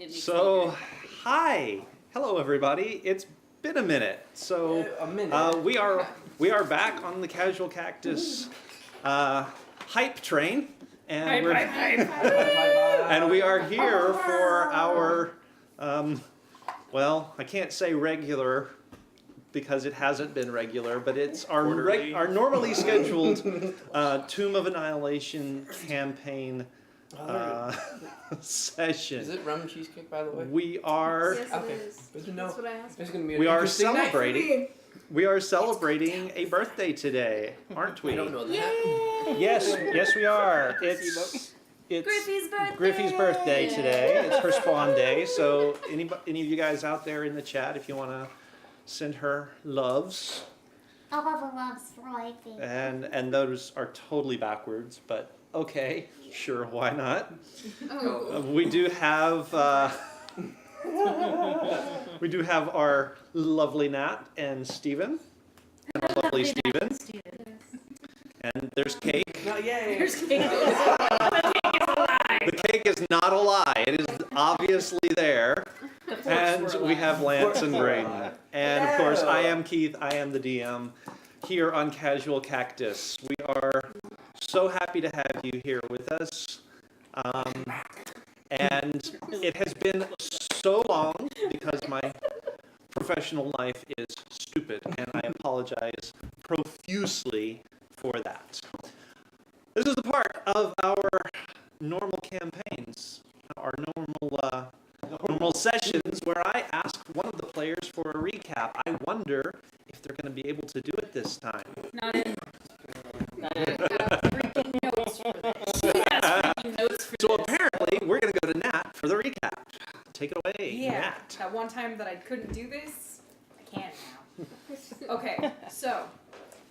So, hi, hello everybody. It's been a minute. So, we are back on the Casual Cactus hype train, and and we are here for our well, I can't say regular because it hasn't been regular, but it's our our normally scheduled Tomb of Annihilation campaign session. Is it rum cheesecake, by the way? We are Yes, Okay. it is. Good to know. That's what I asked. It's gonna be an we are interesting night for celebrating. me. We are celebrating a birthday today, aren't we? I don't know that. Yay! Yes, we are. It's Griffey's birthday! Griffey's birthday today. It's her spawn day. So any of you guys out there in the chat, if you want to send her loves, All of the loves for Lightning. and those are totally backwards, but okay, sure, why not? Oh. We do have our lovely Nat and Steven. And our lovely Steven. And there's cake. Not yay. There's cake. The cake is not a lie. It is obviously there. And we have Lance and Braden. And of course, I am Keith. I am the DM here on Casual Cactus. We are so happy to have you here with us. And it has been so long because my professional life is stupid, and I apologize profusely for that. This is a part of our normal campaigns, our normal sessions where I ask one of the players for a recap. I wonder if they're going to be able to do it this time. Not in. Freaking notes for this. She has freaking notes for So this. apparently, we're going to go to Nat for the recap. Take it away, Yeah, Nat. that one time that I couldn't do this, I can now. Okay, so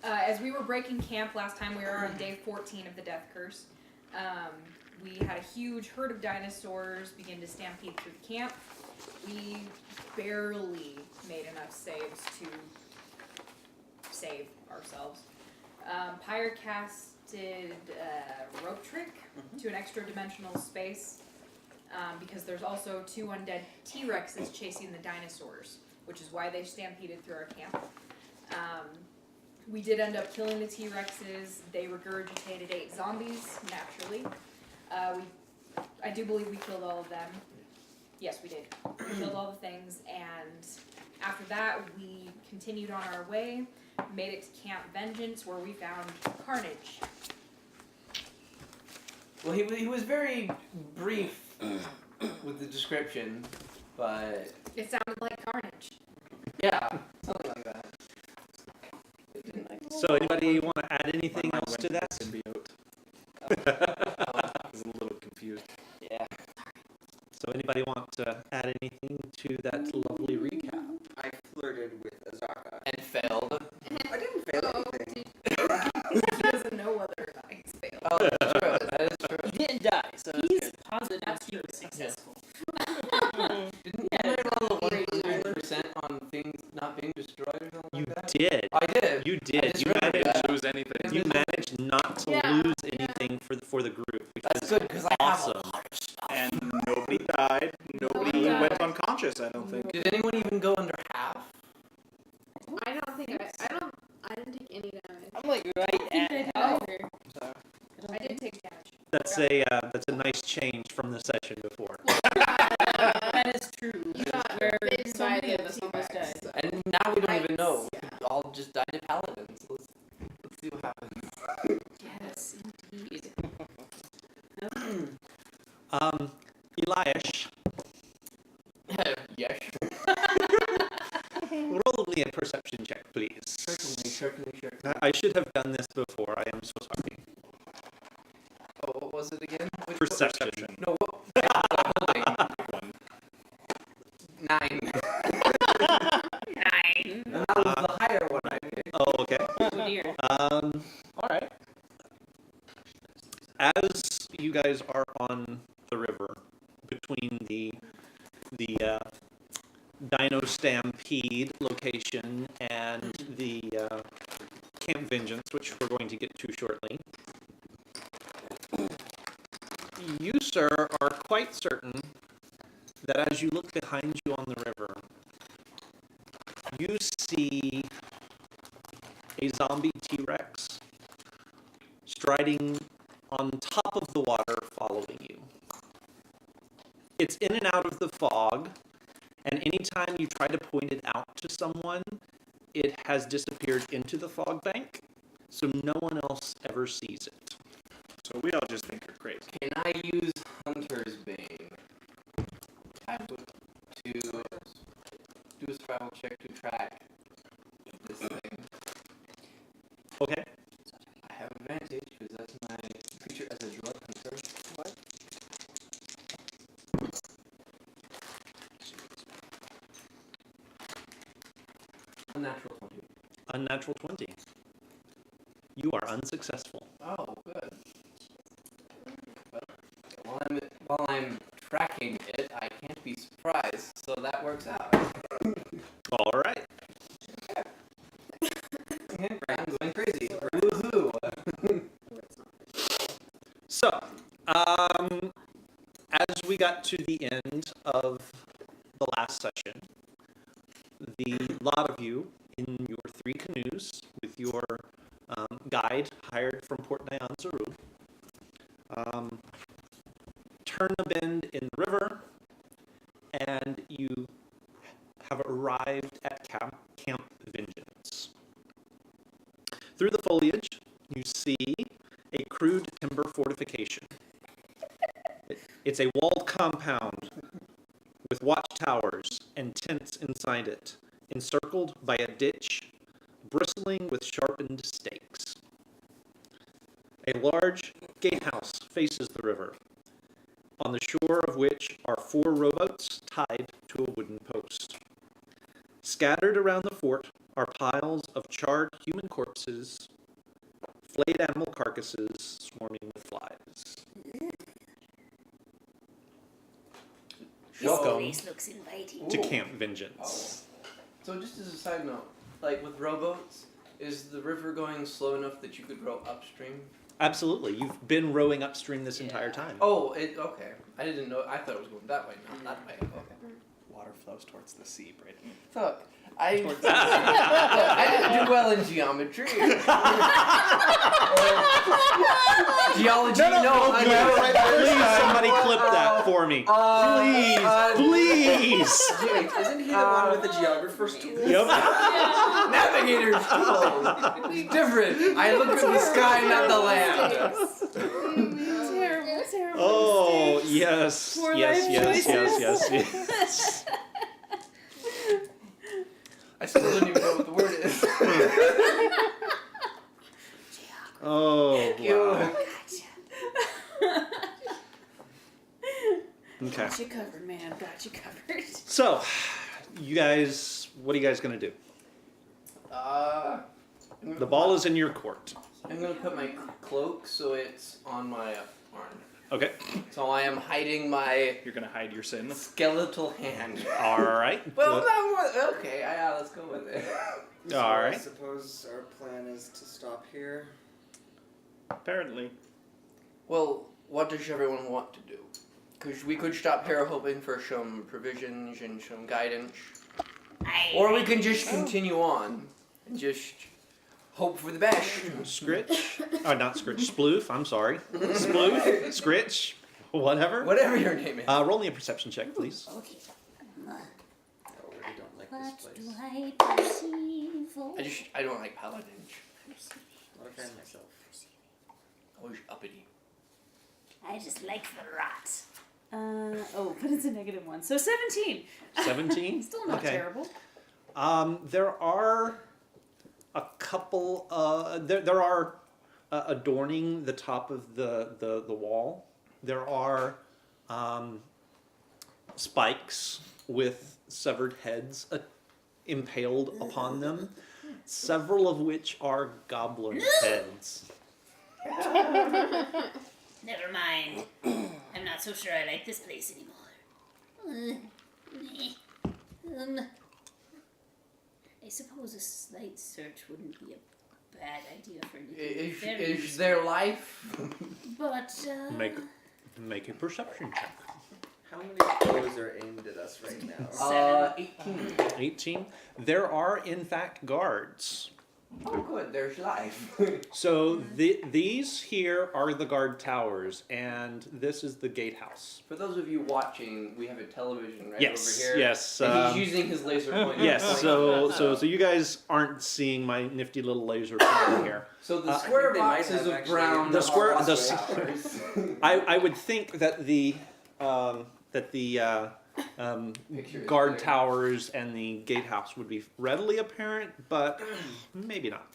as we were breaking camp last time, we were on day 14 of the Death Curse. We had a huge herd of dinosaurs begin to stampede through the camp. We barely made enough saves to save ourselves. Pyre casted a rope trick to an extra dimensional space. Because there's also two undead T-Rexes chasing the dinosaurs, which is why they stampeded through our camp. We did end up killing the T-Rexes. They regurgitated 8 zombies, naturally. I do believe we killed all of them. Yes, we did. We killed all the things, and after that, we continued on our way, made it to Camp Vengeance, where we found Carnage. Well, he was very brief with the description, but It sounded like Carnage. yeah, something like that. So anybody want to add anything else to that? I was a little confused. Yeah. So anybody want to add anything to that lovely recap? I flirted with Azaka. And failed. I didn't fail anything. He doesn't know whether or not he's failed. Oh, that's true. That is true. You didn't die, so that's He's good. positive he was successful. Didn't I roll a 100% on things not being destroyed or something You like that? did. I did. You I did. just You remembered managed. that. Lose anything. You managed not to lose anything for the group, which That's is good because I have awesome. a lot of stuff. And nobody died. Nobody Nobody went died. unconscious, I don't think. Did anyone even go under half? I don't think I didn't take any damage. I'm like right at half. I did take damage. That's a nice change from the session before. That is true. You got Where bitten so by many the of us almost died. T-Rex. And now we don't even know. Yeah. We all just died to paladins. Let's see what happens. Yes, indeed. Eliash, Yes. roll me a perception check, please. Certainly. I should have done this before. I am so sorry. Oh, what was it again? Which Perception. No, what? 9. 9. And that was the higher one I picked. Oh, okay. Oh dear. All right. As you guys are on the river between the Dino Stampede location and the Camp Vengeance, which we're going to get to shortly, you, sir, are quite certain that as you look behind you on the river, you see a zombie T-Rex striding on top of the water following you. It's in and out of the fog, and anytime you try to point it out to someone, it has disappeared into the fog bank, so no one else ever sees it. So we all just think you're crazy. Can I use Hunter's Bane to do a survival check to track this thing? Okay. I have advantage because that's my feature as a drug hunter. What? Unnatural 20. Unnatural 20. You are unsuccessful. Oh, good. But while I'm tracking it, I can't be surprised, so that works out. All right. I'm going crazy. Woohoo! So, as we got to the end of the last session, the lot of you in your 3 canoes with your guide hired from Port Nyanzaru turn a bend in the river, and you have arrived at Camp Vengeance. Through the foliage, you see a crude timber fortification. It's a walled compound with watchtowers and tents inside it, encircled by a ditch bristling with sharpened stakes. A large gatehouse faces the river, on the shore of which are 4 rowboats tied to a wooden post. Scattered around the fort are piles of charred human corpses, flayed animal carcasses swarming with flies. Welcome This looks inviting. to Camp Vengeance. So just as a side note, like with rowboats, is the river going slow enough that you could row upstream? Absolutely. You've been rowing upstream this entire time. Oh, okay. I didn't know. I thought it was going that way, not that way. Okay. Water flows towards the sea, Brady. Fuck. I didn't do well in geometry. Geology, Please, somebody clip that for me. Please. Wait, isn't he the one with the geographer's tool? Yep. Navigator's tool. It's different. I look at the sky, not the land. Terrible, terrible. Oh, mistakes. yes. Poor Yes, life yes, choices. yes. I still don't even know what the word is. Oh, You. wow. Okay. Got you covered, man. Got you covered. So, you guys, what are you guys going to do? The ball is in your court. I'm gonna put my cloak so it's on my arm. Okay. So I am hiding my You're gonna hide your sin. skeletal hand. All right. Well, that was okay. Yeah, let's go with it. So All I right. suppose our plan is to stop here. Apparently. Well, what does everyone want to do? Because we could stop here hoping for some provisions and some guidance, or we can just continue on and just hope for the best. Scritch. Oh, not Scritch. Sploof. I'm sorry. Sploof. Scritch. Whatever. Whatever your name is. Roll me a perception check, please. Okay. I already don't like What this do place. I perceive? I don't like paladins. Not a fan myself. Always uppity. I just like the rot. But it's a -1. So 17. 17? Still not Okay. terrible. There are a couple, there are adorning the top of the wall. There are spikes with severed heads impaled upon them, several of which are goblin heads. Never mind. I'm not so sure I like this place anymore. I suppose a slight search wouldn't be a bad idea for anything. very Is useful. their life? But Make a perception check. How many bows are aimed at us right now? 18. 18. There are, in fact, guards. Oh, good. There's life. So these here are the guard towers, and this is the gatehouse. For those of you watching, we have a television right Yes, over here. yes. And he's using his laser pointer. Yes, to point so at you guys aren't seeing my nifty little laser pointer here. So the I square think they might boxes have of actually- brown. The square- are the also s- ours. I would think that the Picture is guard there. towers and the gatehouse would be readily apparent, but maybe not.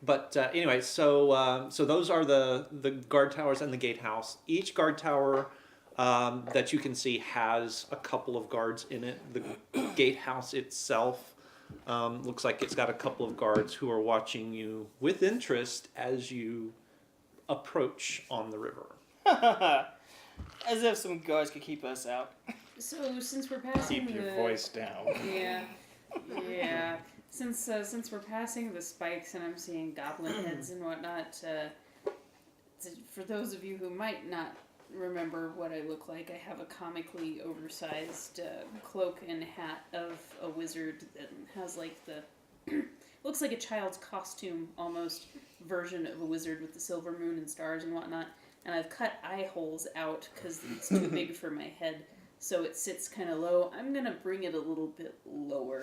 But anyway, so those are the guard towers and the gatehouse. Each guard tower that you can see has a couple of guards in it. The gatehouse itself looks like it's got a couple of guards who are watching you with interest as you approach on the river. As if some guards could keep us out. So since we're passing Keep your the voice down. yeah. Since we're passing the spikes and I'm seeing goblin heads and whatnot, for those of you who might not remember what I look like, I have a comically oversized cloak and hat of a wizard that has like the looks like a child's costume almost version of a wizard with the silver moon and stars and whatnot. And I've cut eye holes out because it's too big for my head, so it sits kind of low. I'm gonna bring it a little bit lower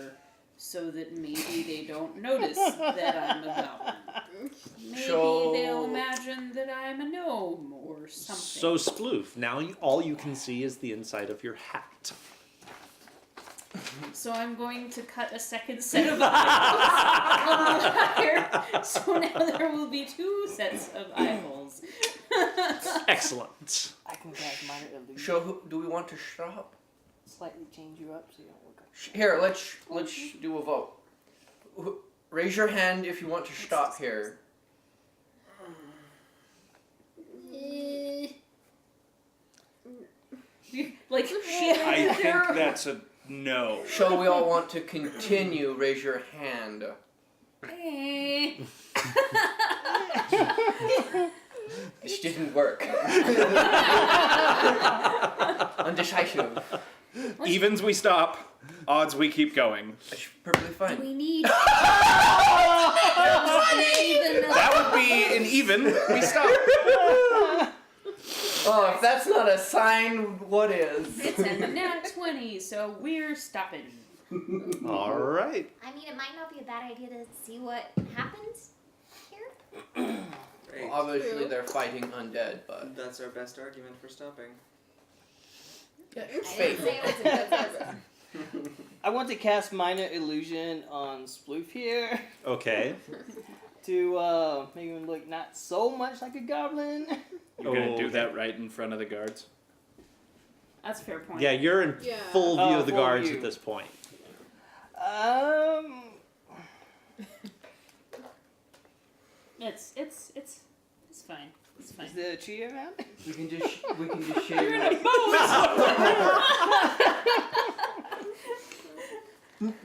so that maybe they don't notice that I'm a goblin. Maybe So- they'll imagine that I'm a gnome or something. So Sploof, now all you can see is the inside of your hat. So I'm going to cut a second set of eye holes. So now there will be 2 sets of eye holes. Excellent. I can cast minor illusion. So do we want to stop? Slightly change you up so you don't look up. Here, let's do a vote. Raise your hand if you want to stop here. Like, I think that's a no. So we all want to continue. Raise your hand. This didn't work. Undecisive. Evens we stop. Odds we keep going. That's perfectly fine. We need. That would be an even. We stop. Oh, if that's not a sign, what is? it's a nat 20, so we're stopping. All right. I mean, it might not be a bad idea to see what happens here. Great. Obviously, True. they're fighting undead, but That's our best argument for stopping. I didn't Faith. say it was a good idea. I want to cast minor illusion on Sploof here Okay. to make him look not so much like a goblin. You're gonna do Okay. that right in front of the guards. That's a fair point. Yeah, you're in Yeah. full view Oh, of the full guards view. at this point. It's fine. It's fine. Is there a tree around? we can just share.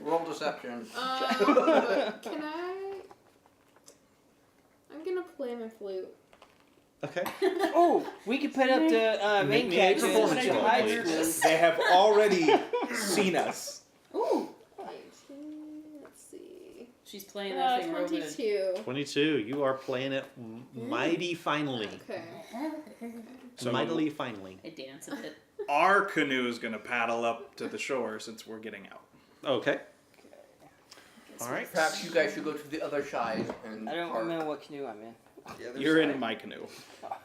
Roll deception. Can I? I'm gonna play my flute. Okay. Oh, we could put up the Make main me a character. performance and roll, hide please. from- They have already seen us. Ooh, 19, let's see. she's playing that thing real good. 22. 22. You are playing it mighty finely. Okay. So Mightily finely. I dance a bit. our canoe is gonna paddle up to the shore since we're getting out. Okay. All right. Perhaps you guys should go to the other side and. I don't park. remember what canoe I'm in. The other You're in side. my canoe.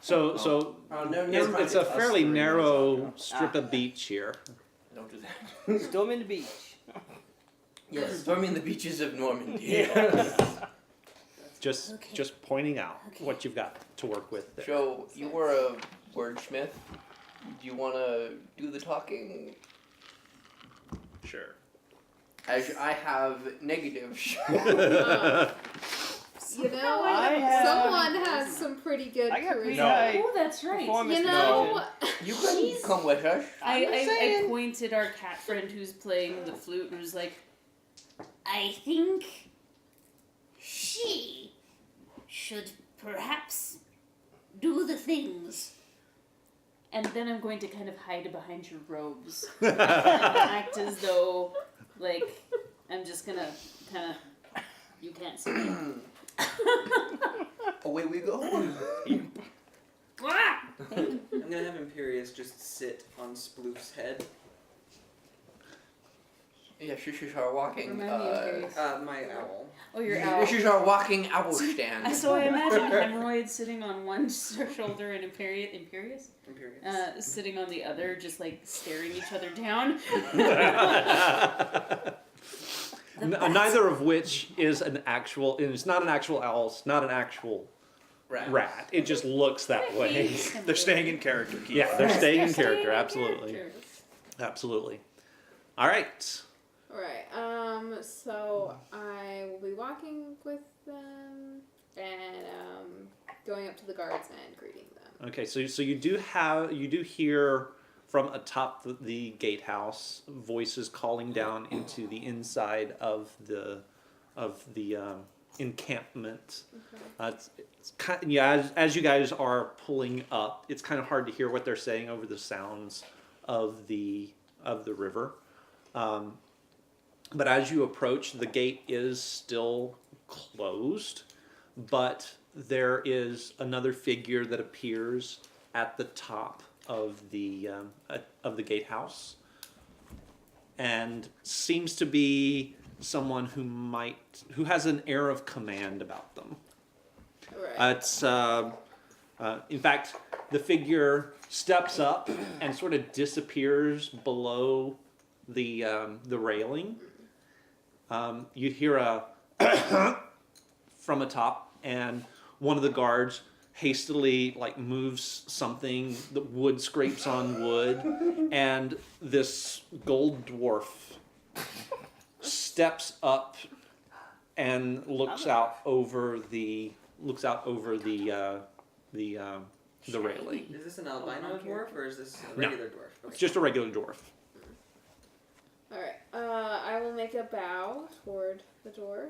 So Oh, no, it's, never mind. it's a Us fairly three. narrow strip of beach here. Don't do that. Storming the beach. Yes, storming the beaches of Normandy. Just Okay. just pointing out what you've got to work with there. So you were a wordsmith. Do you want to do the talking? Sure. As I have negative. You know, I have- someone has some pretty good I got pretty charisma. high Oh, that's right. performance You know, You can come with us. I saying. pointed our cat friend who's playing the flute and was like, I think she should perhaps do the things. and then I'm going to kind of hide behind your robes and act as though, like, I'm just gonna kind of, you can't see me. Away we go. I'm gonna have Imperius just sit on Sploof's head. Yeah, she's our walking. Remind me of Imperius. My owl. Oh, your owl. She's our walking owl stand. So I imagine Hemorrhoid sitting on one shoulder and Imperius Imperius. sitting on the other, just like staring each other down. Neither of which is an actual. It's not an actual owl. It's not an actual rat. It just looks that way. They're staying in character. Keith. Yeah, they're staying in character. Staying in Absolutely, character. absolutely. All right. Alright, so I will be walking with them and going up to the guards and greeting them. Okay, so you do hear from atop the gatehouse voices calling down into the inside of the encampment. Okay. It's kind, yeah, as you guys are pulling up, it's kind of hard to hear what they're saying over the sounds of the river. But as you approach, the gate is still closed, but there is another figure that appears at the top of the gatehouse, and seems to be someone who has an air of command about them. Right. It's in fact, the figure steps up and sort of disappears below the railing. You hear a from atop, and one of the guards hastily moves something. The wood scrapes on wood, and this gold dwarf steps up and looks out over the railing. Is this an albino dwarf or is this a regular dwarf? Okay. Just a regular dwarf. Alright, I will make a bow toward the dwarf.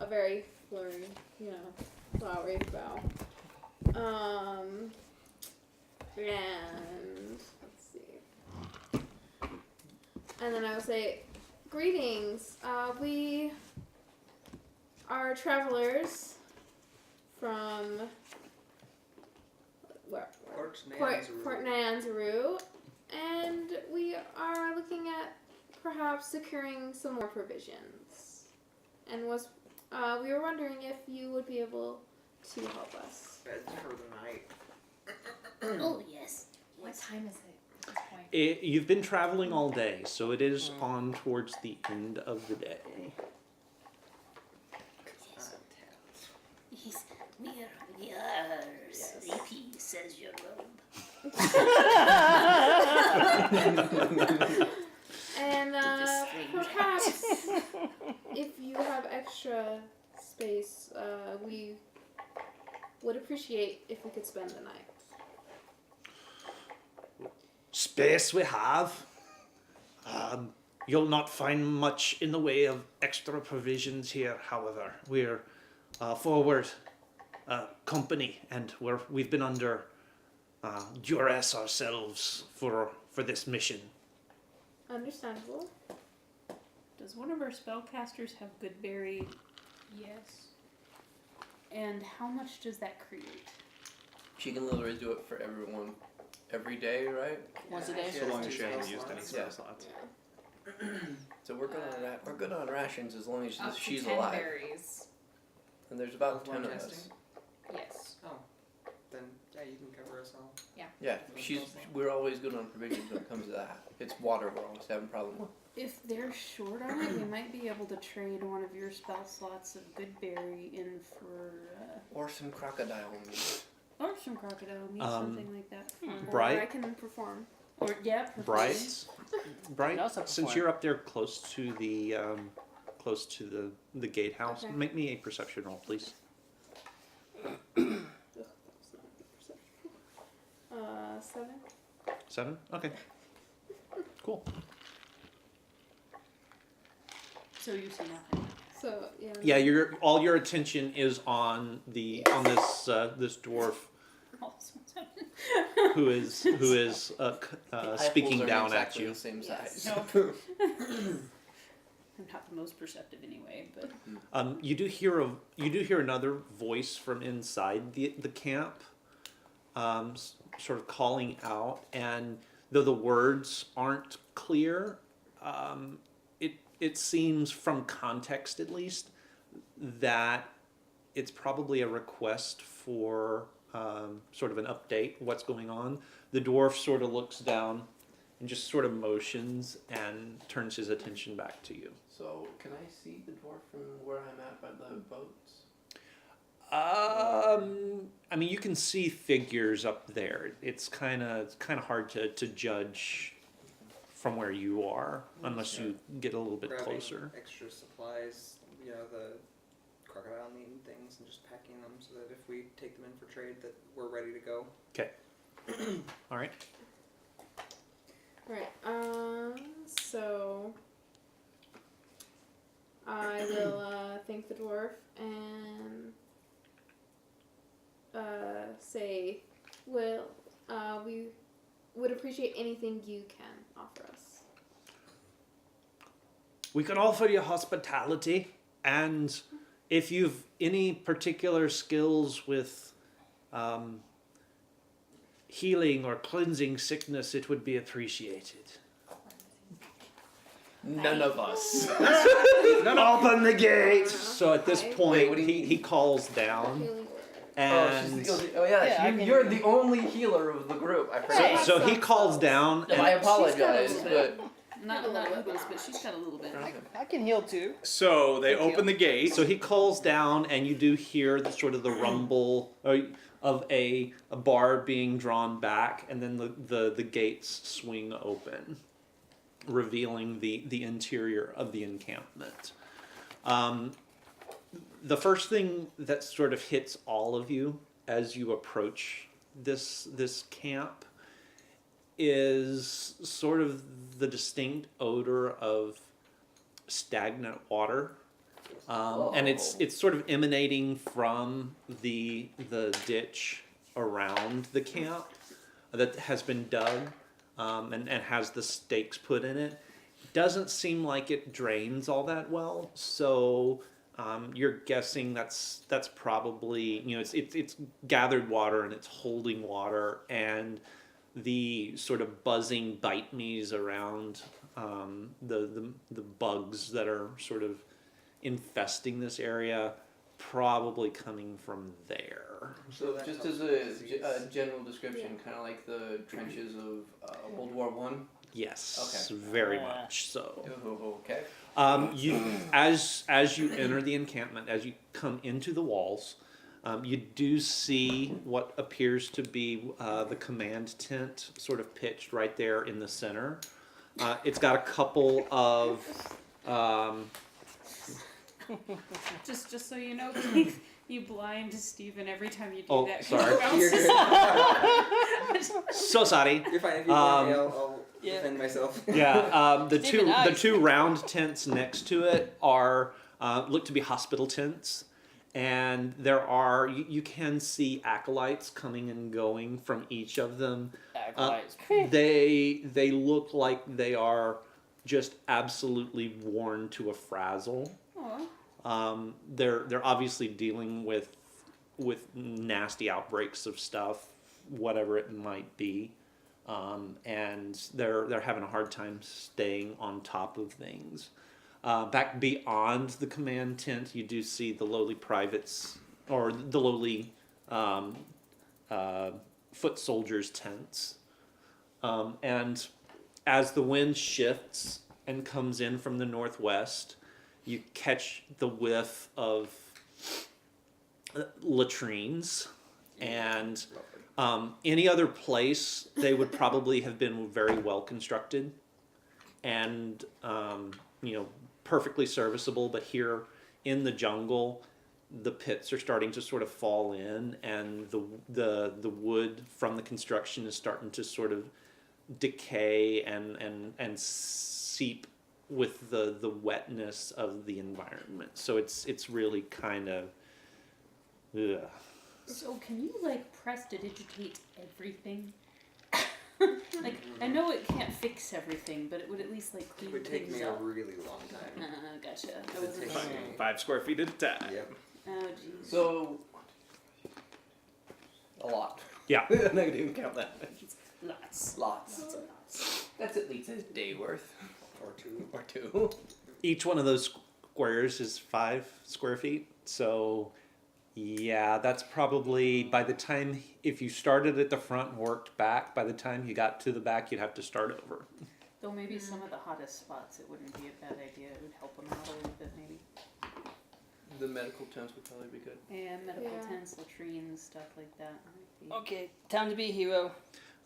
A very flurry, flowery bow. And let's see. And then I will say, greetings. We are travelers from Port Nyanzaru, and we are looking at perhaps securing some more provisions. And we were wondering if you would be able to help us. Beds for the night. Oh, yes. What time is it at this point? You've been traveling all day, so it is on towards the end of the day. Yes. We are sleepy, says your robe. And Just strange. perhaps if you have extra space, we would appreciate if we could spend the night. Space we have. You'll not find much in the way of extra provisions here, however. We're forward company, and we've been under duress ourselves for this mission. Understandable. Does one of our spellcasters have Goodberry? Yes. And how much does that create? She can literally do it for everyone every day, right? Once a day? So long as she hasn't used any spell Yeah. slots. So we're good on rations as long as Up to she's 10 alive. berries. And there's about With 10 one of us. testing? Yes. Oh. Then, yeah, you can cover us all. Yeah, we're always good on provisions when it comes to that. It's water we're always having a problem with. If they're short on it, we might be able to trade one of your spell slots of Goodberry in for, Or some crocodile meat. or some crocodile meat, something like that. Or I Bright, can perform. Or, yeah, Bright, Can also since perform. you're up there close to the gatehouse, Okay. make me a perception roll, please. Ugh, that was not perception. 7. 7? Okay. Cool. So you see nothing. So yeah. Yeah, all your attention is on this dwarf who is Eye speaking holes are down exactly at you. The same Yes. size. Nope. I'm not the most perceptive anyway, but You do hear another voice from inside the camp, sort of calling out, and though the words aren't clear, it seems from context at least that it's probably a request for sort of an update, what's going on. The dwarf sort of looks down and just sort of motions and turns his attention back to you. So, can I see the dwarf from where I'm at by the boats? I mean, you can see figures up there. It's kind of hard to judge from where you are unless you get a little bit Grabbing closer. extra supplies, the crocodile meat and things, and just packing them so that if we take them in for trade, that we're ready to go. Okay. All right. Right. So I will thank the dwarf and say, well, we would appreciate anything you can offer us. We can offer you hospitality, and if you've any particular skills with healing or cleansing sickness, it would be appreciated. None of us. Open the gate! So at this Okay. point, Wait, what do you- he calls down, Healing word. and Yeah, you're the only healer of the group. I forgot. so he calls down, I and apologize, She's got but not Oogles, but she's got a little bit. I can heal too. So they Thank open you. the gate. so he calls down, and you do hear the sort of the rumble of a bar being drawn back, and then the gates swing open, revealing the interior of the encampment. The first thing that sort of hits all of you as you approach this camp is sort of the distinct odor of stagnant water. And it's sort of emanating from the ditch around the camp that has been dug and has the stakes put in it. Doesn't seem like it drains all that well, so you're guessing that's probably it's gathered water and it's holding water, and the sort of buzzing bite me's around the bugs that are sort of infesting this area probably coming from there. so just as a general description, kind of like the trenches of World War One. Yes, Okay. very much so. Okay. You as you enter the encampment, as you come into the walls, you do see what appears to be the command tent, sort of pitched right there in the center. It's got a couple of Just so you know, Keith, you blind Steven every time you do Oh, that. sorry. So sorry. You're fine. If you want me, I'll defend myself. Yeah, the Steven, nice. two round tents next to it are look to be hospital tents, and there are you can see acolytes coming and going from each of them. Acolytes. They look like they are just absolutely worn to a frazzle. Aw. They're obviously dealing with nasty outbreaks of stuff, whatever it might be, and they're having a hard time staying on top of things. Back beyond the command tent, you do see the lowly privates or the lowly foot soldiers' tents, and as the wind shifts and comes in from the northwest, you catch the whiff of latrines, and any other place they would probably have been very well constructed and perfectly serviceable, but here in the jungle the pits are starting to sort of fall in, and the wood from the construction is starting to sort of decay and seep with the wetness of the environment. So it's really kind of ugh. So can you like prestidigitate everything? Like I know it can't fix everything, but it would at least like It clean would take things me a up. really long time. Gotcha. I It'd wasn't take sure. me- 5 square feet at a time. Yep. Oh jeez. So, a lot. Yeah. I'm not gonna even count that. Lots. Lots. Lots and lots. That's at least a day worth. Or two. Or two. Each one of those squares is 5 square feet. So, yeah, that's probably by the time, if you started at the front and worked back, by the time you got to the back, you'd have to start over. Though maybe some of the hottest spots, it wouldn't be a bad idea. It would help them out a little bit, maybe. The medical tents would probably be good. And medical Yeah. tents, latrines, stuff like that. Might be- Okay, time to be a hero.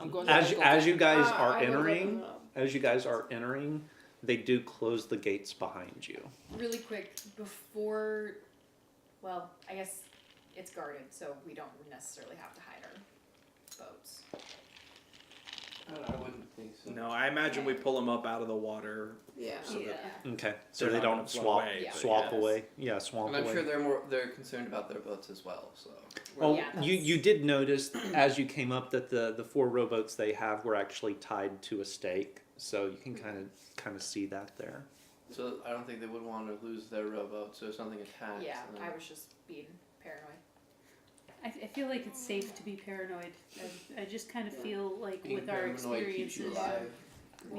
I'm going to As medical as tent. you guys are I would look entering, them up. as you guys are entering, they do close the gates behind you. Really quick, before, well, I guess it's guarded, so we don't necessarily have to hide our boats. I wouldn't think so. No, I imagine we pull them up out of the water. Yeah. So that Okay, so They're they not don't gonna float swap away, but swap yes. away. Yeah, swamp And I'm away. sure they're concerned about their boats as well. So. Well, Yeah, you, that's- you did notice as you came up that the 4 rowboats they have were actually tied to a stake, so you can kind of see that there. So I don't think they would want to lose their rowboat. So if something attacks. Yeah, then- I was just being paranoid. I feel like it's safe to be paranoid. I just kind of feel like Being with our paranoid keeps you experiences. alive.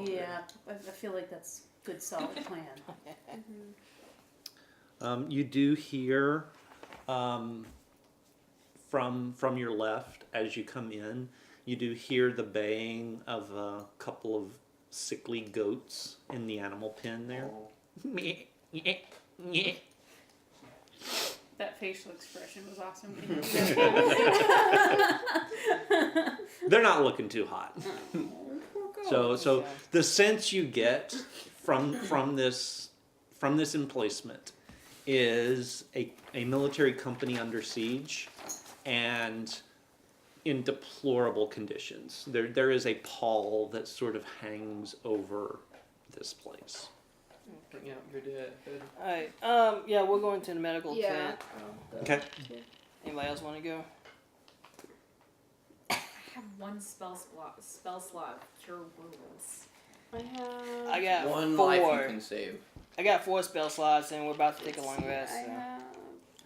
Yeah, I feel like that's a good solid plan. You do hear from your left as you come in. You do hear the baying of a couple of sickly goats in the animal pen there. That facial expression was awesome. They're not looking too hot. So the sense you get from this emplacement is a military company under siege and in deplorable conditions. There is a pall that sort of hangs over this place. Yeah, you're dead. Alright, yeah, we're going to the medical Yeah. tent. Okay. Anybody else want to go? I have one spell slot, cure wounds. I have. I got One 4. life you can save. I got 4 spell slots, and we're about to take a long I rest. So. have.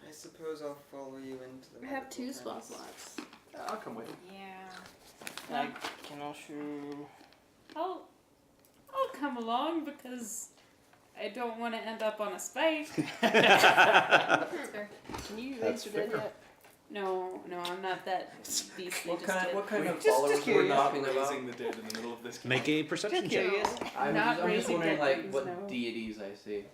I suppose I'll follow you into the. I have medical 2 spell tent. slots. I'll come with you. Yeah. I can also. I'll come along because I don't want to end up on a spike. That's fair. Can you That's answer that fair. yet? No, I'm not that beastly. What just kind? yet. What kind of Just followers we're curious. talking about? Raising the dead in the middle of this. Make a perception Just check. curious. I'm Not just raising wondering, dead like, things, what no. deities I see.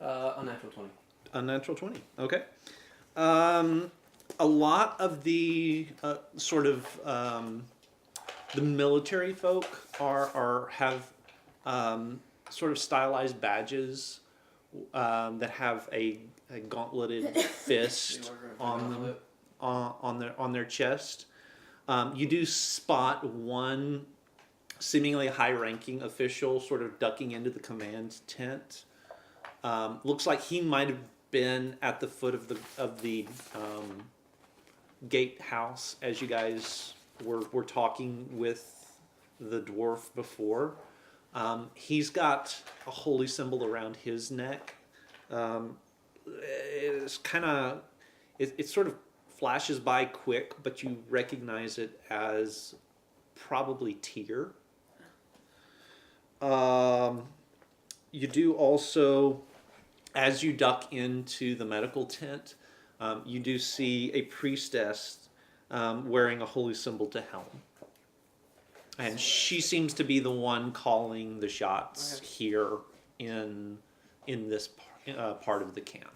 Unnatural 20. Unnatural 20. Okay. A lot of the sort of the military folk have sort of stylized badges that have a gauntleted fist on them on their chest. You do spot one seemingly high-ranking official sort of ducking into the command tent. Looks like he might have been at the foot of the gatehouse as you guys were talking with the dwarf before. He's got a holy symbol around his neck. It's kind of it sort of flashes by quick, but you recognize it as probably Tyr. You do also, as you duck into the medical tent, you do see a priestess wearing a holy symbol to Helm. And she seems to be the one calling the shots here in this part of the camp.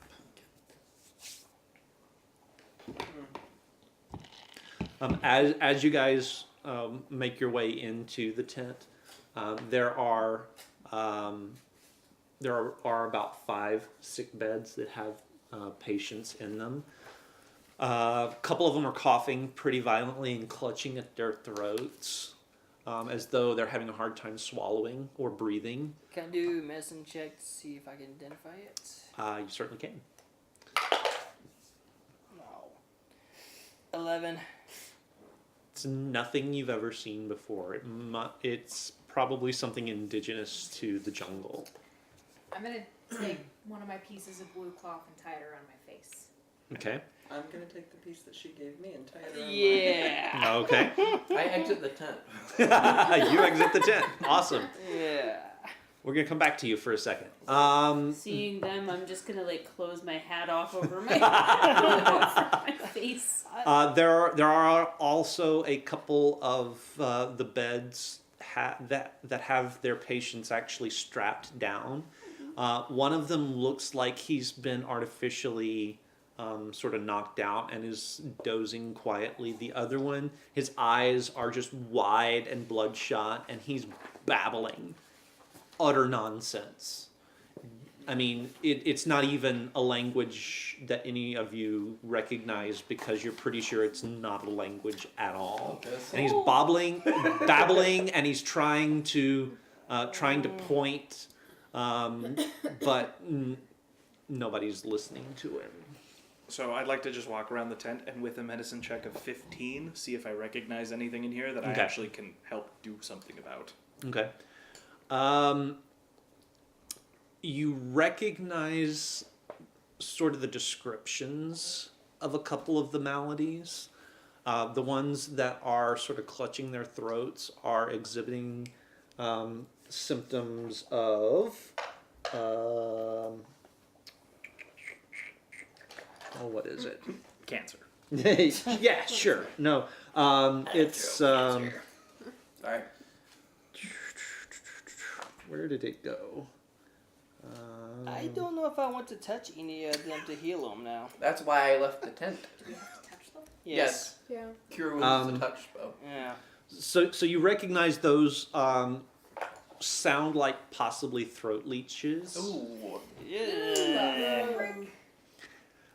As you guys make your way into the tent, there are about 5 sick beds that have patients in them. A couple of them are coughing pretty violently and clutching at their throats, as though they're having a hard time swallowing or breathing. Can I do a medicine check to see if I can identify it? You certainly can. 11. It's nothing you've ever seen before. It's probably something indigenous to the jungle. I'm gonna take one of my pieces of blue cloth and tie it around my face. Okay. I'm gonna take the piece that she gave me and tie it around Yeah. Okay. I exit the tent. You exit the tent. Awesome. Yeah. We're gonna come back to you for a second. Seeing them, I'm just gonna like close my hat off over my, over my face. There are also a couple of the beds that have their patients actually strapped down. One of them looks like he's been artificially sort of knocked out and is dozing quietly. The other one, his eyes are just wide and bloodshot, and he's babbling utter nonsense. I mean, it's not even a language that any of you recognize because you're pretty sure it's not a language at all. Okay. And he's babbling, and he's trying to point, but nobody's listening to him. So I'd like to just walk around the tent and with a medicine check of 15, see if I recognize anything in here that I Okay. actually can help do something about. Okay. You recognize sort of the descriptions of a couple of the maladies. The ones that are sort of clutching their throats are exhibiting symptoms of what is it? Cancer. Yeah, sure. No, it's Sorry. where did it go? I don't know if I want to touch any of them to heal them now. That's why I left the tent. Do we have to touch them? Yes. Yeah. Cure wounds with a touch spell. Yeah. So you recognize those sound like possibly throat leeches. Ooh. Yeah.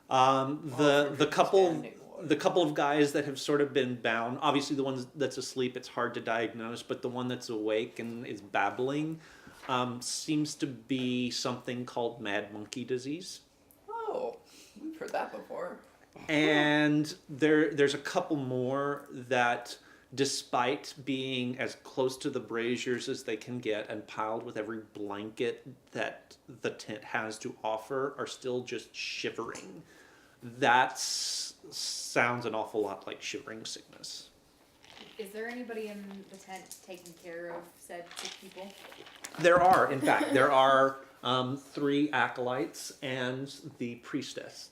The couple of guys that have sort of been bound. Obviously, the one that's asleep, it's hard to diagnose, but the one that's awake and is babbling seems to be something called mad monkey disease. Oh, we've heard that before. And there's a couple more that, despite being as close to the braziers as they can get and piled with every blanket that the tent has to offer, are still just shivering. That sounds an awful lot like shivering sickness. Is there anybody in the tent taking care of said sick people? There are, in fact, 3 acolytes and the priestess.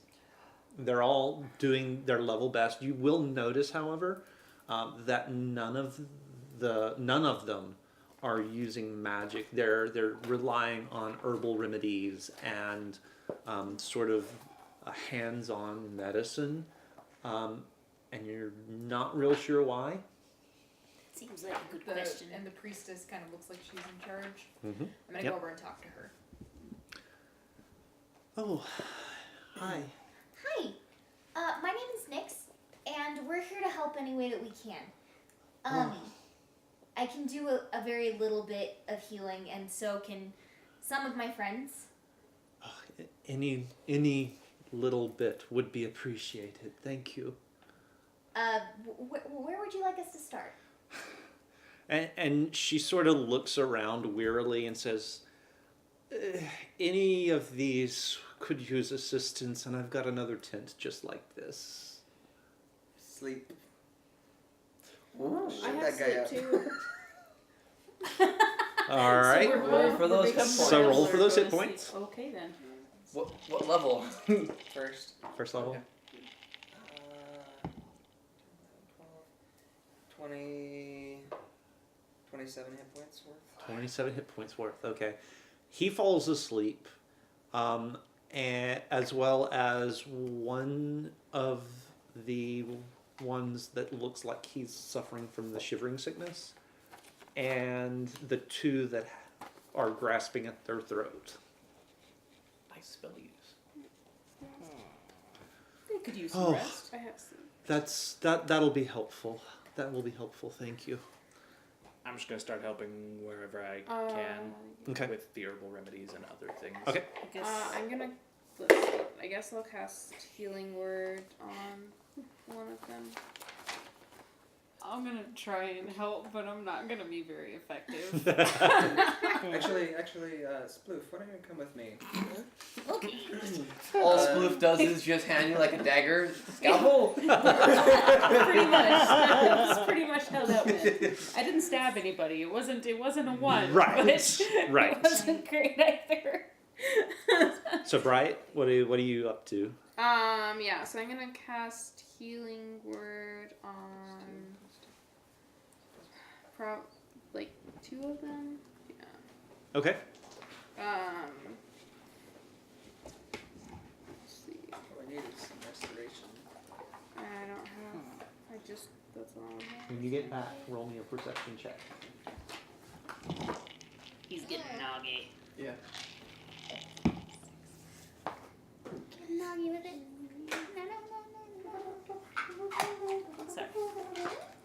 They're all doing their level best. You will notice, however, that none of them are using magic. They're relying on herbal remedies and sort of a hands-on medicine, and you're not real sure why. Seems like a good question. And the priestess kind of looks like she's in charge. Mm-hmm. I'm gonna go over and talk to her. Oh, hi. Hi, my name is Nyx, and we're here to help any way that we can. I can do a very little bit of healing, and so can some of my friends. Any little bit would be appreciated. Thank you. Where would you like us to start? And she sort of looks around wearily and says, any of these could use assistance, and I've got another tent just like this. Sleep. Ooh. I Shut have that guy sleep up. too. All right. So Roll for those hit points. So roll for those hit Go to sleep. points. Okay then. What level? First. First level. 27 hit points worth. 27 hit points worth. Okay. He falls asleep, and as well as one of the ones that looks like he's suffering from the shivering sickness, and the 2 that are grasping at their throat. Nice spell use. They could use some Oh. rest. I have sleep. That'll be helpful. That will be helpful. Thank you. I'm just going to start helping wherever I can Okay. with the herbal remedies and other things. Okay. I guess I'm gonna. Let's see. I guess I'll cast Healing Word on one of them. I'm gonna try and help, but I'm not gonna be very effective. Actually, Sploof, why don't you come with me? Okay. All Sploof does is just hand you like a dagger. Scalpel! Pretty much. That's pretty much how that went. I didn't stab anybody. It wasn't a one. Right. But Right. It wasn't great either. So Bright, what are you up to? Yeah, so I'm gonna cast Healing Word on like 2 of them. Yeah. Okay. Let's see. All I need is some restoration. I don't have. That's all I have. When you get back, roll me a perception check. He's getting noggy. Yeah. Noggy with it. Sorry.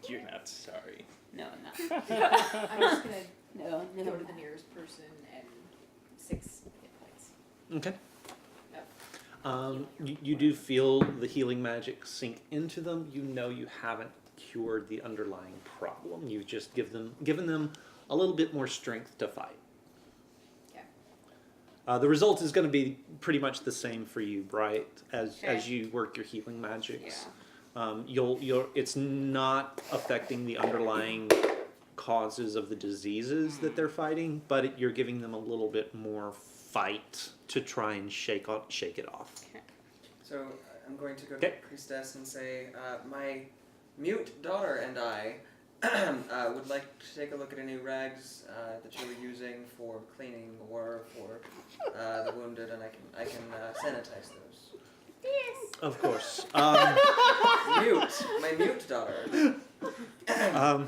You're not sorry. No, I'm not. I'm just gonna No, go to the nearest person and 6 hit points. Okay. Yep. You do feel the healing magic sink into them. You know you haven't cured the underlying problem. You've just given them a little bit more strength to fight. Okay. The result is going to be pretty much the same for you, Bright, as you work your healing magics. Yeah. It's not affecting the underlying causes of the diseases that they're fighting, but you're giving them a little bit more fight to try and shake it off. Okay. So I'm going to go to the priestess and say, my mute daughter and I would like to take a look at any rags that you were using for cleaning or for the wounded, and I can sanitize those. Yes. Of course. My mute daughter. Why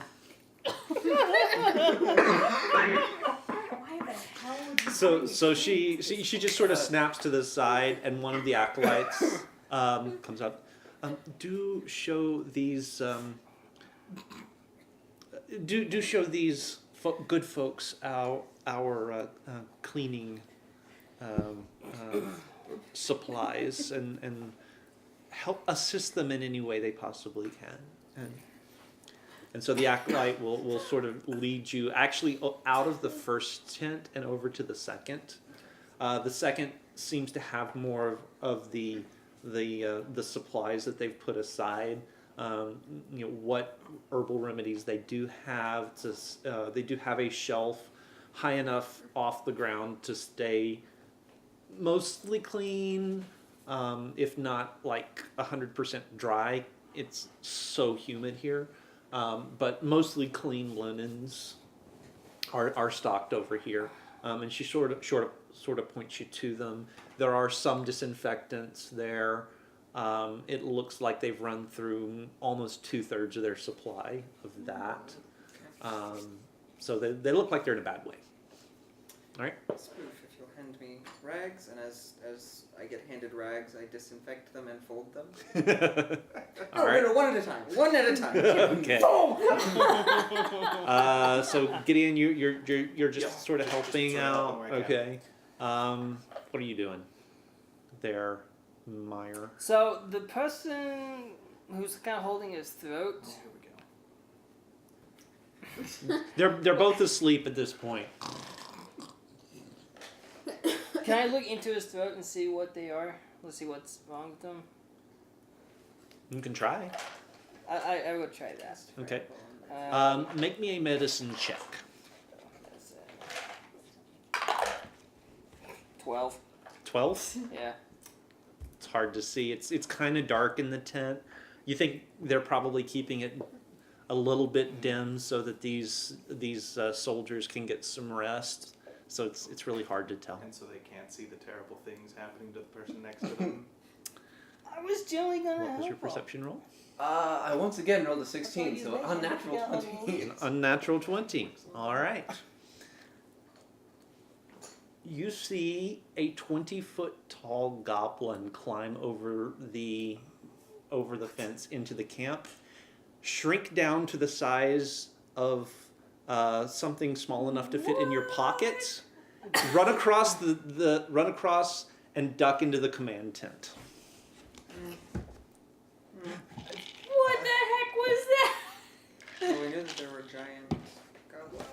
the hell would you So she just sort of snaps to the side, and one of the acolytes comes up. Do show these do show these good folks our cleaning supplies and help assist them in any way they possibly can. And so the acolyte will sort of lead you actually out of the first tent and over to the second. The second seems to have more of the supplies that they've put aside. What herbal remedies they do have. They do have a shelf high enough off the ground to stay mostly clean, if not like 100% dry. It's so humid here. But mostly clean linens are stocked over here, and she sort of points you to them. There are some disinfectants there. It looks like they've run through almost 2/3 of their supply of that. So they look like they're in a bad way. All right. Spoof, if you'll hand me rags, and as I get handed rags, I disinfect them and fold them. All right. No, one at a time. One at a time. Okay. So Gideon, you're just sort of helping out. Okay. What are you doing there, Meyer? So the person who's kind of holding his throat. They're both asleep at this point. Can I look into his throat and see what they are? Let's see what's wrong with them. You can try. I will try that. Okay. Make me a medicine check. 12. 12? Yeah. It's hard to see. It's kind of dark in the tent. You think they're probably keeping it a little bit dim so that these soldiers can get some rest. So it's really hard to tell. And so they can't see the terrible things happening to the person next to them. I was generally gonna What was help your them. perception roll? I once again rolled a 16, so I thought you unnatural let me 20. An unnatural 20. All right. You see a 20-foot tall goblin climb over the fence into the camp, shrink down to the size of something small enough to fit in your pocket, run across and duck into the command tent. What the heck was that? Well, we knew that there were giant goblins.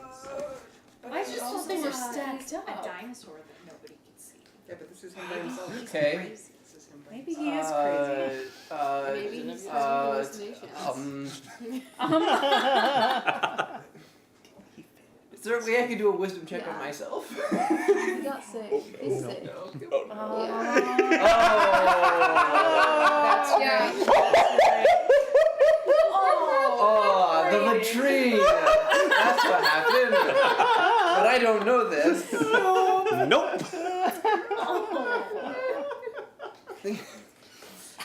I just thought they were stacked a up. dinosaur that nobody could see. Yeah, but this is him by himself. Okay. This is him by Maybe himself. he is crazy. Maybe he's having hallucinations. Is there a way I can do a wisdom check on myself? He got sick. He's sick. Yeah. That's Yeah. Oh, the latrine! That's what happened. But I don't know this. Nope.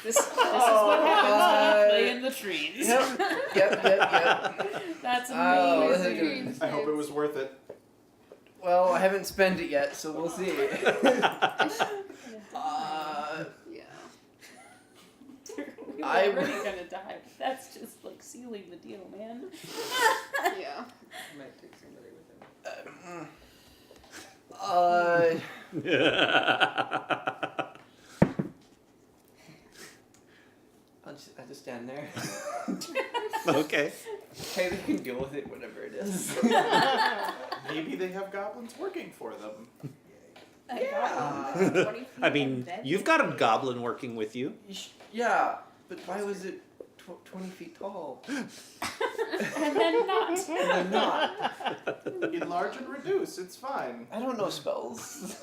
This is what happens when you play in the trees. Yep. That's Oh, amazing. I hope it was worth it. Well, I haven't spent it yet, so we'll see. Yeah. We were I- already gonna die. But that's just like sealing the deal, man. Yeah. He might take somebody with him. I'll just stand there. Okay. Hey, they can deal with it, whatever it is. Maybe they have goblins working for them. I mean, you've got a goblin working with you. Yeah, but why was it 20 feet tall? And then not. And then not. Enlarge and reduce, it's fine. I don't know spells.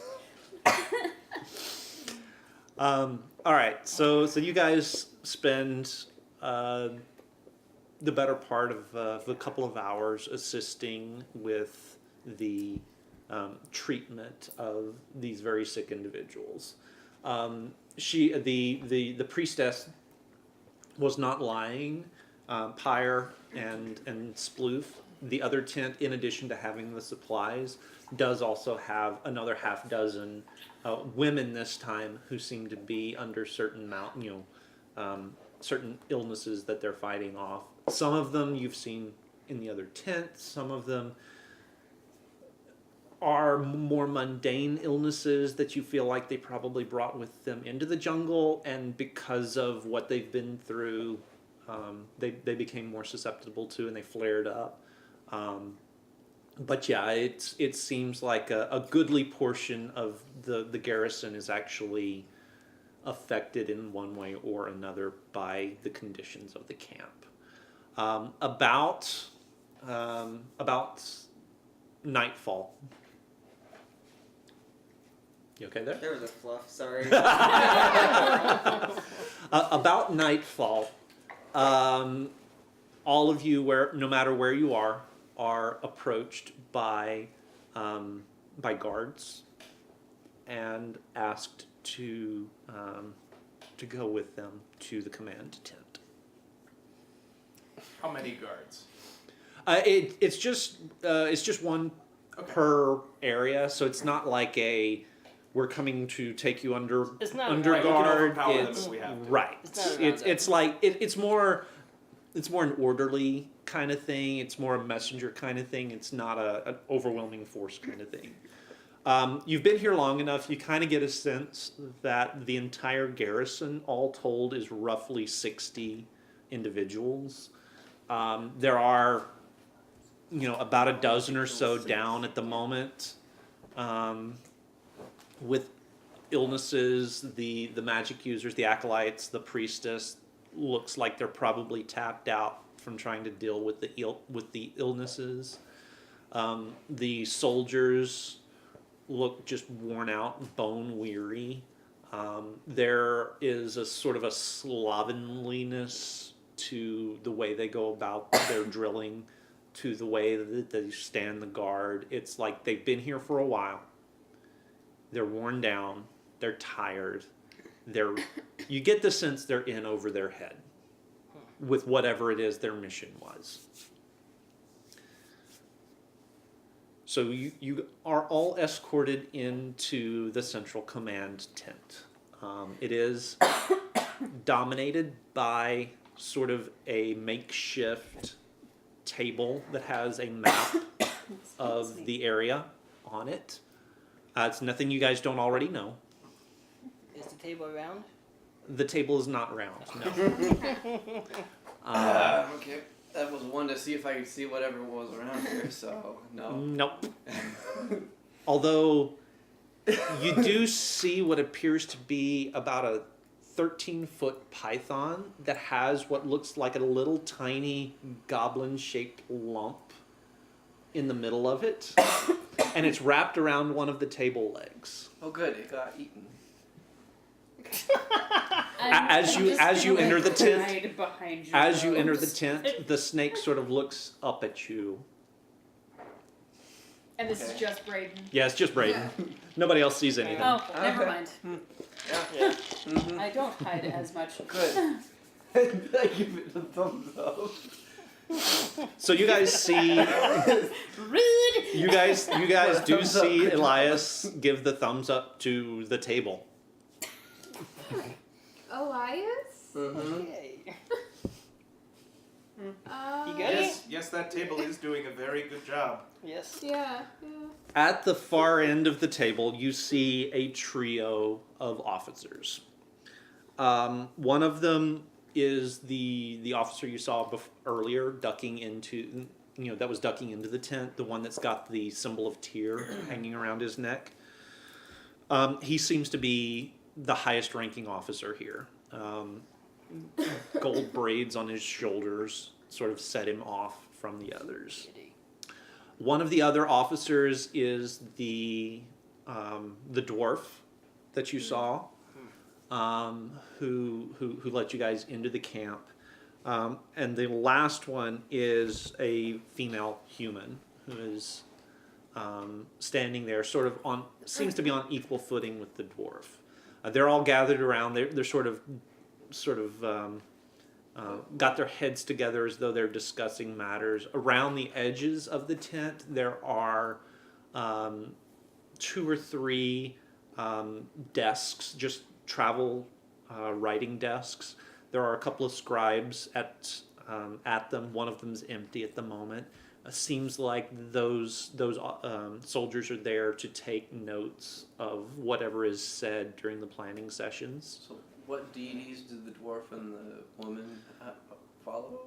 All right, so you guys spend the better part of a couple of hours assisting with the treatment of these very sick individuals. The priestess was not lying. Pyre and Sploof, the other tent, in addition to having the supplies, does also have another half dozen women this time who seem to be under certain certain illnesses that they're fighting off. Some of them you've seen in the other tent. Some of them are more mundane illnesses that you feel like they probably brought with them into the jungle, and because of what they've been through, they became more susceptible to, and they flared up. But yeah, it seems like a goodly portion of the garrison is actually affected in one way or another by the conditions of the camp. About nightfall. You okay there? There was a fluff, sorry. About nightfall, all of you, no matter where you are approached by guards and asked to go with them to the command tent. How many guards? It's just one per area, so it's not like we're coming to take you under It's not under Right, we can guard. overpower them It's if we have to. right. It's not It's like it's more an orderly kind of thing. It's more a messenger kind of thing. It's not an overwhelming force kind of thing. You've been here long enough. You kind of get a sense that the entire garrison, all told, is roughly 60 individuals. There are, about a dozen or so down at the moment. With illnesses, the magic users, the acolytes, the priestess, looks like they're probably tapped out from trying to deal with the illnesses. The soldiers look just worn out, bone weary. There is a sort of a slovenliness to the way they go about their drilling, to the way that they stand the guard. It's like they've been here for a while. They're worn down. They're tired. You get the sense they're in over their head with whatever it is their mission was. So you are all escorted into the central command tent. It is dominated by sort of a makeshift table that has a map of the area on it. It's nothing you guys don't already know. Is the table round? The table is not round. No. Okay. That was one to see if I could see whatever was around here, so no. Nope. Although you do see what appears to be about a 13-foot python that has what looks like a little tiny goblin-shaped lump in the middle of it, and it's wrapped around one of the table legs. Oh, good. It got eaten. As you enter the tent, behind you, as you enter the tent, the snake sort of looks up at you. And this is just Braden. Yeah, it's just Braden. Nobody else sees anything. Oh, never mind. Yeah. Mm-hmm. I don't hide as much. Good. I give it a thumbs up. So you guys see, Rude. you guys do Thumbs up. see Elias give the thumbs up to the table. Elias? Mm-hmm. Okay. You got it? Yes, that table is doing a very good job. Yes. Yeah. At the far end of the table, you see a trio of officers. One of them is the officer you saw earlier, ducking into the tent, the one that's got the symbol of Tyr hanging around his neck. He seems to be the highest ranking officer here. Gold braids on his shoulders sort of set him off from the others. One of the other officers is the dwarf that you saw, who let you guys into the camp, and the last one is a female human who is standing there, seems to be on equal footing with the dwarf. They're all gathered around. They're sort of got their heads together as though they're discussing matters. Around the edges of the tent, there are 2 or 3 desks, just travel writing desks. There are a couple of scribes at them. One of them's empty at the moment. Seems like those soldiers are there to take notes of whatever is said during the planning sessions. So what deities do the dwarf and the woman follow?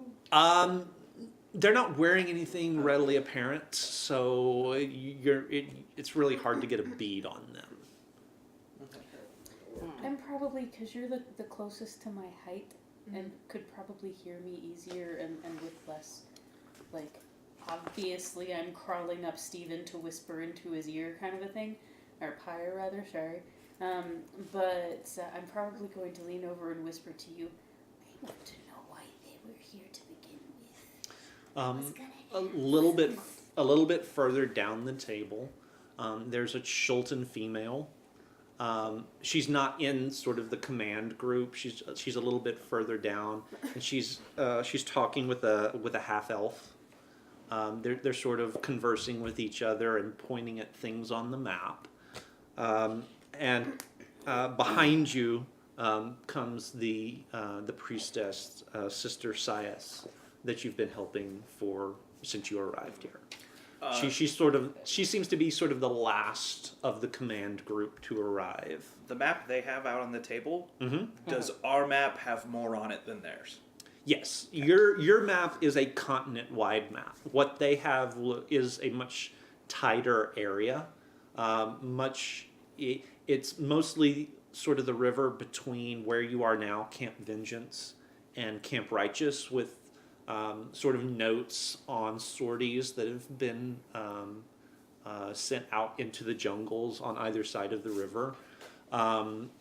They're not wearing anything readily apparent, so it's really hard to get a bead on them. And probably because you're the closest to my height and could probably hear me easier and with less, like, obviously I'm crawling up Steven to whisper into his ear kind of a thing. Or Pyre, rather, sorry. But I'm probably going to lean over and whisper to you, I want to know why they were here to begin with. A little bit further down the table, there's a Chultan female. She's not in sort of the command group. She's a little bit further down, and she's talking with a half elf. They're sort of conversing with each other and pointing at things on the map. And behind you comes the priestess, Sister Sias, that you've been helping since you arrived here. She seems to be sort of the last of the command group to arrive. The map they have out on the table, Mm-hmm. does our map have more on it than theirs? Yes, your map is a continent-wide map. What they have is a much tighter area. It's mostly sort of the river between where you are now, Camp Vengeance, and Camp Righteous, with sort of notes on sorties that have been sent out into the jungles on either side of the river.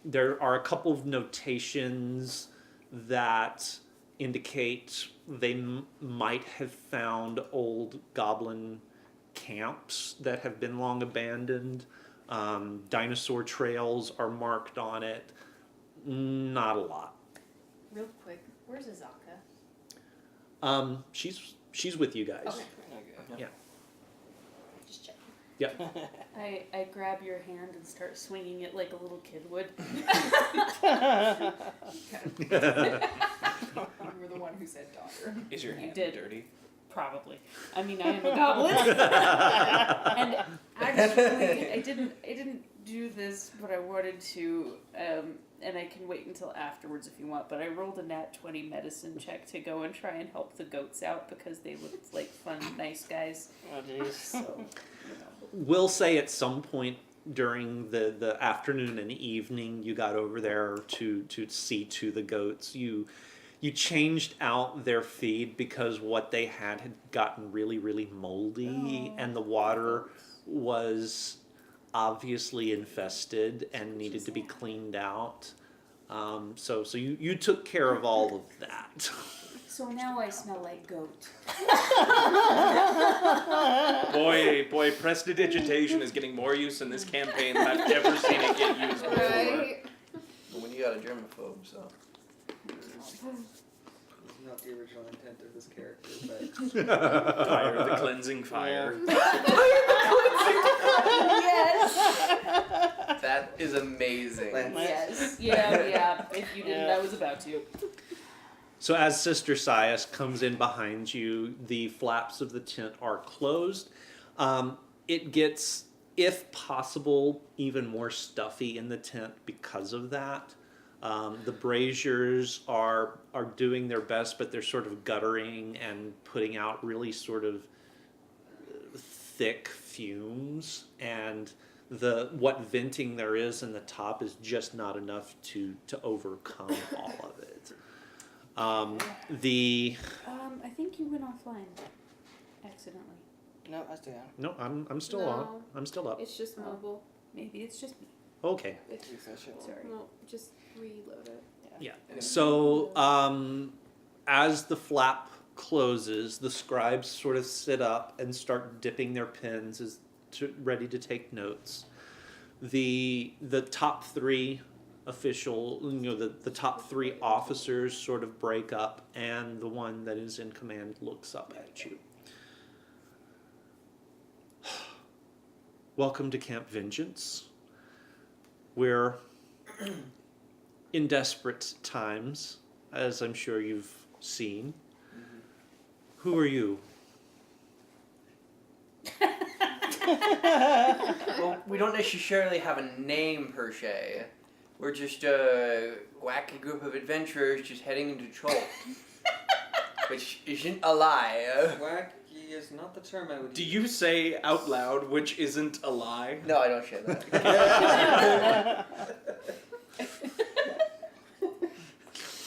There are a couple of notations that indicate they might have found old goblin camps that have been long abandoned. Dinosaur trails are marked on it. Not a lot. Real quick, where's Azaka? She's with you guys. Okay. Yeah. Just checking. Yeah. I grab your hand and start swinging it like a little kid would. You were the one who said daughter. Is your You hand did. dirty? Probably. I mean, I am a goblin. And actually, I didn't do this, but I wanted to, and I can wait until afterwards if you want, but I rolled a nat 20 medicine check to go and try and help the goats out because they looked like fun, nice guys. Oh, jeez. So, you know. We'll say at some point during the afternoon and evening you got over there to see to the goats. You changed out their feed because what they had gotten really, really moldy, and the water was obviously infested and needed to be cleaned out. So you took care of all of that. So now I smell like goat. Boy, prestidigitation is getting more use in this campaign than I've ever seen it get used before. Right. When you got a germaphobe, so. Not the original intent of this character, but Fire, the cleansing fire. Yes. That is amazing. Yes. Yeah. If you didn't, I was about to. So as Sister Sias comes in behind you, the flaps of the tent are closed. It gets, if possible, even more stuffy in the tent because of that. The braziers are doing their best, but they're sort of guttering and putting out really sort of thick fumes, and what venting there is in the top is just not enough to overcome all of it. I think you went offline accidentally. No, I still am. No, I'm still on. I'm still up. It's just mobile. Maybe it's just me. Okay. Sorry. Well, just reload it. Yeah. So, as the flap closes, the scribes sort of sit up and start dipping their pens ready to take notes. The top three the top three officers sort of break up, and the one that is in command looks up at you. Welcome to Camp Vengeance. We're in desperate times, as I'm sure you've seen. Mm-hmm. Who are you? Well, we don't necessarily have a name per se. We're just a wacky group of adventurers just heading into Troll. Which isn't a lie. wacky is not the term I would Do use. you say out loud, which isn't a lie? No, I don't share that.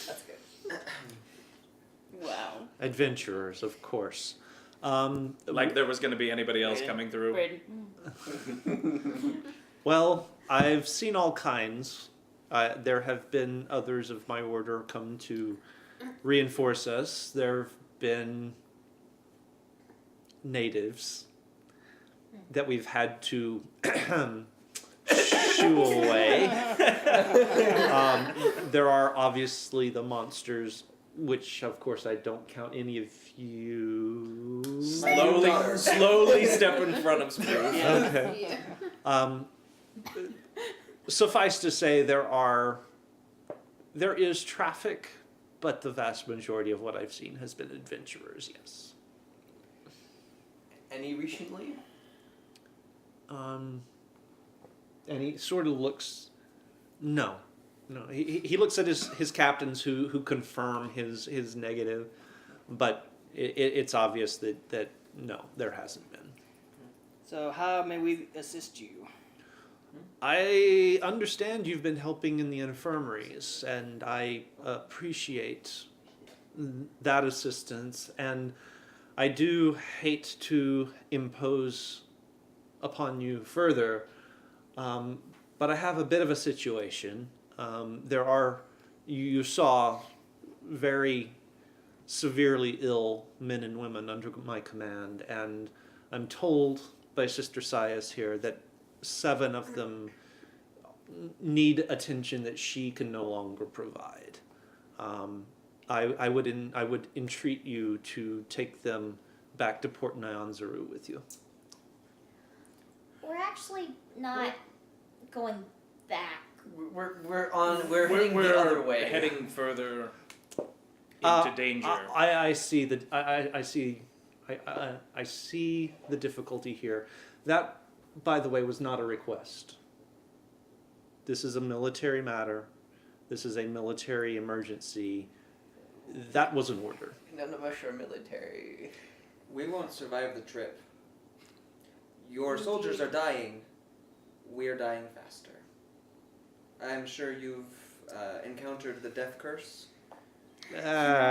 That's good. Wow. Adventurers, of course. Like there was going to be anybody else coming through. Braden. Well, I've seen all kinds. There have been others of my order come to reinforce us. There have been natives that we've had to shoo away. There are obviously the monsters, which of course I don't count any of you. Slowly step in front of Smooth. Okay. Yeah. Suffice to say, there is traffic, but the vast majority of what I've seen has been adventurers. Yes. Any recently? And he sort of looks. No. He looks at his captains who confirm his negative, but it's obvious that no, there hasn't been. So how may we assist you? I understand you've been helping in the infirmaries, and I appreciate that assistance, and I do hate to impose upon you further, but I have a bit of a situation. You saw very severely ill men and women under my command, and I'm told by Sister Sias here that 7 of them need attention that she can no longer provide. I would entreat you to take them back to Port Nyanzaru with you. We're actually not going back. We're heading the other way. Heading further into danger. I see I see the difficulty here. That, by the way, was not a request. This is a military matter. This is a military emergency. That was an order. None of us are military. We won't survive the trip. Your soldiers are dying. We're dying faster. I'm sure you've encountered the death curse.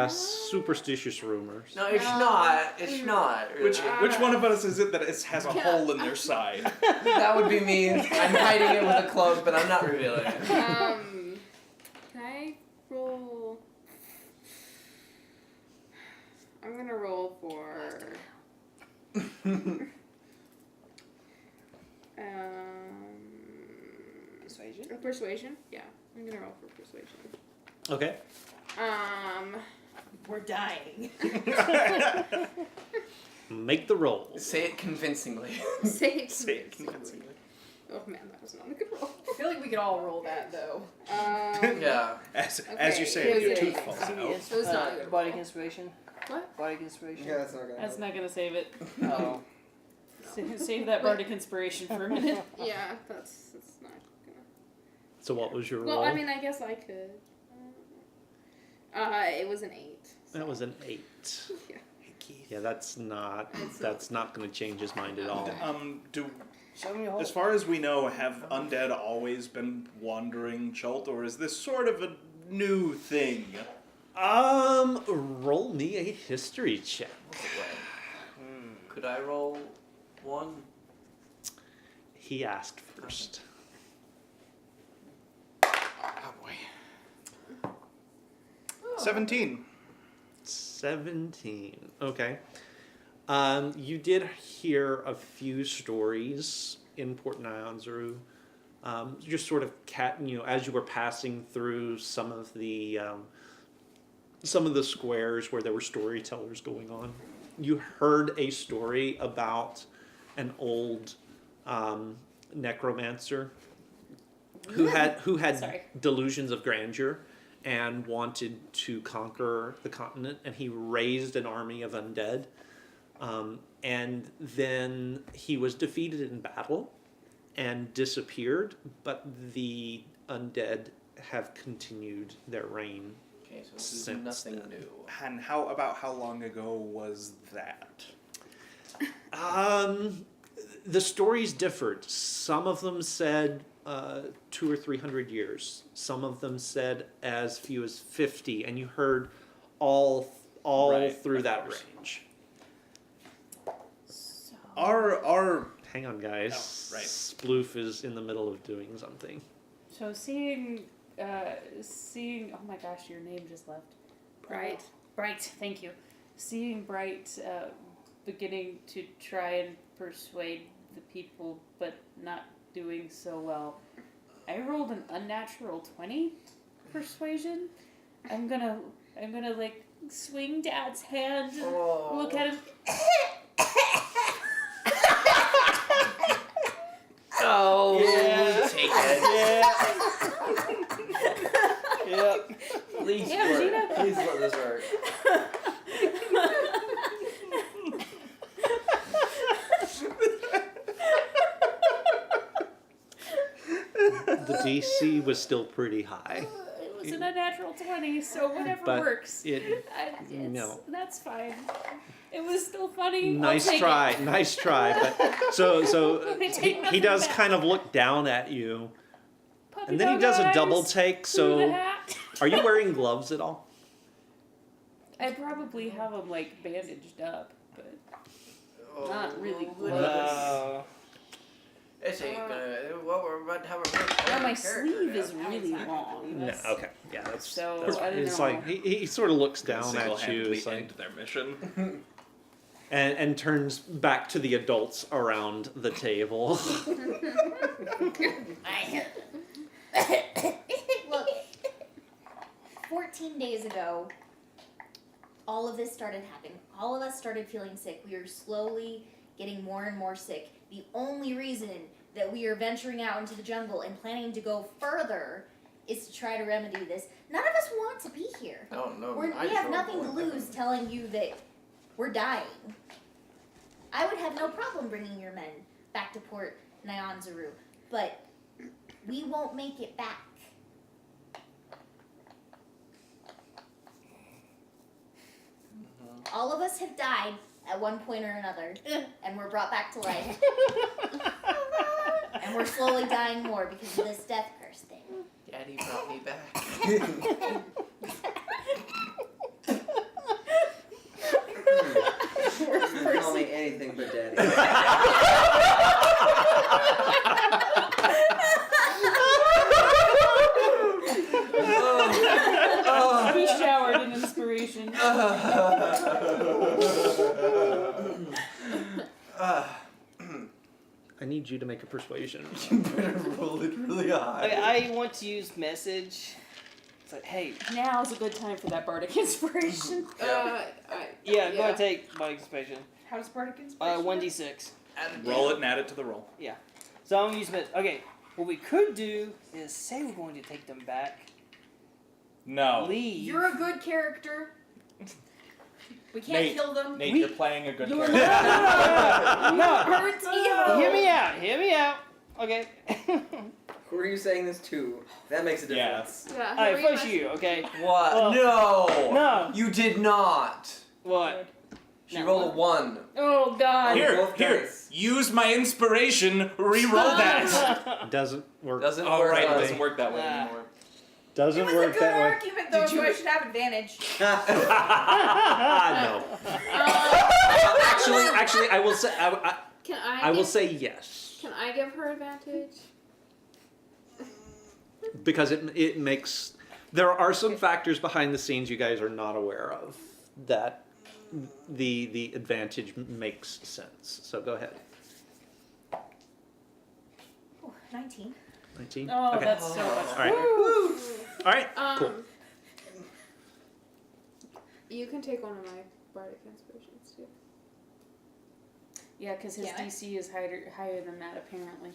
Superstitious rumors. No, it's not. It's not. Which one of us is it that has a hole in their side? That would be me. I'm hiding it with a cloak, but I'm not revealing it. Can I roll? I'm gonna roll for. Persuasion? Persuasion? Yeah, I'm gonna roll for persuasion. Okay. We're dying. Make the roll. Say it convincingly. Say it Say it convincingly. Oh man, that was not a good roll. I feel like we could all roll that though. Yeah. As Okay, you say, it your was tooth a- falls it out. was not a good Body roll. inspiration. What? Body inspiration. Yeah, that's not gonna That's not gonna save it. Oh. Save that bardic inspiration for a minute. Yeah, that's not gonna. So what was your roll? Well, I mean, I guess I could. It was an 8. So. That was an 8. Yeah. Yeah, that's not going to change his mind at all. Do Show me your hole. as far as we know, have undead always been wandering Chult, or is this sort of a new thing? Roll me a history check. Could I roll one? He asked first. Oh boy. 17. 17. Okay. You did hear a few stories in Port Nyanzaru. Just sort of as you were passing through some of the squares where there were storytellers going on. You heard a story about an old necromancer who had Sorry. delusions of grandeur and wanted to conquer the continent, and he raised an army of undead. And then he was defeated in battle and disappeared, but the undead have continued their reign. Okay, so this is Since nothing then. new. And how long ago was that? The stories differed. Some of them said 200 or 300 years. Some of them said as few as 50, and you heard all Right, through of that course. range. So, Our Hang on, guys. Oh, right. Sploof is in the middle of doing something. so seeing, oh my gosh, your name just left. Bright. Bright, thank you. Seeing Bright beginning to try and persuade the people, but not doing so well. I rolled an unnatural 20 persuasion. I'm gonna like swing Dad's hand, Oh. look at him. Oh, Yeah. take it. Yeah. Please Yeah, work. Gina. Please let this work. The DC was still pretty high. It was an unnatural 20, so whatever But works. No. That's fine. It was still funny. Nice I'll take try, it. nice try. But so I take he nothing does back. kind of look down at you, Puppy and then he dog does a eyes double take. through the So, hat. are you wearing gloves at all? I probably have them like bandaged up, but Oh, Not really goodness. Wow. This ain't gonna. Well, we're about to have a break. yeah, my sleeve is really long. No. That's- Okay. Yeah. That's. So, that's I don't it's know. like he sort of looks down at you, single-handedly it's like, end their mission. and turns back to the adults around the table. Look, 14 days ago, all of this started happening. All of us started feeling sick. We were slowly getting more and more sick. The only reason that we are venturing out into the jungle and planning to go further is to try to remedy this. None of us want to be here. No, no. We have nothing to lose telling you that we're dying. I would have no problem bringing your men back to Port Nyanzaru, but we won't make it back. All of us have died at one point or another, and we're brought back to life. And we're slowly dying more because of this death curse thing. Daddy brought me back. You can call me anything but daddy. He showered in inspiration. I need you to make a persuasion. You better roll it really high. I want to use message. It's like, hey, Now's a good time for that bardic inspiration. yeah, I'm going to take my inspiration. How does Bardic Inspiration? 1d6. Roll it and add it to the roll. So I'm going to use message. Okay, what we could do is say we're going to take them back. No. Leave. You're a good character. We can't Nate. kill them. Nate, We- you're playing a good No, character. no. Burnt evil. Hear me out. Hear me out. Okay. Who are you saying this to? That makes a Yeah. difference. Yeah. Alright, who are first you, okay? What? Well, no! No. You did not! What? She No. rolled a 1. Oh God. Here, Both here. dice. Use my inspiration. Re-roll that. Doesn't work. Doesn't Oh, work. right. It on doesn't me. work that way Ah. anymore. It Doesn't was a work good that way. argument though, Did so you- I should have advantage. No. Actually, I will say. Can I? I will give, say yes Can I give her advantage? because it makes. There are some factors behind the scenes you guys are not aware of that the advantage makes sense. So go ahead. Ooh, 19. 19. Oh, Okay. that's so much. All right. All right. Cool. You can take one of my bardic inspirations too. Yeah, because his Can I? DC is higher than that apparently.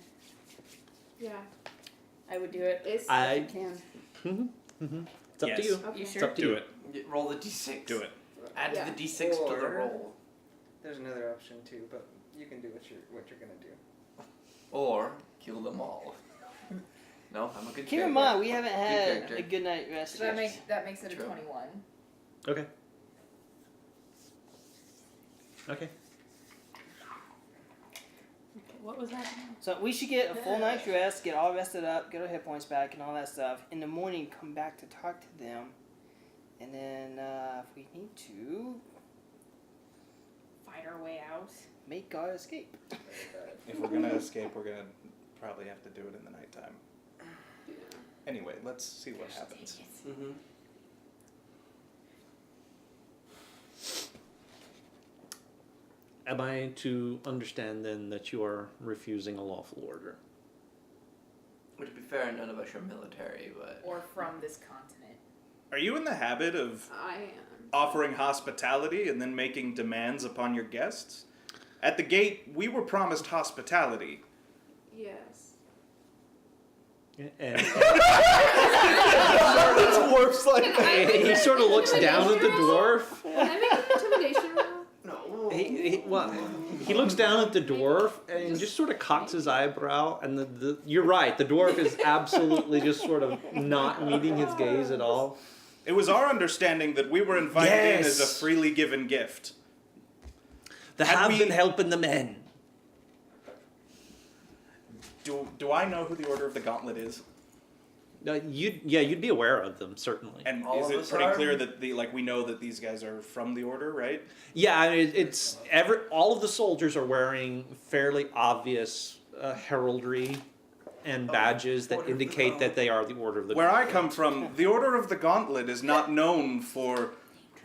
Yeah. I would do it. It's. If I. you can. It's up Yes. to you. Okay. You It's sure? up to Do you. it. Roll the d6. Do it. Add Yeah. the d6 to the Or- roll. There's another option too, but you can do what you're gonna do. Or kill them all. No, I'm a good Keep character. in mind, we haven't had character. a good night rest So yet. that makes it a True. 21. Okay. Okay. Okay, what was that? So we should get a full night's rest, get all rested up, get our hit points back, and all that stuff. In the morning, come back to talk to them, and then if we need to, Fight our way out. make our escape. If we're gonna escape, we're gonna probably have to do it in the nighttime. Anyway, let's see what happens. Mm-hmm. Am I to understand then that you are refusing a lawful order? Well, to be fair, none of us are military, but Or from this continent. Are you in the habit of I am. offering hospitality and then making demands upon your guests? At the gate, we were promised hospitality. Yes. And the dwarf's like he sort of looks down at the dwarf. Can I make an intimidation roll? no. He looks down at the dwarf and just sort of cocks his eyebrow. And the you're right, the dwarf is absolutely just sort of not meeting his gaze at all. It was our understanding that we were invited in as a Yes. freely given gift. They Had have we- been helping the men. Do I know who the Order of the Gauntlet is? You'd be aware of them certainly. And All is of it us pretty are? clear that we know that these guys are from the Order, right? Yeah, I mean, all of the soldiers are wearing fairly obvious heraldry and badges that Order of the indicate that they are the Order of the Where I come from, the Order of the Gauntlet is not known for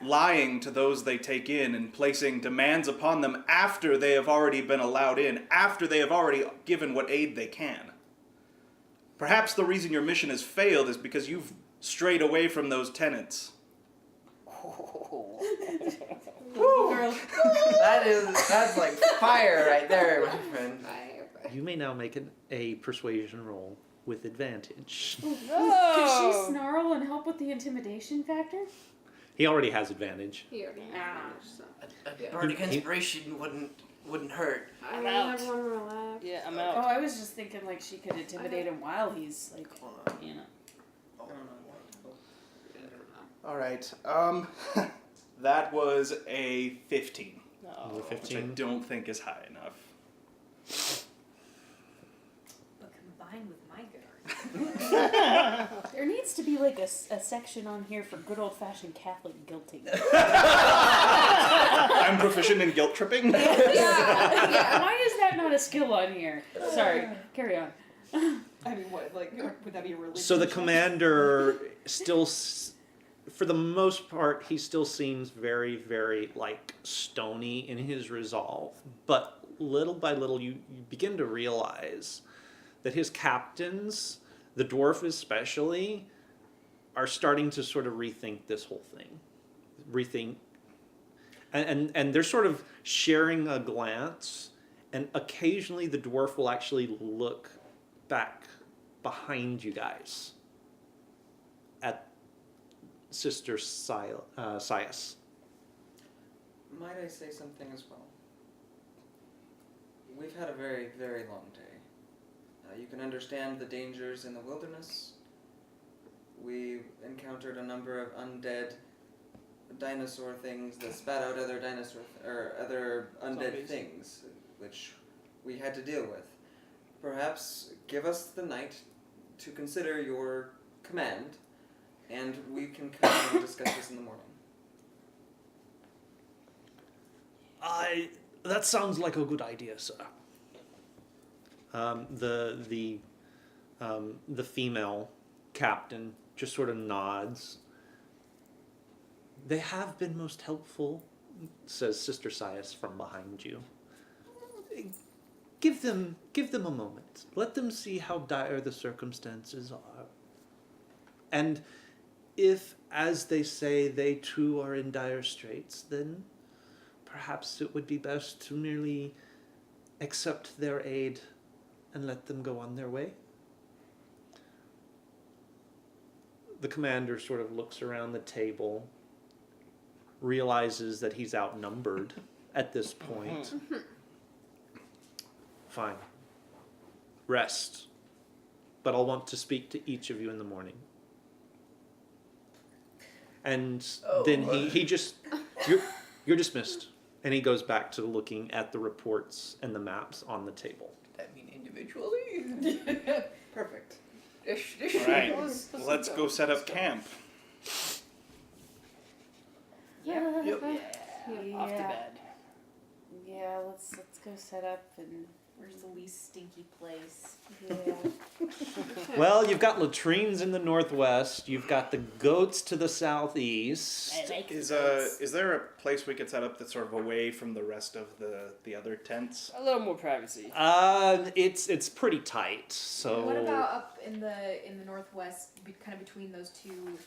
lying to those they take in and placing demands upon them after they have already been allowed in, after they have already given what aid they can. Perhaps the reason your mission has failed is because you've strayed away from those tenets. That's like fire right there, my friend. You may now make a persuasion roll with advantage. Could Oh. she snarl and help with the intimidation factor? He already has advantage. He already managed, so. A bardic inspiration wouldn't wouldn't hurt. I I'm only out. have one more left. Yeah, I'm Oh, out. I was just thinking like she could intimidate him while he's like, you know. I don't know. All right. That was a 15, No. which I 15. don't think is high enough. But combined with my guard. There needs to be like a section on here for good old fashioned Catholic guilting. I'm proficient in guilt tripping. Yeah, why is that not a skill on here? Sorry, carry on. I mean, what? Like, would that be a religion? So the check? commander still, for the most part, he still seems very, very like stony in his resolve. But little by little, you begin to realize that his captains, the dwarf especially, are starting to sort of rethink this whole thing. And they're sort of sharing a glance, and occasionally the dwarf will actually look back behind you guys at Sister Sias. Might I say something as well? We've had a very, very long day. You can understand the dangers in the wilderness. We encountered a number of undead dinosaur things that spat out other other undead Zombies. things, which we had to deal with. Perhaps give us the night to consider your command, and we can come and discuss this in the morning. That sounds like a good idea, sir. The female captain just sort of nods. They have been most helpful, says Sister Sias from behind you. Give them a moment. Let them see how dire the circumstances are. And if, as they say, they too are in dire straits, then perhaps it would be best to merely accept their aid and let them go on their way. The commander sort of looks around the table, realizes that he's outnumbered at this point. Fine. Rest. But I'll want to speak to each of you in the morning. And then he just... You're dismissed. And he goes back to looking at the reports and the maps on the table. Did that mean individually? Perfect. All right, let's go set up camp. Yeah. Yep. Off to bed. Yeah, let's go set up and Where's the least stinky place? yeah. Well, you've got latrines in the northwest. You've got the goats to the southeast. I like Is those. is there a place we could set up that's sort of away from the rest of the other tents? A little more privacy. It's pretty tight. So What about up in the northwest, kind of between those two,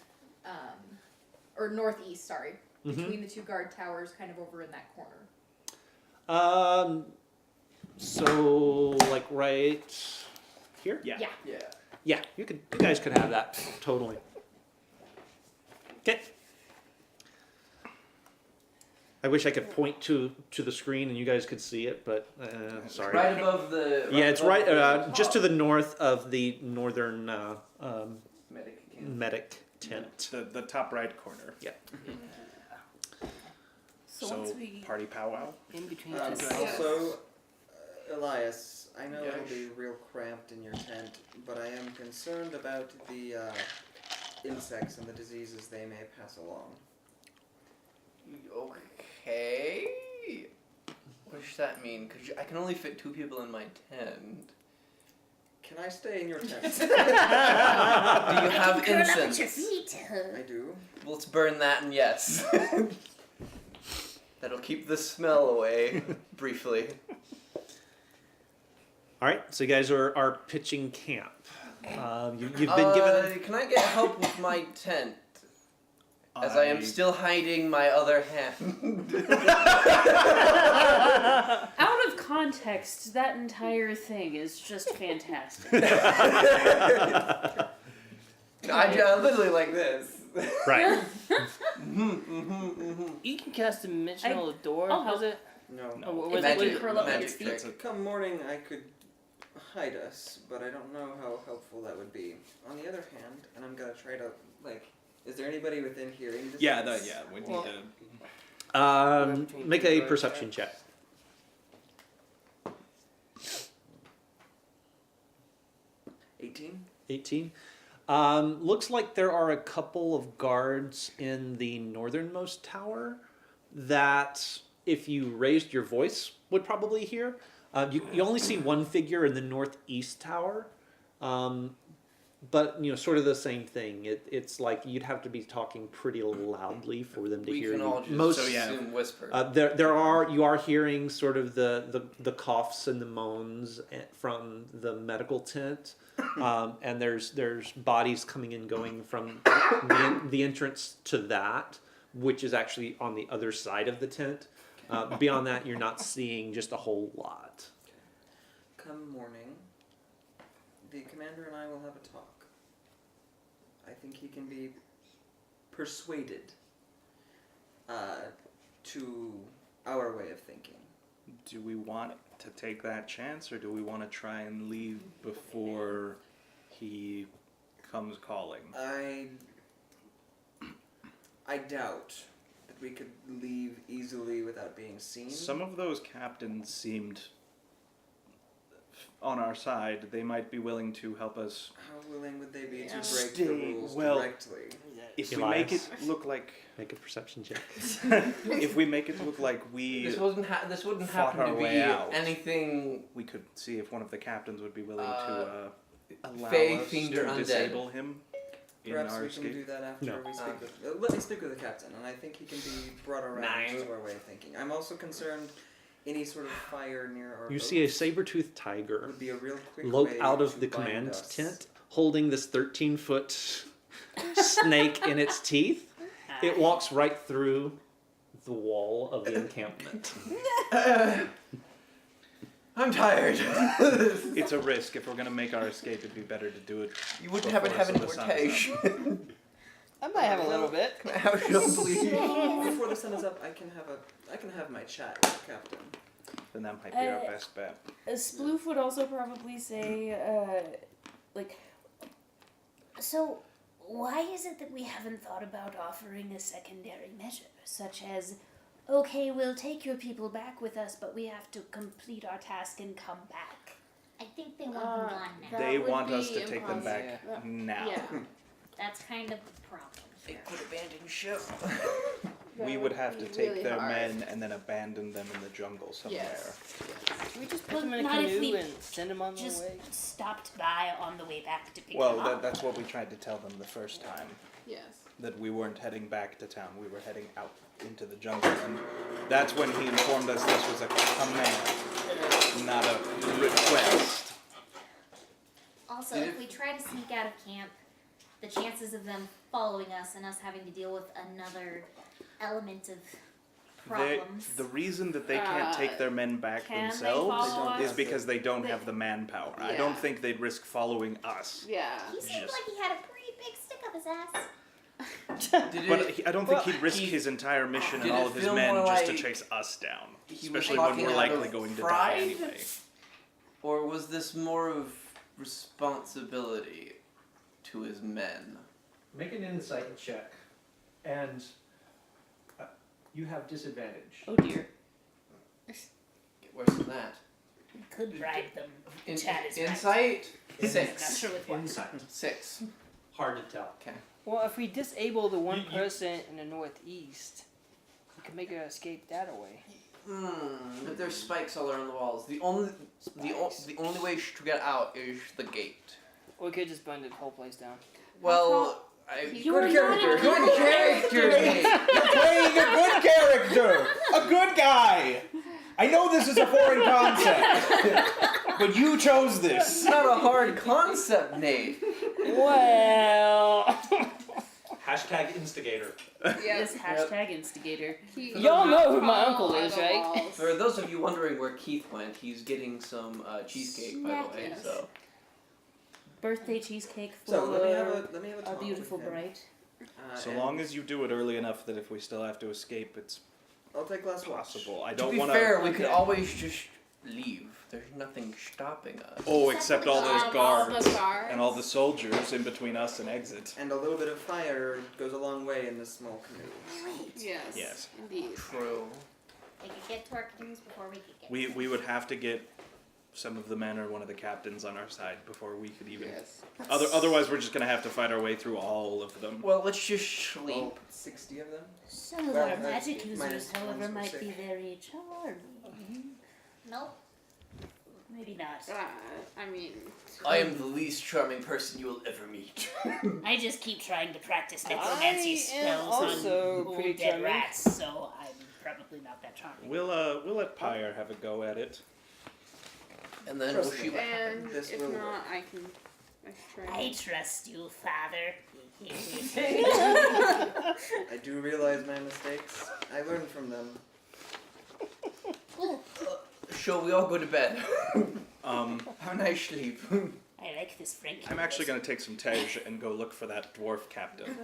or northeast? Sorry, between the two guard towers, kind of over in that corner. So like right here? Yeah. Yeah. Yeah. Yeah, you guys could have that totally. Okay. I wish I could point to the screen and you guys could see it, but sorry. Right above the. Yeah, it's above right the just to top. the north of the northern Medic camp. medic tent. The top right corner. Yeah. So, So once we party powwow. In between Um, us. also, Elias, I know Yes. it'll be real cramped in your tent, but I am concerned about the insects and the diseases they may pass along. Okay. What does that mean? Cause I can only fit 2 people in my tent. Can I stay in your tent? Do you have Curl up at your incense? feet. I do. Let's burn that and yes. That'll keep the smell away briefly. All right, so you guys are pitching camp. You've been given. Can I get help with my tent? As I am still hiding my other hand. out of context, that entire thing is just fantastic. I literally like this. Right. You can cast Dimensional Door. I'll help. Was it? No. Oh, what Magic- was it? Would it curl up magic its feet? trick. Come morning, I could hide us, but I don't know how helpful that would be. On the other hand, and I'm gonna try to is there anybody within hearing distance? We need Well- to. Make a perception check. 18. Looks like there are a couple of guards in the northernmost tower that, if you raised your voice, would probably hear. You only see one figure in the northeast tower, but sort of the same thing. It's like you'd have to be talking pretty loudly for them to We hear can you. all just Most assume whisper. you are hearing sort of the coughs and the moans from the medical tent, and there's bodies coming and going from the entrance to that, which is actually on the other side of the tent. Beyond that, you're not seeing just a whole lot. Come morning, the commander and I will have a talk. I think he can be persuaded to our way of thinking. Do we want to take that chance, or do we want to try and leave before he comes calling? I doubt that we could leave easily without being seen. Some of those captains seemed on our side. They might be willing to help us. How willing would they be Yeah. to break Stay the rules well. directly? If we make it Elias. look like, Make a perception check. if we make it look like we This wouldn't fought happen our to way be out. anything. we could see if one of the captains would be willing to allow Fae, us fiend, to or undead. disable him in Perhaps our we can escape. do that after No. we speak with. Let me speak with the captain, and I think he can be brought around 9. to our way of thinking. I'm also concerned any sort of fire near our. You boat see a saber-toothed tiger would be a real quick lope way out of to the bind command us. tent, holding this 13-foot snake in its teeth. It walks right through the wall of the encampment. I'm tired. It's a risk. If we're gonna make our escape, it'd be better to do it. You wouldn't happen to have any more before the sun's up. cash. I might have a little bit. Can I have some, please? Before the sun is up, I can have my chat with the captain. Then that might be our best bet. Sploof would also probably say, So, why is it that we haven't thought about offering a secondary measure, such as, okay, we'll take your people back with us, but we have to complete our task and come back? I think they want them gone now. That They would want us be to take them back now. Yeah. That's kind of the problem here. They could abandon ship. We would have to be take really their hard. men and then abandon them in the jungle somewhere. Yes. Can we just put them in a Not if canoe we and send them on their Just way? stopped by on the way back to pick Well, them up. that's what we tried to tell them the first time. Yes. That we weren't heading back to town. We were heading out into the jungle. And that's when he informed us this was a command, not a request. Also, if we try to sneak out of camp, the chances of them following us and us having to deal with another element of problems. The reason that they can't take their men back can they themselves follow is us? because they don't They- have the manpower. I Yeah. don't think they'd risk following us. Yeah. He seemed Just- like he had a pretty big stick up his ass. But I don't think well, he'd risk he- his entire mission did and all it of his feel men more just to like chase us down. he was Especially when talking we're out likely of going to die pride? anyway. Or was this more of responsibility to his men? Make an insight check, and you have disadvantage. oh dear. Get worse than that. We could bribe them. In, Chad is right. insight? Not 6. sure with what. Insight. 6. Hard to tell. Well, if we disable the one You- person in the northeast, we can make her escape that way. But there's spikes all around the walls. The only way to get out is the gate. Or we could just burn the whole place down. Well, You're good not character. a Good good character. Nate. You're playing a good character! A good guy! I know this is a foreign concept, but you chose It's this. not a hard concept, Nate. Well, Hashtag instigator. Yes, hashtag instigator. Y'all know who my uncle is, right? For those of you wondering where Keith went, he's getting some cheesecake, by the way. Snack. So Birthday cheesecake for So let me have a our talk beautiful with him. bride. So long as you do it early enough that if we still have to escape, it's I'll take last watch. possible. I To don't be want fair, to. we could always just leave. There's nothing stopping us. Oh, except all those All guards the guards. and all the soldiers in between us and exit. And a little bit of fire goes a long way in this small canoe. Wait. Yes. Yes. Indeed. True. They could get to our canoes before we could get. We would have to get some of the men or one of the captains on our side before we could even. Yes. Otherwise, we're just gonna have to fight our way through all of them. Well, let's just sleep. Oh, 60 of them? Some of Well, our magic minus users, however, ones were might sick. be very charming. Nope. Maybe not. I mean. I am the least charming person you will ever meet. I just keep trying to practice I necromancy am spells also on pretty old dead charming. rats, so I'm probably not that charming. We'll let Pyre have a go at it. And then we'll Trust see me. what And happens. This if will not, work. I can try. I trust you, Father. I do realize my mistakes. I learn from them. Shall we all go to bed? Um, Have a nice sleep. I like this Frank. I'm actually gonna take some Tej and go look for that dwarf captain.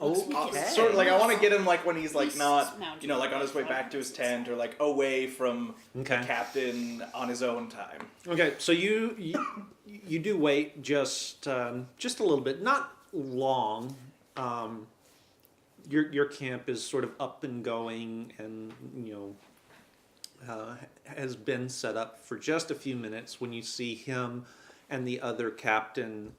Okay. Sort of like I want to get him like when he's like He's not, mounted like on his way back to his tent or like away from Okay. the captain on his own time. Okay, so you do wait just a little bit, not long. Your camp is sort of up and going, and has been set up for just a few minutes when you see him and the other captain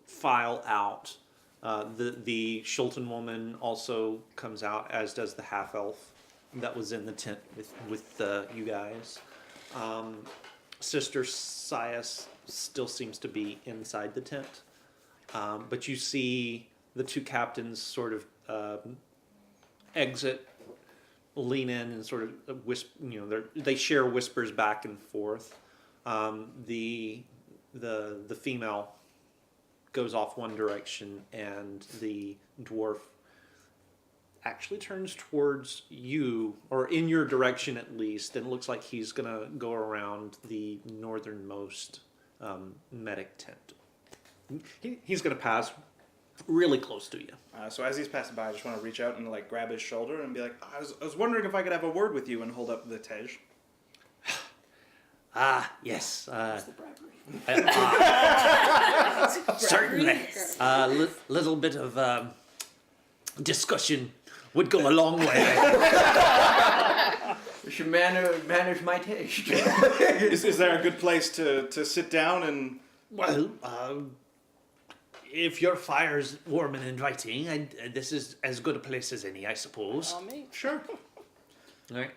file out. The Shulton woman also comes out, as does the half elf that was in the tent with you guys. Sister Sias still seems to be inside the tent, but you see the two captains sort of exit, lean in, and sort of whisper. They share whispers back and forth. The female goes off one direction, and the dwarf actually turns towards you, or in your direction at least, and it looks like he's gonna go around the northernmost medic tent. He's gonna pass really close to you. So as he's passing by, I just want to reach out and like grab his shoulder and be like, I was wondering if I could have a word with you, and hold up the Tej. Ah, yes. The bribery. Certainly. Little bit of discussion would go a long way. You should manage my taste. Is there a good place to sit down and? Well, if your fire's warm and inviting, this is as good a place as any, I suppose. Me. Sure. All right.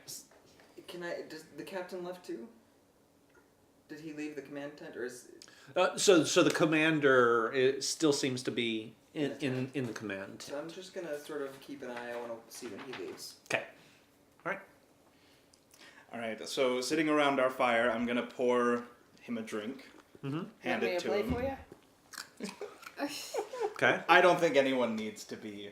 Does the captain left too? Did he leave the command tent, or is? So the commander still seems to be in the command. So I'm just gonna sort of keep an eye. I want to see when he leaves. Okay. All right. All right. So sitting around our fire, I'm gonna pour him a drink. Mm-hmm. Hand Want me it to to play him. for you? Okay. I don't think anyone needs to be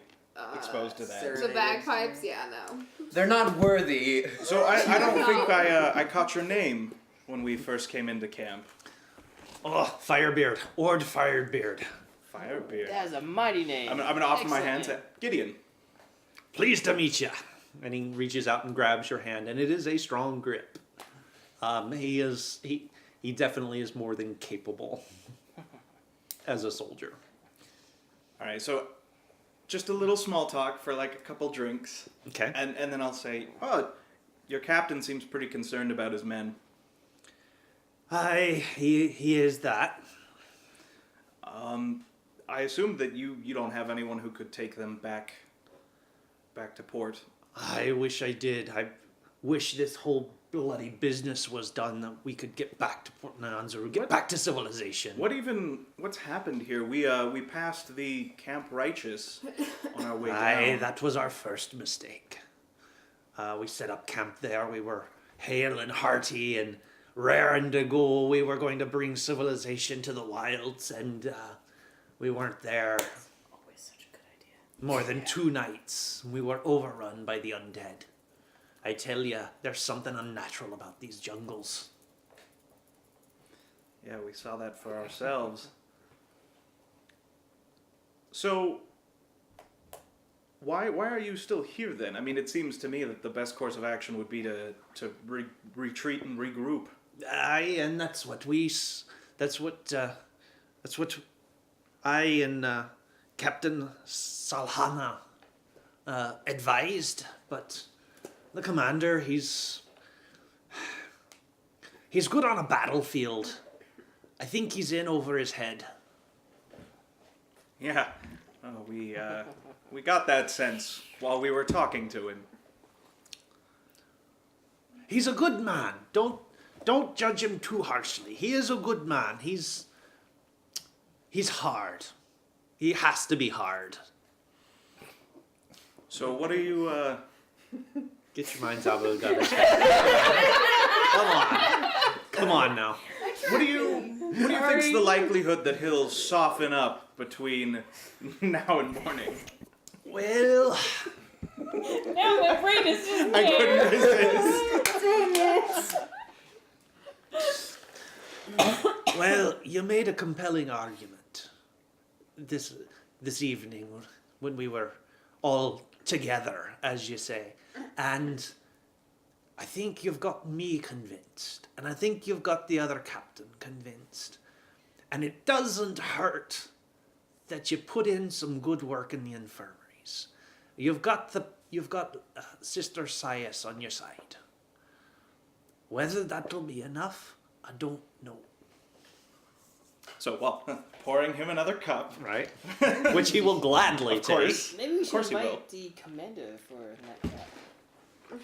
exposed to that. Sarah- The bagpipes, yeah, no. They're not worthy. So I don't think I caught your name when we first came into camp. Oh, Firebeard. Ord Firebeard. Firebeard. That is a mighty name. I'm gonna offer my hand Excellent to Gideon. Pleased to meet you. And he reaches out and grabs your hand, and it is a strong grip. He definitely is more than capable as a soldier. All right. So just a little small talk for like a couple drinks, Okay. and then I'll say, oh, your captain seems pretty concerned about his men. He is that. I assume that you don't have anyone who could take them back to port. I wish I did. I wish this whole bloody business was done, that we could get back to Port Nyanzaru, get back to civilization. What's happened here? We passed the Camp Righteous on our way Aye, down. that was our first mistake. We set up camp there. We were hale and hearty and raring to go. We were going to bring civilization to the wilds, and we weren't there Always such a good idea. more than 2 nights. We were overrun by the undead. I tell you, there's something unnatural about these jungles. Yeah, we saw that for ourselves. So, why are you still here then? I mean, it seems to me that the best course of action would be to retreat and regroup. Aye, and that's what I and Captain Salhana advised, but the commander, he's good on a battlefield. I think he's in over his head. Yeah, we got that sense while we were talking to him. He's a good man. Don't judge him too harshly. He is a good man. He's hard. He has to be hard. So what are you, Get your minds out of the gutter. Come on now. what do you think's the likelihood that he'll soften up between now and morning? Well, Now my brain is just I there. couldn't resist. well, you made a compelling argument this evening when we were all together, as you say, and I think you've got me convinced, and I think you've got the other captain convinced, and it doesn't hurt that you put in some good work in the infirmaries. You've got Sister Sias on your side. Whether that'll be enough, I don't know. So, well, pouring him another cup. Right? Which he will gladly Of course. Maybe we Of should course he will. invite the commander for that chat. Yeah.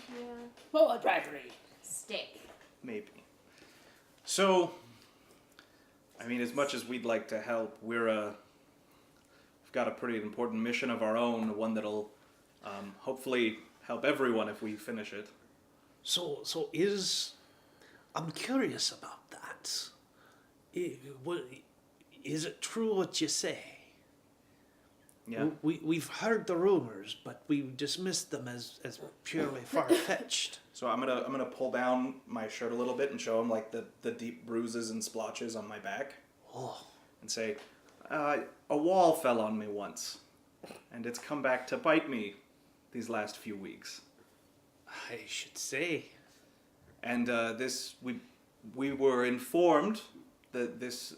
Forward, Bradbury. Stick. Maybe. So, I mean, as much as we'd like to help, we've got a pretty important mission of our own, one that'll hopefully help everyone if we finish it. So I'm curious about that. Is it true what you say? Yeah. We've heard the rumors, but we dismissed them as purely far-fetched. So I'm gonna pull down my shirt a little bit and show him like the deep bruises and splotches on my back, Oh, and say, a wall fell on me once, and it's come back to bite me these last few weeks. I should say. And we were informed that this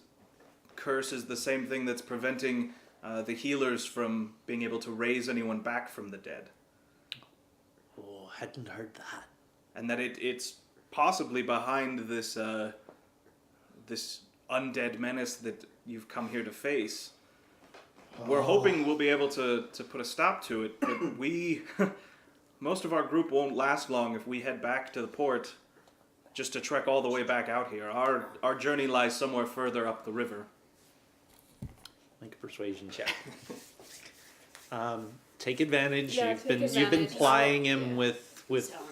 curse is the same thing that's preventing the healers from being able to raise anyone back from the dead. Oh, hadn't heard that. And that it's possibly behind this this undead menace that you've come here to face. We're hoping we'll be able to put a stop to it, but most of our group won't last long if we head back to the port just to trek all the way back out here. Our journey lies somewhere further up the river. Make a persuasion check. Take advantage. Yeah, you've take been advantage. plying him Yeah.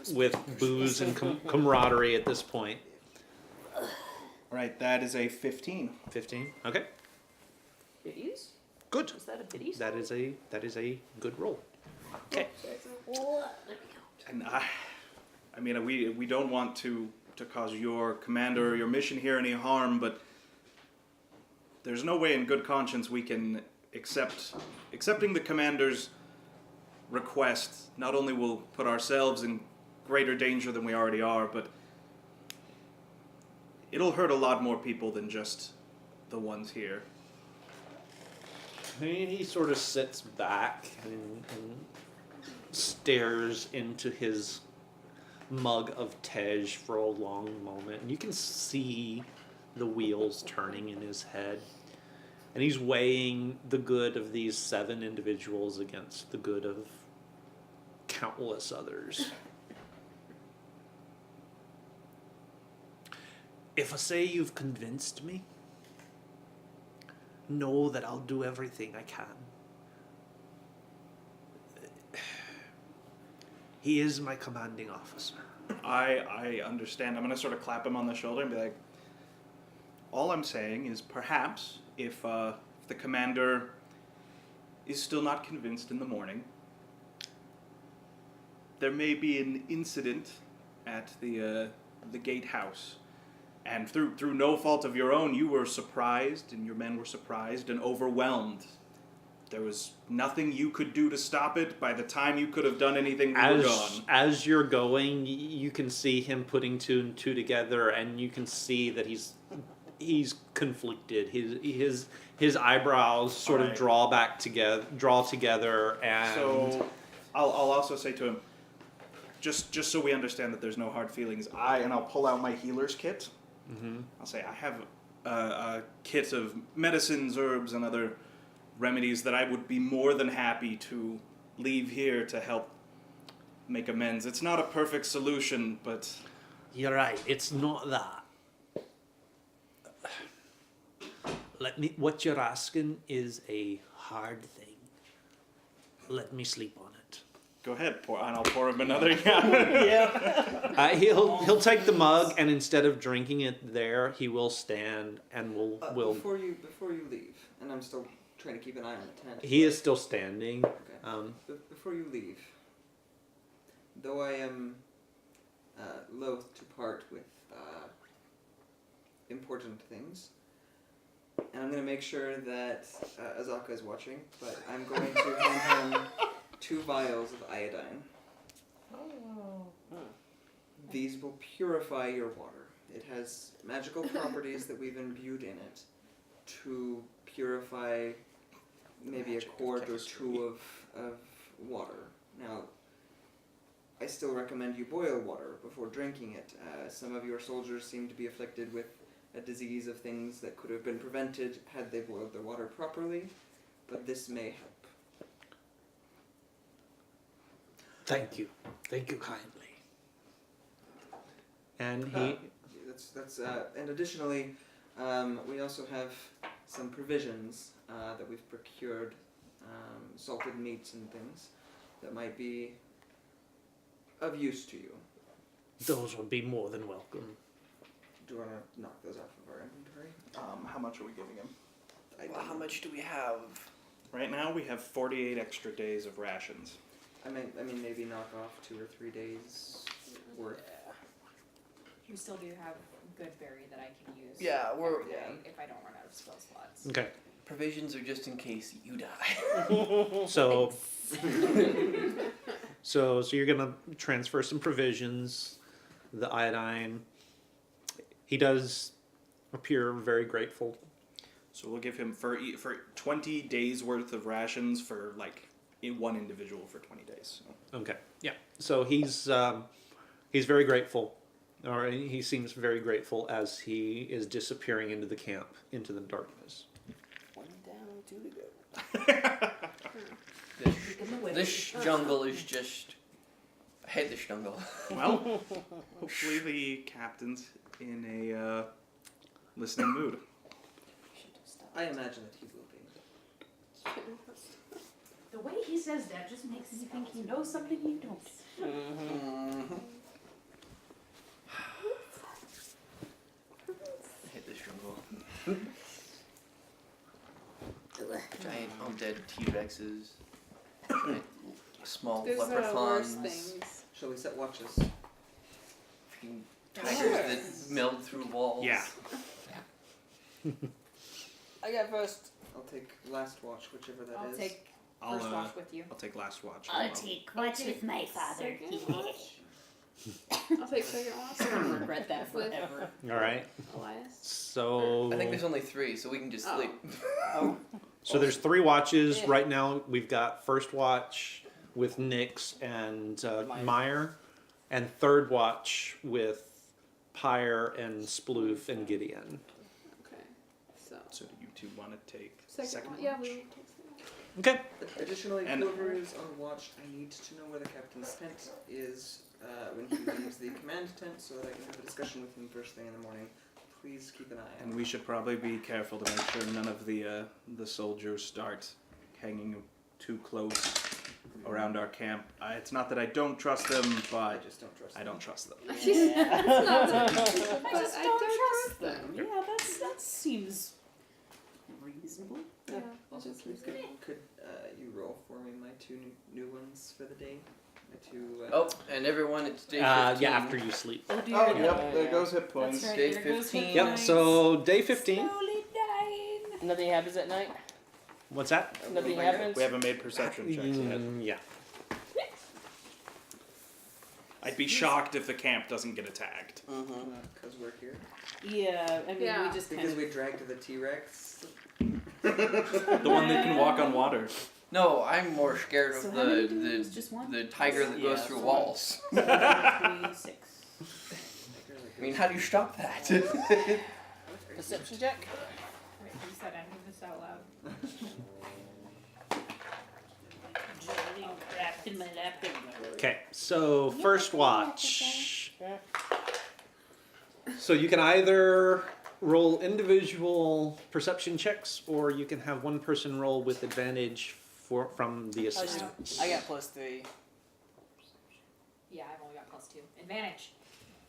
with booze and camaraderie at this point. Right, that is a 15. 15. Okay. Biddies? Good. Is that a biddies? That is a good roll. Okay. And I mean, we don't want to cause your commander or your mission here any harm, but there's no way in good conscience we can accepting the commander's request. Not only will put ourselves in greater danger than we already are, but it'll hurt a lot more people than just the ones here. He sort of sits back and stares into his mug of Tej for a long moment. And you can see the wheels turning in his head. And he's weighing the good of these 7 individuals against the good of countless others. If I say you've convinced me, know that I'll do everything I can. He is my commanding officer. I understand. I'm going to sort of clap him on the shoulder and be like, all I'm saying is perhaps if the commander is still not convinced in the morning, there may be an incident at the gatehouse. And through no fault of your own, you were surprised, and your men were surprised and overwhelmed there was nothing you could do to stop it. By the time you could have done anything, we were gone. As you're going, you can see him putting two and two together, and you can see that he's conflicted. His eyebrows sort of draw together, and so I'll also say to him, just so we understand that there's no hard feelings. I'll pull out my healer's kit. Mm-hmm. I'll say I have a kit of medicines, herbs, and other remedies that I would be more than happy to leave here to help make amends. It's not a perfect solution, but You're right. It's not that. What you're asking is a hard thing. Let me sleep on it. go ahead, and I'll pour him another. He'll take the mug, and instead of drinking it there, he will stand and will. Before you leave, and I'm still trying to keep an eye on the tent. He is still standing. Okay. Before you leave, though I am loath to part with important things, and I'm going to make sure that Azaka is watching, but I'm going to hand him 2 vials of iodine. These will purify your water. It has magical properties that we've imbued in it to purify maybe a quart or 2 of water. Now, I still recommend you boil water before drinking it. Some of your soldiers seem to be afflicted with a disease of things that could have been prevented had they boiled their water properly, but this may help. Thank you kindly. And And additionally, we also have some provisions that we've procured, salted meats and things that might be of use to you. those would be more than welcome. Do you want to knock those off of our inventory? How much are we giving him? Well, how much do we have? Right now we have 48 extra days of rations. I mean, maybe knock off 2 or 3 days worth. You still do have good berry that I can use. Yeah, every day if I don't run out of spell slots. Okay. Provisions are just in case you die. So so you're gonna transfer some provisions, the iodine. He does appear very grateful. So we'll give him for 20 days worth of rations for one individual for 20 days. So. Okay. Yeah. So he's very grateful, or he seems very grateful as he is disappearing into the camp, into the darkness. 1 down, 2 to go. This jungle is just. I hate this jungle. Well, hopefully the captain's in a listening mood. I imagine that he will be. The way he says that just makes me think he knows something you don't. Mm-hmm. I hate this jungle. Giant undead T-Rexes. Giant small There's leprechauns. worse things. Shall we set watches? Freaking tigers that meld through walls. Yeah. I got first. I'll take last watch, whichever that I'll is. take I'll, first watch with you. I'll take last watch. I'll take watch with my father. I'll take second watch. I'm gonna regret that With forever. All right. Elias. So I think there's only 3, so we can just sleep. Oh. So there's 3 watches right now. We've got first watch with Nyx and Meyer, and third watch with Pyre and Sploof and Gideon. Okay. So do you two want to take Second one. watch? Yeah, we will take second watch. Okay. Additionally, And- whoever is on watch, I need to know where the captain's tent is when he leaves the command tent so that I can have a discussion with him first thing in the morning. Please keep an eye on And him. we should probably be careful to make sure none of the soldiers start hanging too close around our camp. It's not that I don't trust them, I but just don't trust I him. don't trust them. I just don't trust them. Yeah, that seems reasonable. Yeah, I'll just Could you roll for me my 2 new ones for the day? My 2. Oh, and everyone, it's day 15. Yeah, after you sleep. Oh dear. Oh, no. yep, there goes hit points. That's right. Day there goes 15. hit Yep. points. So day 15. Slowly dying. Nothing happens at night. What's that? Nothing happens. We haven't made perception checks yet. Yeah. I'd be shocked if the camp doesn't get attacked. Because we're here. Yeah, I mean, Yeah. we just kind Because of. we dragged the T-Rex. The one that can walk on water. No, I'm more scared of So how many do we the use? Just one? the tiger that goes Yeah, through so- walls. 3, 6. I mean, how do you stop that? Perception check. Wait, you said any of this out loud. Okay, so first watch. So you can either roll individual perception checks, or you can have one person roll with advantage from the assistant. I got +3. Yeah, I've only got +2. Advantage.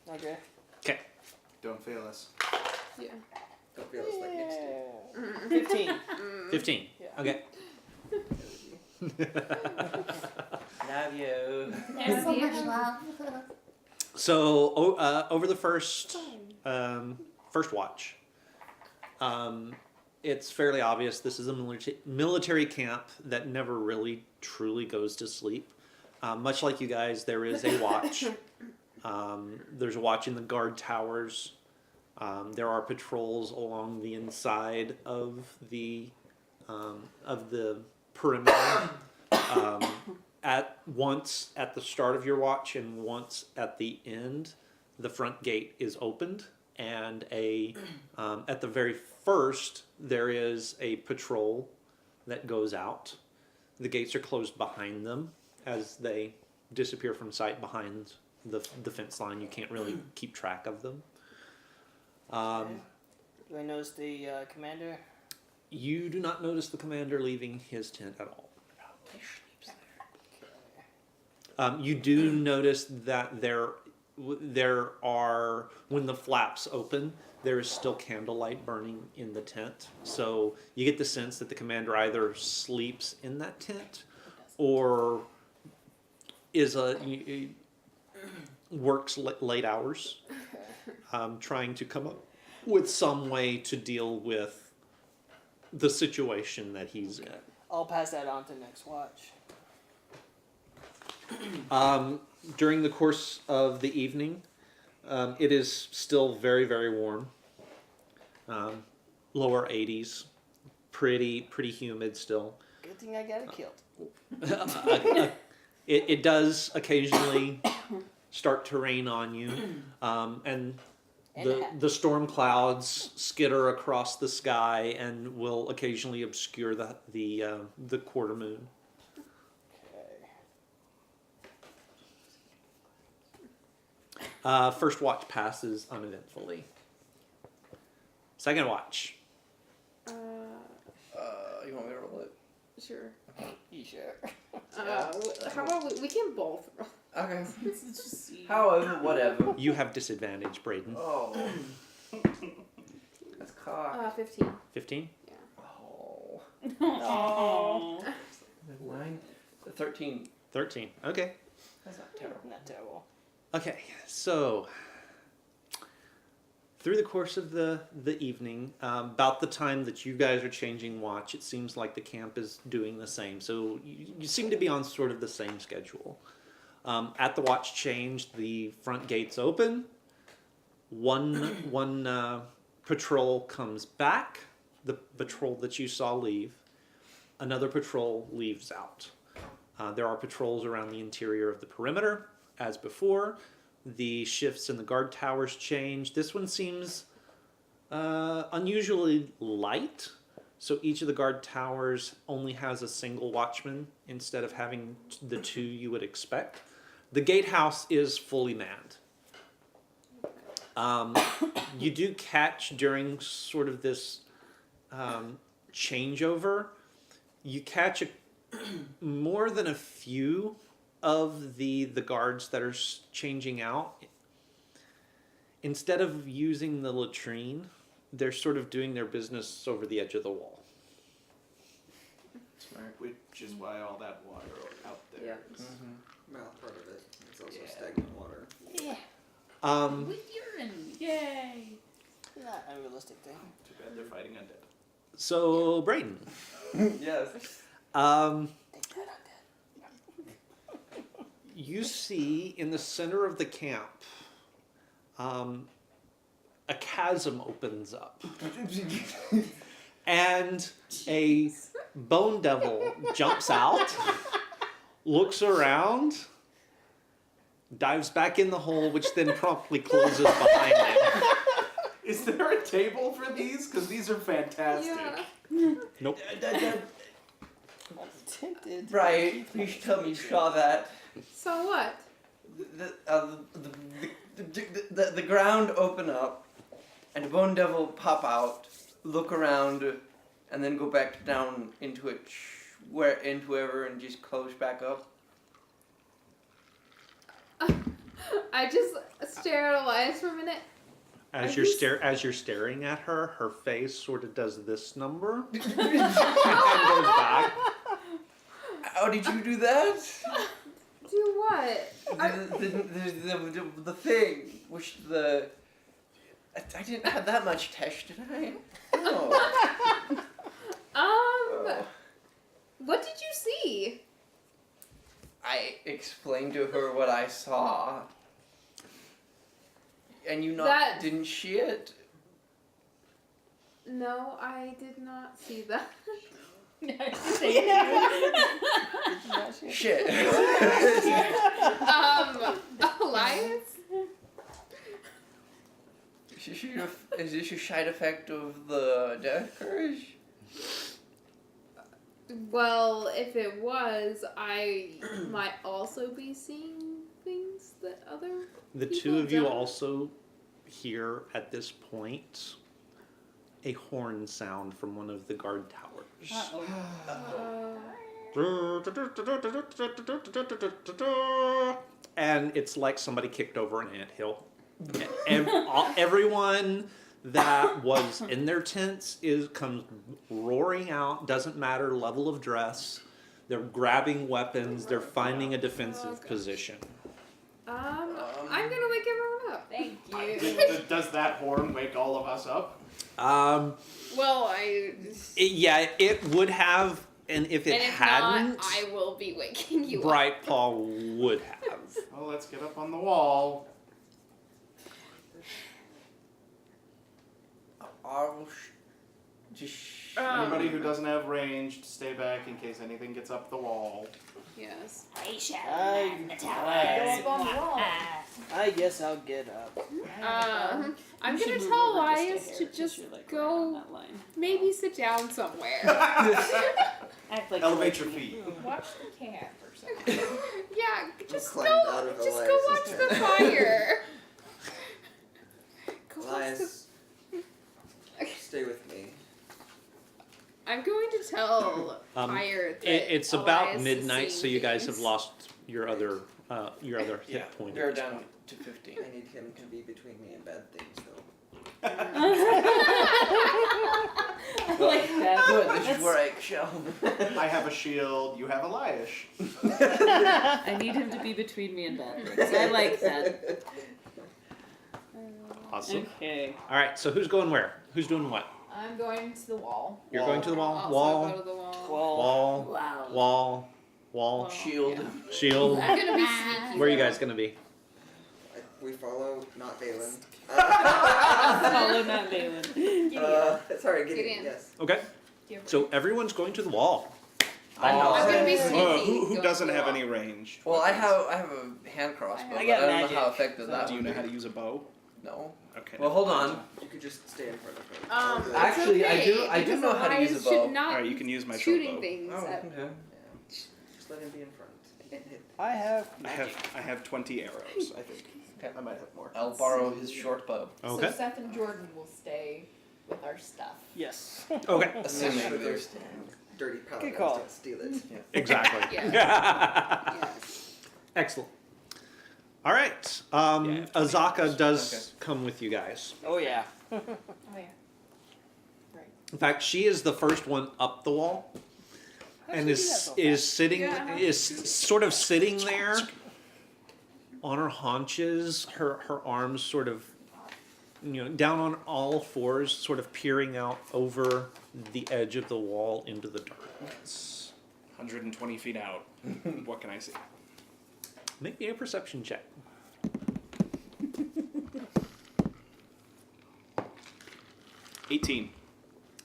Okay. Okay. Don't fail us. Yeah. Don't feel it's like next to 15. 15. Yeah. Okay. Love you. So much love. So over the first watch, it's fairly obvious this is a military camp that never really truly goes to sleep. Much like you guys, there is a watch. There's a watch in the guard towers. There are patrols along the inside of the perimeter. At once at the start of your watch and once at the end, the front gate is opened, and at the very first there is a patrol that goes out. The gates are closed behind them as they disappear from sight behind the fence line. You can't really keep track of them. Do I notice the commander? You do not notice the commander leaving his tent at all. You do notice that there are, when the flaps open, there is still candlelight burning in the tent. So you get the sense that the commander either sleeps in that tent or works late hours, trying to come up with some way to deal with the situation that he's in. I'll pass that on to next watch. During the course of the evening, it is still very, very warm. Lower 80s, pretty humid still. Good thing I got it killed. It does occasionally start to rain on you, and the storm clouds skitter across the sky and will occasionally obscure the quarter moon. First watch passes uneventfully. Second watch. You want me to roll it? Sure. You sure? How about we can both roll? Okay. Let's just see. However, whatever. You have disadvantage, Braden. Oh. That's cock. 15. 15? Oh. Oh. 9. 13. 13. Okay. That's not terrible. Not terrible. Okay, so through the course of the evening, about the time that you guys are changing watch, it seems like the camp is doing the same. So you seem to be on sort of the same schedule. At the watch change, the front gates open. One patrol comes back, the patrol that you saw leave. Another patrol leaves out. There are patrols around the interior of the perimeter. As before, the shifts in the guard towers change. This one seems unusually light. So each of the guard towers only has a single watchman instead of having the two you would expect. The gatehouse is fully manned. You do catch during sort of this changeover, you catch more than a few of the guards that are changing out. Instead of using the latrine, they're sort of doing their business over the edge of the wall. Smart. Which is why all that water out there. Yeah. Well, part of it. It's also Yeah. stagnant water. Yeah. With urine. Yay. Not an unrealistic thing. Too bad they're fighting undead. So, Braden. Yes. You see in the center of the camp, a chasm opens up. And a bone devil jumps out, looks around, dives back in the hole, which then promptly closes behind him. Is there a table for these? Because these are fantastic. Yeah. Nope. Tempted. Right. Please tell me you saw that. So what? The ground open up, and a bone devil pop out, look around, and then go back down into it, into wherever, and just close back up. I just stare at Elias for a minute. As you're staring at her, her face sort of does this number and goes back. How did you do that? Do what? The thing, which I didn't have that much tesh, did I? No. What did you see? I explained to her what I saw. And you didn't see it? No, I did not see that. Shit. Elias? Is this a side effect of the death curse? Well, if it was, I might also be seeing things that other The people two of you don't. also hear at this point a horn sound from one of the guard towers. And it's like somebody kicked over an anthill. Everyone that was in their tents comes roaring out. Doesn't matter level of dress. They're grabbing weapons. They're finding a defensive position. I'm gonna wake everyone up. Thank you. Does that horn wake all of us up? Well, It would have, and if it and if hadn't, not, I will be waking you up. Bright Paul would have. Well, let's get up on the wall. Anybody who doesn't have range, stay back in case anything gets up the wall. Yes. I shall man the towers. I guess I'll get up. I'm You should gonna move tell over just a Elias hair, to 'cause just you're, like, right go, on that line. maybe sit down somewhere. Act like Elevate your feet. Watch the cat for a second. Yeah, just climbed go, out of just go Elias's watch the tent. fire. Go watch Elias, stay with me. I'm going to tell Fire that It's about Elias is midnight, so seeing you guys have things. lost your other hit point. They're down to 15. I need him to be between me and bad things, though. I like that. Good, this is where I excel. I have a shield, you have Elias. I need him to be between me and bad things. I like that. Awesome. Okay. All right, so who's going where? Who's doing what? I'm going to the wall. You're going to the wall. Also Wall. go to the wall. Wall. Wow. Wall. Wall. Shield. Shield. I'm gonna be sneaky. Where are you guys gonna be? We follow, not Valen. Follow not Balin. Sorry, Gideon, Gideon. yes. Okay. So everyone's going to the wall. I know. I'm gonna be sneaky. Who going doesn't to the have wall. any range? Well, I have a hand crossbow, I but got I don't know magic. how effective that Do you would know be. how to use a bow? No. Okay. Well, hold on. You could just stay in front of her. It's Actually, I okay, do because know how to use a Elias bow. should not Alright, you can use my shooting short bow. things Oh, at okay. Just let him be in front. I have. I have 20 arrows, I think. Okay. I might have more. I'll borrow his short bow. Okay. So Seth and Jordan will stay with our stuff. Yes. Okay. Assuming they're Dirty paladins call. don't steal it. Exactly. yes. Excellent. All right. Azaka does come with you guys. Oh yeah. Oh yeah. In fact, she is the first one up the wall, and is sort of sitting there on her haunches, her arms sort of down on all fours, sort of peering out over the edge of the wall into the darkness. 120 feet out. What can I see? Make me a perception check. 18.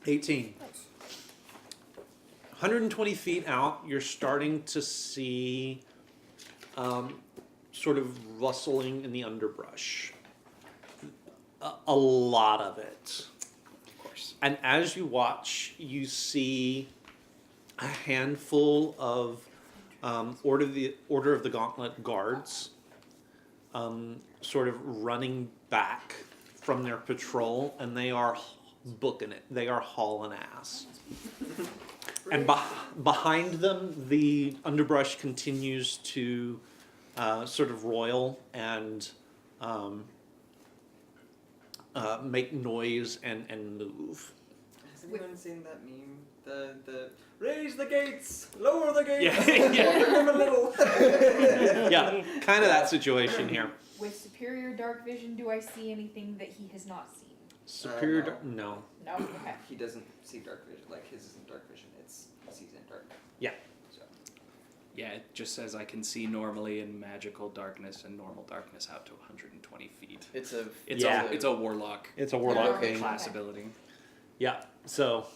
18. 120 feet out, you're starting to see sort of rustling in the underbrush. A lot of it. Of course. And as you watch, you see a handful of Order of the Gauntlet guards sort of running back from their patrol, and they are booking it. They are hauling ass. And behind them, the underbrush continues to sort of roil and make noise and move. Has anyone seen that meme? The raise the gates, lower the gates, Yeah. open them a little. Yeah, kind of that situation here. With superior dark vision, do I see anything that he has not seen? Superior, No. no. No. Okay. He doesn't see dark vision. Like his isn't dark vision. It's he sees in dark. Yeah. So Yeah, it just says I can see normally in magical darkness and normal darkness out to 120 feet. It's a It's a warlock It's a warlock Okay. thing. class ability. Yeah. So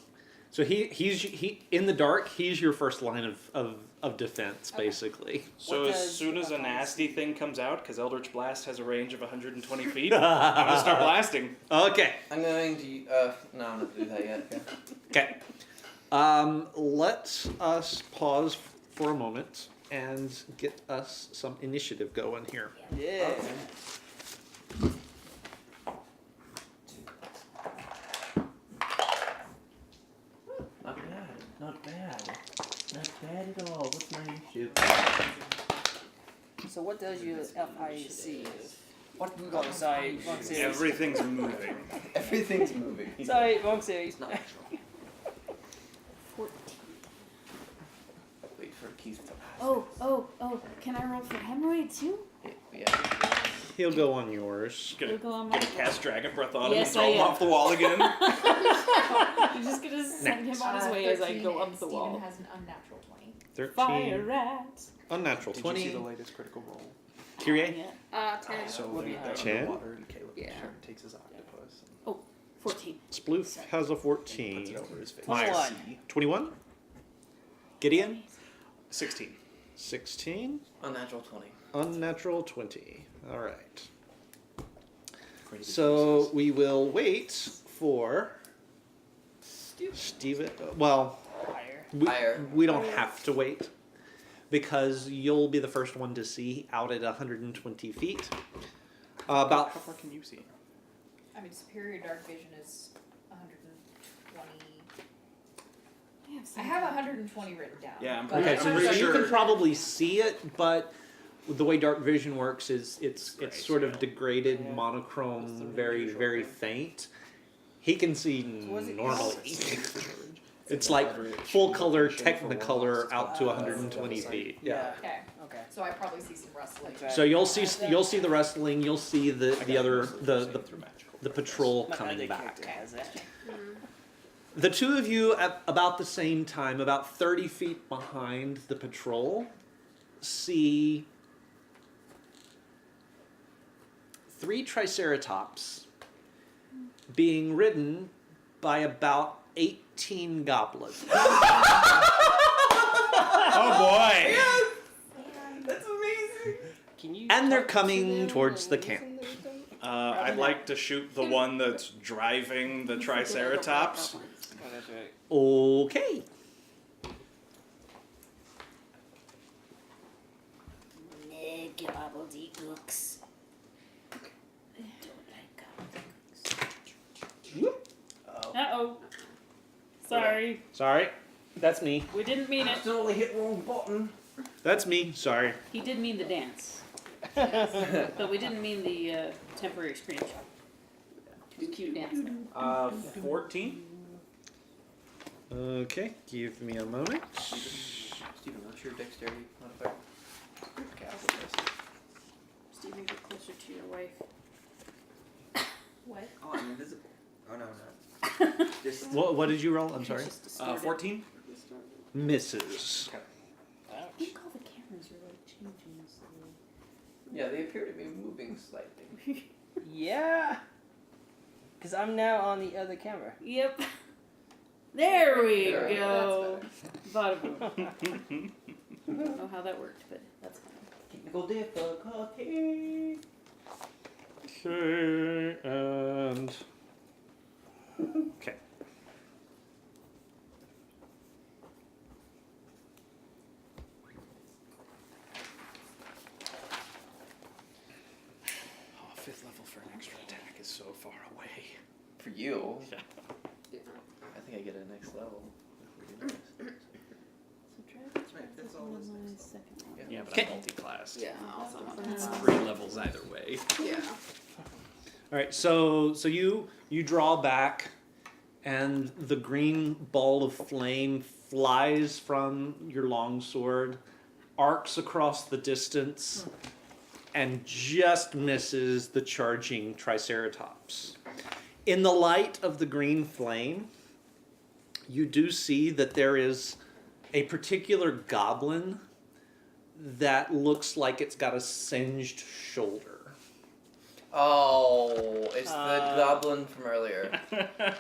he's in the dark. He's your first line of defense, Okay. basically. So What as does soon as a Buckeyes- nasty thing comes out, because Eldritch Blast has a range of 120 feet, I'm gonna start blasting. Okay. I'm going to. No, I'm not going to do that yet. Okay. Okay. Let us pause for a moment and get us some initiative going here. Yeah. Not bad. Not bad. Not bad at all. What's my issue? So what does your FIC? What? Oh, sorry, wrong series. Everything's moving. Everything's moving. Sorry, wrong series. Not natural. 14. Wait for Keith to pass. Oh, can I roll for hemorrhoid too? Yeah. He'll go on yours. You'll go on my Gonna cast Dragon Breath on him Yes, and throw I him am. off the wall again. You're just gonna send him on his way as I go up the wall. Steven has an unnatural 20. 13. Fire rat. Unnatural. Did 20. you see the latest critical roll? Kyrie? Yeah. 10. So What do you they're have? 10? underwater and Caleb Yeah. takes his octopus 14. Sploof has a and puts 14. it over his face. 21. 21. Gideon? 16. 16. Unnatural 20. Unnatural 20. All right. Pretty good So choices. we will wait for Steven. Well, Fire. we don't have to wait because you'll be the first one to see out at 120 feet. About How far can you see? I mean, superior dark vision is 120. I have 120 written down. Yeah, I'm but okay, I'm so pretty you sure- can probably see it, but the way dark vision works is it's Gray sort of scale. degraded, Yeah. monochrome, What's the very usual very thing? faint. He can see was it normally. called? It's like full color Technicolor out to 120 feet. Yeah. Okay. Okay. So I probably see some rustling. Okay. So you'll see the wrestling. You'll see the other the Through magical the darkness. patrol My coming other back. character has that. The two of you at about the same time, about 30 feet behind the patrol, see 3 Triceratops being ridden by about 18 goblins. Oh boy! That's amazing. Can you And they're talk to coming them towards or the do camp. something with them? I'd like to shoot the one that's driving the Triceratops. Oh, that's right. Okay. Gobbledygooks. Don't like gobbledygooks. Uh-oh. Sorry. Sorry. That's me. We didn't mean it. Accidentally hit wrong button. That's me. Sorry. He did mean the dance. But we didn't mean the temporary screenshot. Too cute dance. 14. Okay. Give me a moment. Steven, what's your dexterity modifier? Stephen, get closer to your wife. What? Oh, I'm invisible. Oh no, not. Just What did you roll? I'm sorry. 14. Misses. I think all the cameras are like changing. So. Yeah, they appear to be moving slightly. Yeah. Because I'm now on the other camera. Yep. There we There, go. Bada boom. I don't know how that worked, but that's fine. Technical difficulty. Okay, and okay. Oh, 5th level for an extra attack is so far away. For you, Yeah. I think I get a next level. So Dragon's Right, that's Breath is all one is of my next. second one. Yeah, but I'm multi-classed. Yeah, also on It's that. 3 levels either way. Yeah. All right, so you draw back, and the green ball of flame flies from your longsword, arcs across the distance, and just misses the charging Triceratops. In the light of the green flame, you do see that there is a particular goblin that looks like it's got a singed shoulder. Oh, it's the goblin from earlier. One that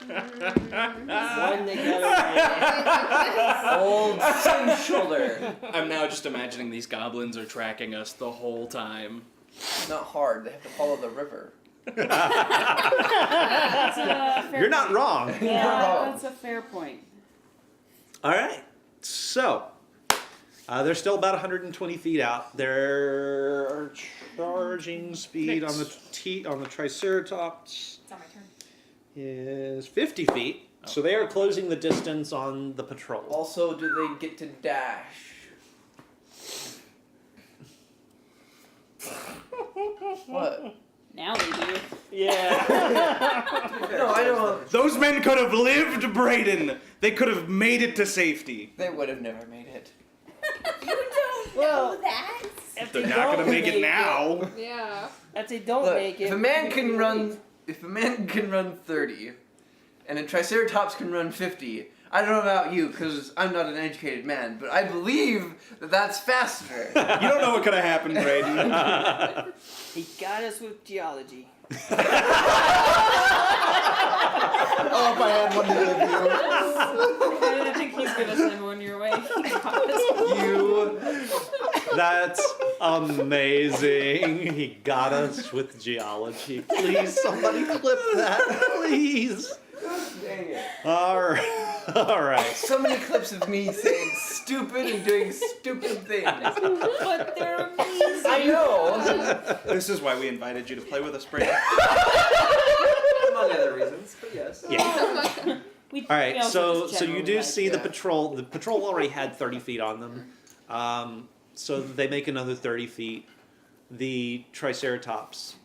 got Old sin shoulder. I'm now just imagining these goblins are tracking us the whole time. Not hard. They have to follow the river. That's a fair You're not point. wrong. Yeah, that's a fair point. All right. So, they're still about 120 feet out. Their charging speed on the Triceratops It's on my turn. is 50 feet. So they are closing the distance on the patrol. Also, do they get to dash? What? Now they do. Yeah. No, I don't. Those men could have lived, Brayden. They could have made it to safety. They would have never made it. You don't Well, know that. If They're they not don't gonna make it now. Yeah. If they don't Look, make it, if a man can run 30, and a Triceratops can run 50, I don't know about you, because I'm not an educated man, but I believe that that's faster. You don't know what could have happened, Brayden. he got us with geology. Oh, if I had one to I think he's gonna send one your way. give you. That's amazing. He got us with geology. Please, somebody clip that, please. Dang it. All right. All right. So many clips of me saying stupid and doing stupid things. But they're amazing. I know. This is why we invited you to play with us, Brayden. among other reasons, but yes. Yeah. We, All right, we also so just you do generally see the yeah. patrol. The patrol already had 30 feet on them, so they make another 30 feet. The Triceratops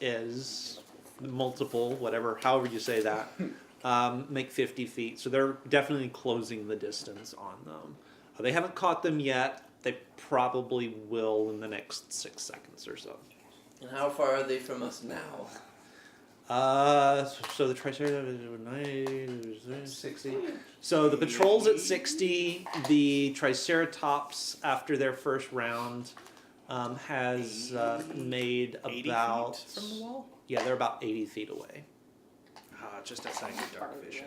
is multiple, whatever, however you say that, make 50 feet. So they're definitely closing the distance on them. They haven't caught them yet. They probably will in the next 6 seconds or so. And how far are they from us now? So the Triceratops is 60. So the patrol's at 60. The Triceratops, after their first round, has made 80 about feet from the wall? Yeah, they're about 80 feet away. Just outside your dark vision.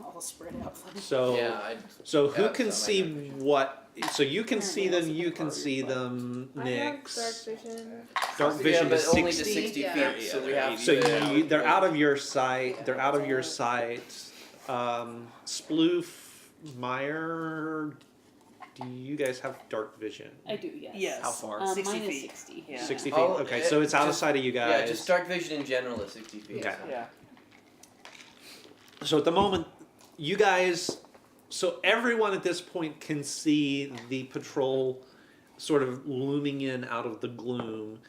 all spread out. So Yeah, so yeah, who it's can not my see direction. what? So you can see them. Apparently You also can part see of your them. I have Nix. dark vision. Dark yeah, vision but is only 60. to 60 Yeah. feet, so we have So to. they're out of your sight. They're out of your sight. Sploof, Meyer, do you guys have dark vision? I do, yes. Yes. How far? 60 mine is feet. 60. Yeah. 60 feet. Oh, Okay, so it's out of just- sight of you guys. Yeah, just dark vision in general is 60 feet. Okay. so. Yeah. So at the moment, you guys, so everyone at this point can see the patrol sort of looming in out of the gloom.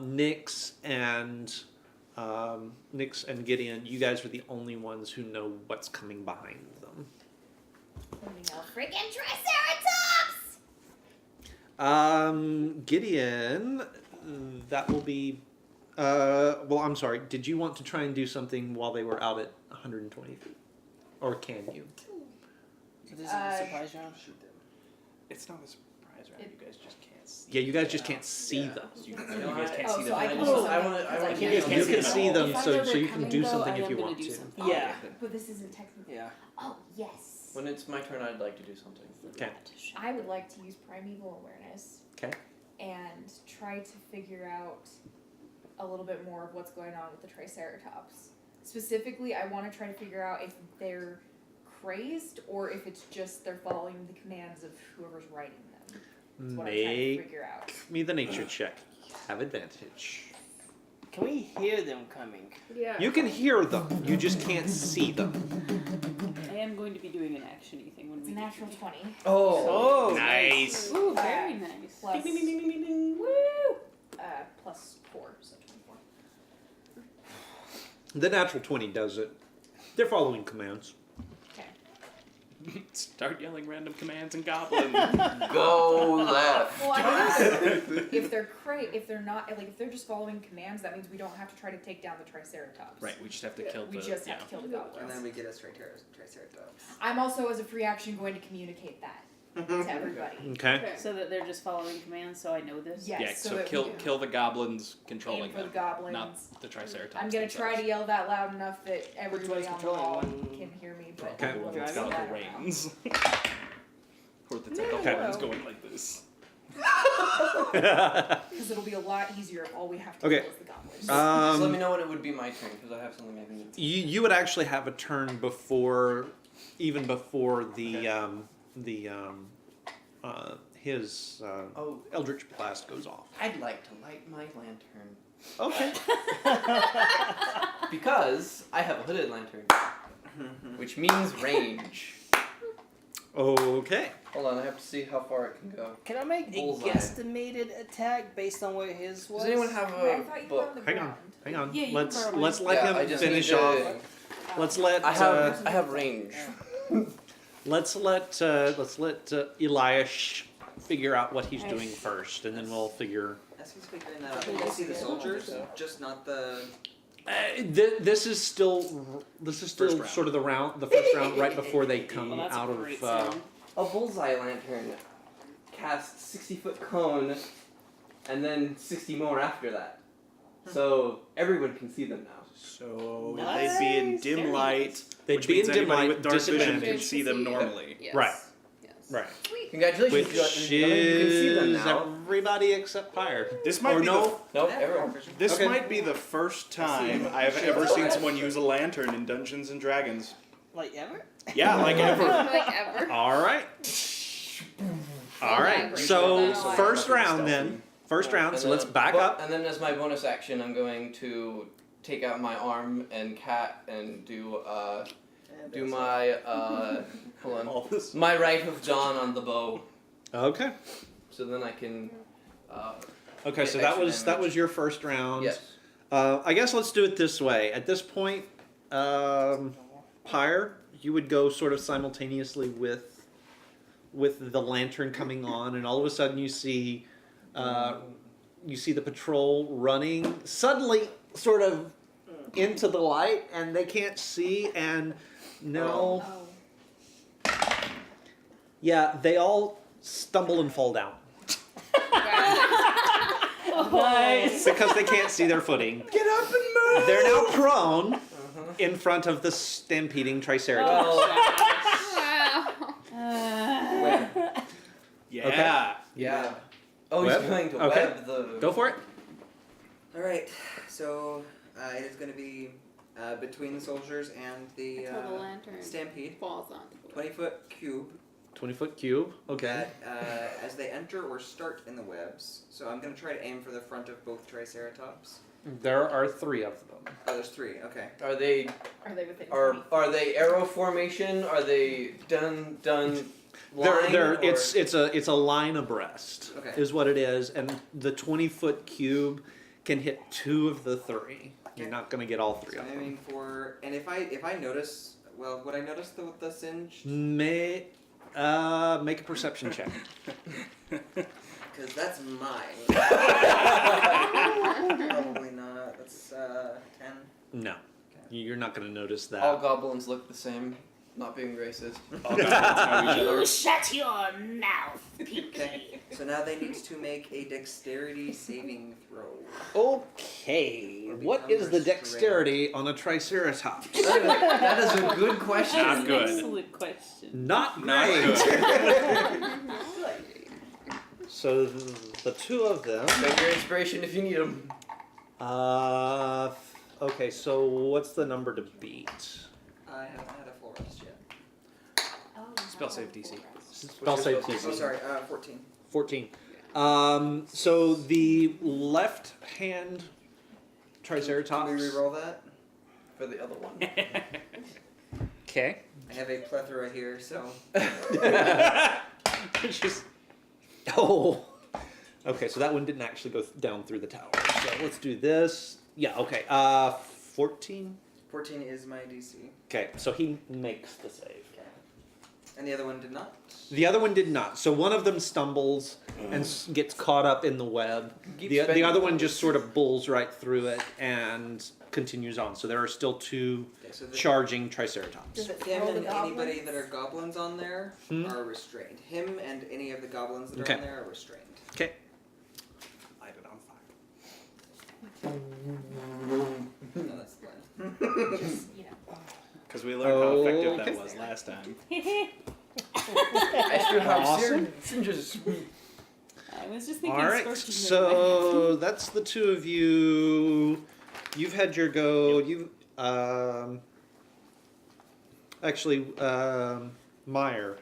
Nix and Gideon, you guys are the only ones who know what's coming behind them. No freaking Triceratops! Gideon, that will be Well, I'm sorry. Did you want to try and do something while they were out at 120 feet? Or can you? So this is a surprise round. Shoot them. It's not a surprise round. You guys just can't see. Yeah, you guys just can't see them. You guys can't see so them. I can I do want something. to. You guys You can't can see see them. them, If I so know they're you can coming, do though, something I if am you gonna want do to. something. Yeah. But this isn't technical. Yeah. Oh, yes. When it's my turn, I'd like to do something. Okay. I would like to use primeval awareness. 'Kay. And try to figure out a little bit more of what's going on with the Triceratops. Specifically, I want to try to figure out if they're crazed or if it's just they're following the commands of whoever's writing them. That's what I'm trying to Make figure out. me the nature check. Have advantage. Can we hear them coming? Yeah. You can hear them. You just can't see them. I am going to be doing an action-y thing when It's we a get natural 20. Oh, Nice. Ooh, very nice. Plus, Ding, ding, ding, ding, ding, ding. woo! Plus 4, so 24. The natural 20 does it. They're following commands. Start yelling random commands in Goblin. Go left. Well, I guess if they're not, like, if they're just following commands, that means we don't have to try to take down the Triceratops. Right, we just have to kill the. We just have to kill the And goblins. then we get a Triceratops. I'm also, as a free action, going to communicate that to everybody. Okay. So that they're just following commands, so I know this. Yes, Yeah, so so that kill we can kill the goblins controlling aim for the them, goblins. not the Triceratops. I'm gonna try to yell that loud enough that everybody one's on the controlling? wall One- can hear me. But Okay. The one whether that's it's got that the or not. reins. Or that's like No, the no. horns going like this. Because it'll be a lot easier if all we have to Okay. kill is the goblins. Just let me know when it would be my turn, because I have something I can do. you would actually have a turn before, even before his Oh, Eldritch Blast goes off. I'd like to light my lantern. Okay. Because I have a hooded lantern, which means range. Okay. Hold on, I have to see how far it can go. Can I make Bullseye. a guesstimated attack based on what his was? Does anyone have I a thought you were book? on the Hang on. ground. Hang on. Yeah, you can let's borrow mine. let's let Yeah, I him just finish need to- off. Let's let I have range. let's let Eliash figure out what he's doing first, and then we'll figure. As he's figuring that out, can you see the soldiers, just not the. This is still First round. sort of the first round right before they come Well, that's out a of. great sound. A bullseye lantern casts 60-foot cone, and then 60 more after that. So everyone can see them now. So Nice. they'd be in Very dim light, They'd which be means in dim anybody light, with dark vision can disadvantage. see them normally. Yes. Right. Yes. Right. Congratulations, Which you can see them is now. everybody except Pyre. This might Or be no? Nope, everyone. This Okay. might be the first time I have ever seen someone use a lantern in Dungeons and Dragons. Like ever? Yeah, like ever. Like ever. All right. All right. Great. So Great. first round then. First round. And So let's then- back but- up. And then as my bonus action, I'm going to take out my arm and cat and do my hold on, All this. my Rite of Dawn on the bow. Okay. So then I can. Okay. So Get that extra was damage. your first round. Yes. I guess let's do it this way. At this point, Pyre, you would go sort of simultaneously with the lantern coming on, and all of a sudden you see the patrol running suddenly, sort of into the light, and they can't see. And now, yeah, they all stumble and fall down Nice. because they can't see their footing. Get up and move! They're now prone in front of the stampeding Triceratops. Well, Wow. Yeah. yeah. Oh, Web? he's going to Okay. web the. Go for it. Alright, so it is going to be between the soldiers and the Until the lantern stampede. falls onto the 20-foot cube 20-foot cube. Okay. that as they enter or start in the webs. So I'm going to try to aim for the front of both Triceratops. There are 3 of them. Oh, there's 3. Okay. Are they within 20? are they arrow formation? Are they done line? They're or- it's a line abreast. Okay. Is what it is, and the 20-foot cube can hit 2 of the 3. You're Okay. not going to get all 3 So of I'm them. aiming for, and if I notice, well, would I notice the singe? Make a perception check. Because that's mine. Probably not. You're not going to notice that. All goblins look the same. Not being racist. You shut your mouth, Pinky. Okay, so now they need to make a dexterity saving throw. Okay, what is the dexterity on a Triceratops? That is a good question. Not good. Excellent question. Not Not great. good. So the two of them. Take your inspiration if you need them. Okay, so what's the number to beat? I haven't had a forest yet. Spell save DC. Spell save Oh, DC. sorry, 14. 14. So the left hand Triceratops. Can we re-roll that? For the other one. Okay. I have a plethora here, so. Just. Oh. Okay, so that one didn't actually go down through the tower. So let's do this. Yeah. Okay. 14. 14 is my DC. Okay, so he makes the save. And the other one did not? The other one did not. So one of them stumbles and gets caught up in the web. The other one just sort of bulls right through it and continues on. So there are still two Okay, so charging Triceratops. Does it him throw the and anybody goblins? that are goblins on there are restrained. Him and any of the goblins that are Okay. on there are restrained. Okay. Light it on fire. No, that's the plan. Just, you know. Because we learned how effective Okay. that was last time. I still have Awesome. singes. I was just thinking All right. scorching So that's the two of you. You've had your go. You actually Meyer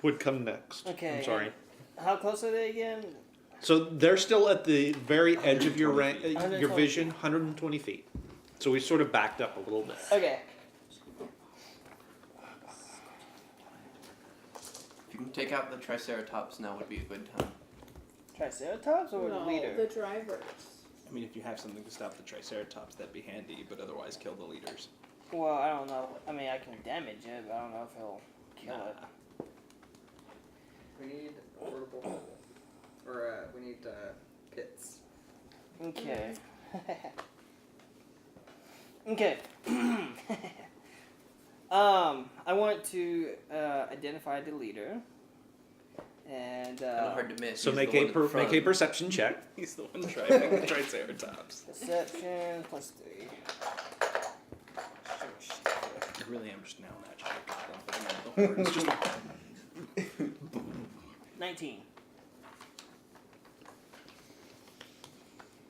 would come next. Okay. I'm sorry. How close are they again? So they're still at the very edge of your 120 vision, 120 feet. So we sort of backed up a little bit. Okay. If you can take out the Triceratops, now would be a good time. Triceratops or No, the leader? the drivers. I mean, if you have something to stop the Triceratops, that'd be handy, but otherwise kill the leaders. Well, I don't know. I mean, I can damage it, but I don't know if he'll kill it. We need a portable hole. Or, we need, pits. Okay. Okay. I want to identify the leader, and Kind of hard to miss. So He's make the a one in front. make a perception check. He's the one driving the Triceratops. perception +3. I really am just now imagining a goblin putting out the horns. Just 19.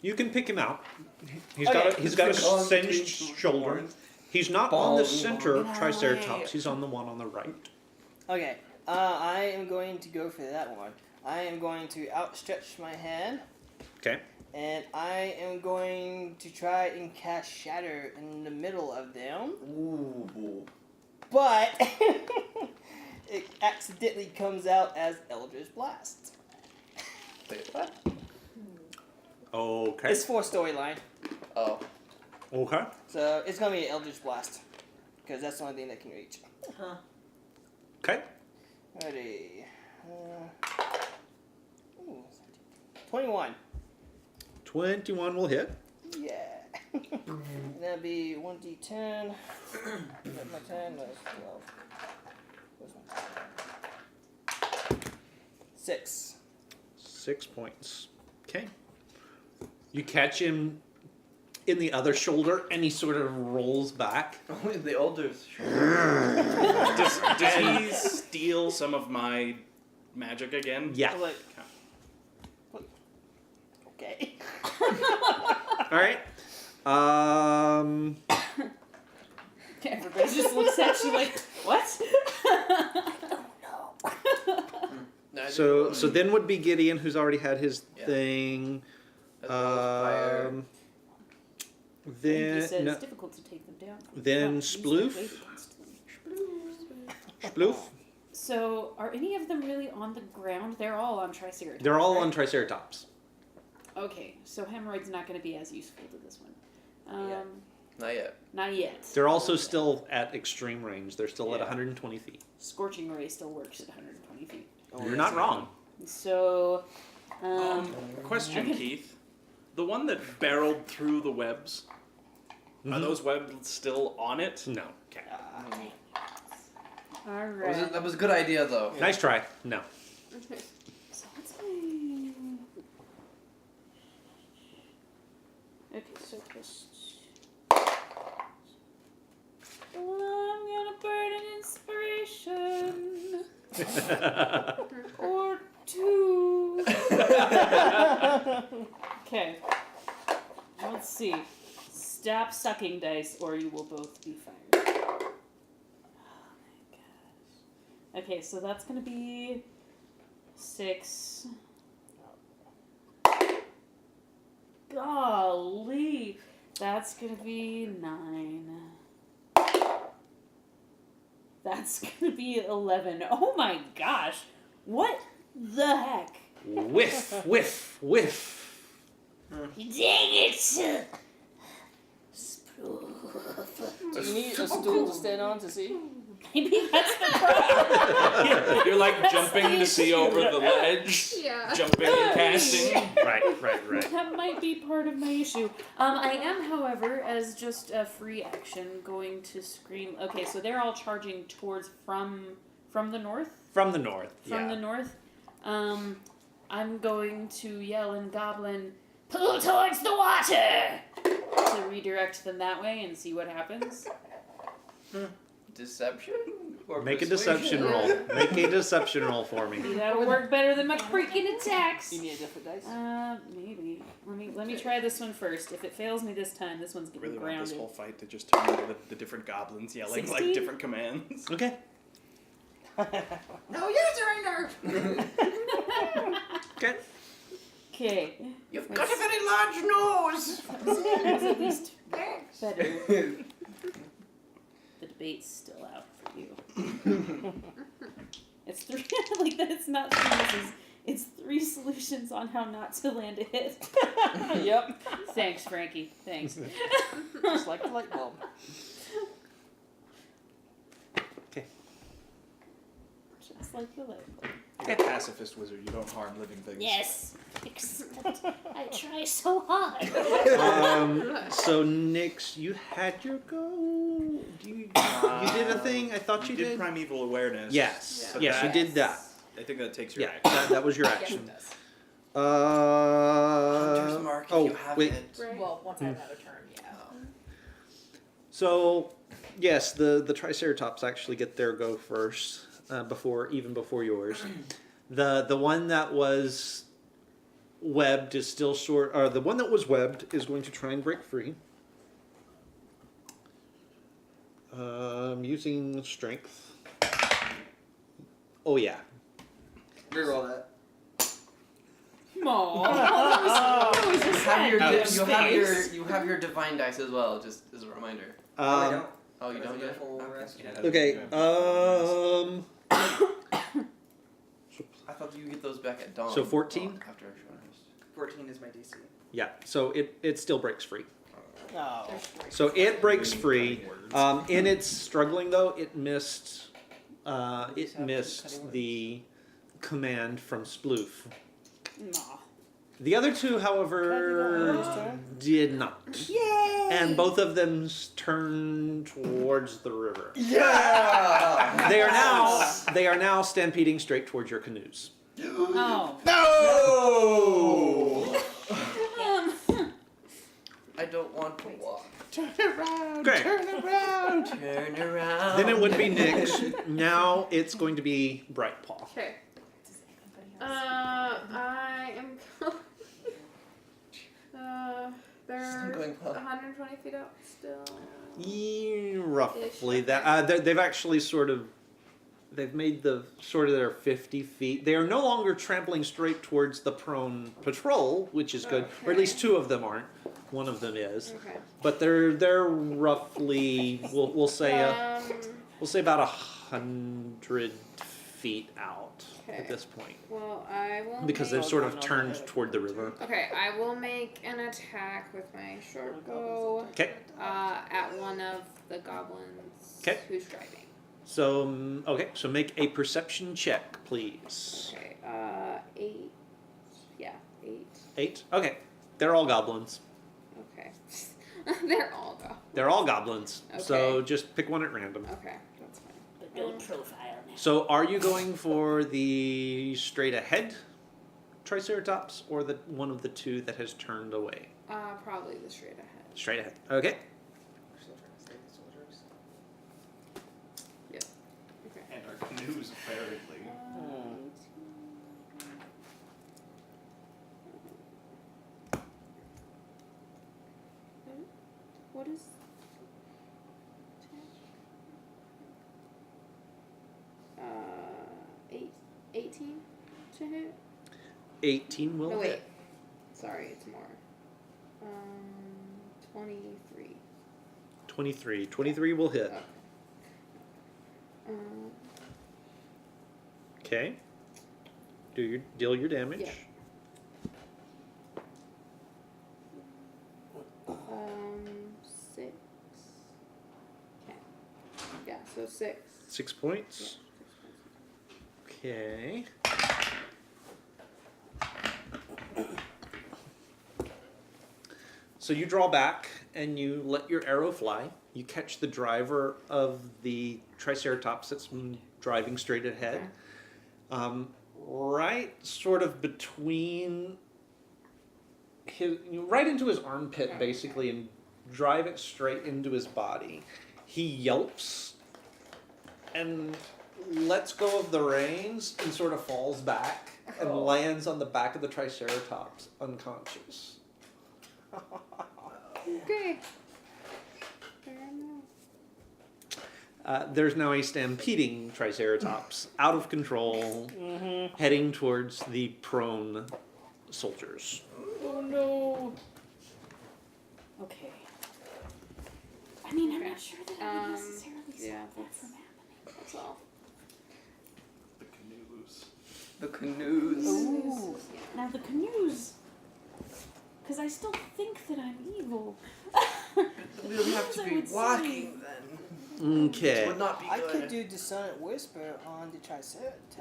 You can pick him out. He's Okay. got a Going singed between shoulder. horns. He's not on the Bald center one. of Triceratops. He's on the one on the right. Okay. I am going to go for that one. I am going to outstretch my hand, Okay. and I am going to try and cast Shatter in the middle of them. Ooh. But it accidentally comes out as Eldritch Blast. Wait, what? Okay. It's for storyline, Oh. Okay. so it's gonna be an Eldritch Blast because that's the only thing that can reach. Okay. Ready? Ooh, 21. 21 will hit. Yeah. That'd be 1d10. That's my 10. That's 12. Where's my 6. 6 points. Okay. You catch him in the other shoulder, and he sort of rolls back. Only the elders. Does he steal some of my magic again? Yeah. Like, okay. All right. Everybody just looks at you like, what? So then would be Gideon, who's already had his Yeah. thing. As well as fire. He Then says no, it's difficult to take them down. then Use their Sploof. weight against them. Sploof. So, are any of them really on the ground? They're all on Triceratops. They're all right? on Triceratops. Okay, so Hemorrhoid's not going to be as useful to this one. yet. Not yet. Not yet. They're also still at extreme range. They're still at Yeah. 120 feet. Scorching Ray still works at 120 feet. You're not wrong. So, Question, Keith. The one that barreled through the webs, Are those webs still on it? No. Okay. All right. That was a good idea, though. Nice try. No. So what's my... Okay, so just... I'm gonna burn an inspiration. Or two. Okay. Let's see. Stop sucking dice or you will both be fired. Oh my gosh. Okay, so that's gonna be 6. Golly. That's gonna be 9. That's gonna be 11. Oh my gosh. What the heck? Whiff, whiff, whiff. Dang it! Do you need a stool to stand on to see? Maybe that's the problem. You're like jumping to see over the ledge, Yeah. jumping and casting. Right. That might be part of my issue. I am, however, as just a free action, going to scream. Okay, so they're all charging towards from the north. From the north. From the north. I'm going to yell in Goblin, "Pull towards the water!" to redirect them that way and see what happens. Deception? Or Make a persuasion? deception roll. Make a deception roll for me. That'll work better than my freaking attacks. You need a different dice? Maybe. Let me try this one first. If it fails me this time, this one's I getting really want this grounded. whole fight to just turn into the different goblins yelling 16? like different commands. Okay. No, you surrender! Okay. Okay. You've got a very large nose! That's at least better. The debate's still out for you. It's 3. Like that. It's not 3 misses. It's 3 solutions on how not to land a hit. Yep. Thanks, Frankie. Thanks. Just like the light bulb. Just like the light bulb. You're a pacifist wizard. You don't harm living things. Yes, except I try so hard. So Nix, you had your go. You did a thing. I thought you did did. primeval awareness. Yes. but Yes, you that- did that. I think that takes your Yeah, action. that was your Yes, it action. does. Hunter's mark if oh, you have wait. it. Right. Well, once I have another turn, yeah. So, yes, the Triceratops actually get their go first, before yours. The one that was webbed is still the one that was webbed is going to try and break free. Using strength. Oh yeah. Reroll that. That was just You have your divine dice as well, just as a reminder. Oh, I don't. Oh, you That's don't a yet? full Okay. rest. Okay. I thought you get those back at dawn. So 14? After a short rest. 14 is my DC. Yeah. So it still breaks free. Oh. So it breaks free. In its struggling though, it missed. It missed the command from Sploof. Nah. The other two, however, did not. Yay! And both of them turned towards the river. Yeah! They are now stampeding straight towards your canoes. Oh. No! I don't want to walk. Turn around! Great. Turn around! Turn around. Then it would be Nyx. Now it's going to be Brightpaw. Okay. I am going. They're going well. 120 feet out still. Yeah, roughly Ish. that. They've actually they've made their 50 feet. They are no longer trampling straight towards the prone patrol, which is good. Or at least 2 of them aren't. One of them is. Okay. But they're roughly we'll say about 100 feet out Okay. at this point Well, I will. because make, they've sort of turned toward the river. Okay, I will make an attack with my short bow. Okay. At one of the goblins. 'Kay. Who's driving? So so make a perception check, please. Okay. 8. Yeah, 8. 8. Okay. They're all goblins. Okay. They're all goblins. They're all goblins. Okay. So just pick one at random. Okay, that's fine. But don't profile now. So are you going for the straight ahead Triceratops or the one of the two that has turned away? Probably the straight ahead. Straight ahead. Okay. We're still trying to save the soldiers. Okay. And our canoes, apparently. What is? 18 to hit. 18 will No wait. hit. Sorry, it's more. 23. 23. 23 will hit. Okay. Deal your damage. Yeah. 6. Okay. Yeah, so 6. 6 points. Yeah, 6 points. Okay. So you draw back and you let your arrow fly. You catch the driver of the Triceratops that's driving straight ahead. Okay. Right sort of between right into his armpit, basically, and drive it straight into his body. He yelps and lets go of the reins and sort of falls back and lands on the back of the Triceratops, unconscious. Okay. There's now a stampeding Triceratops, out of control, heading towards the prone soldiers. Oh no. Okay. I mean, I'm not sure that I would necessarily stop that from happening. That's all. The canoes. The canoes. Ooh. Now the canoes. Because I still think that I'm evil. We don't have to I be would say- walking then. Okay. Would not be I good. could do Dissonant Whisper on the Triceratops.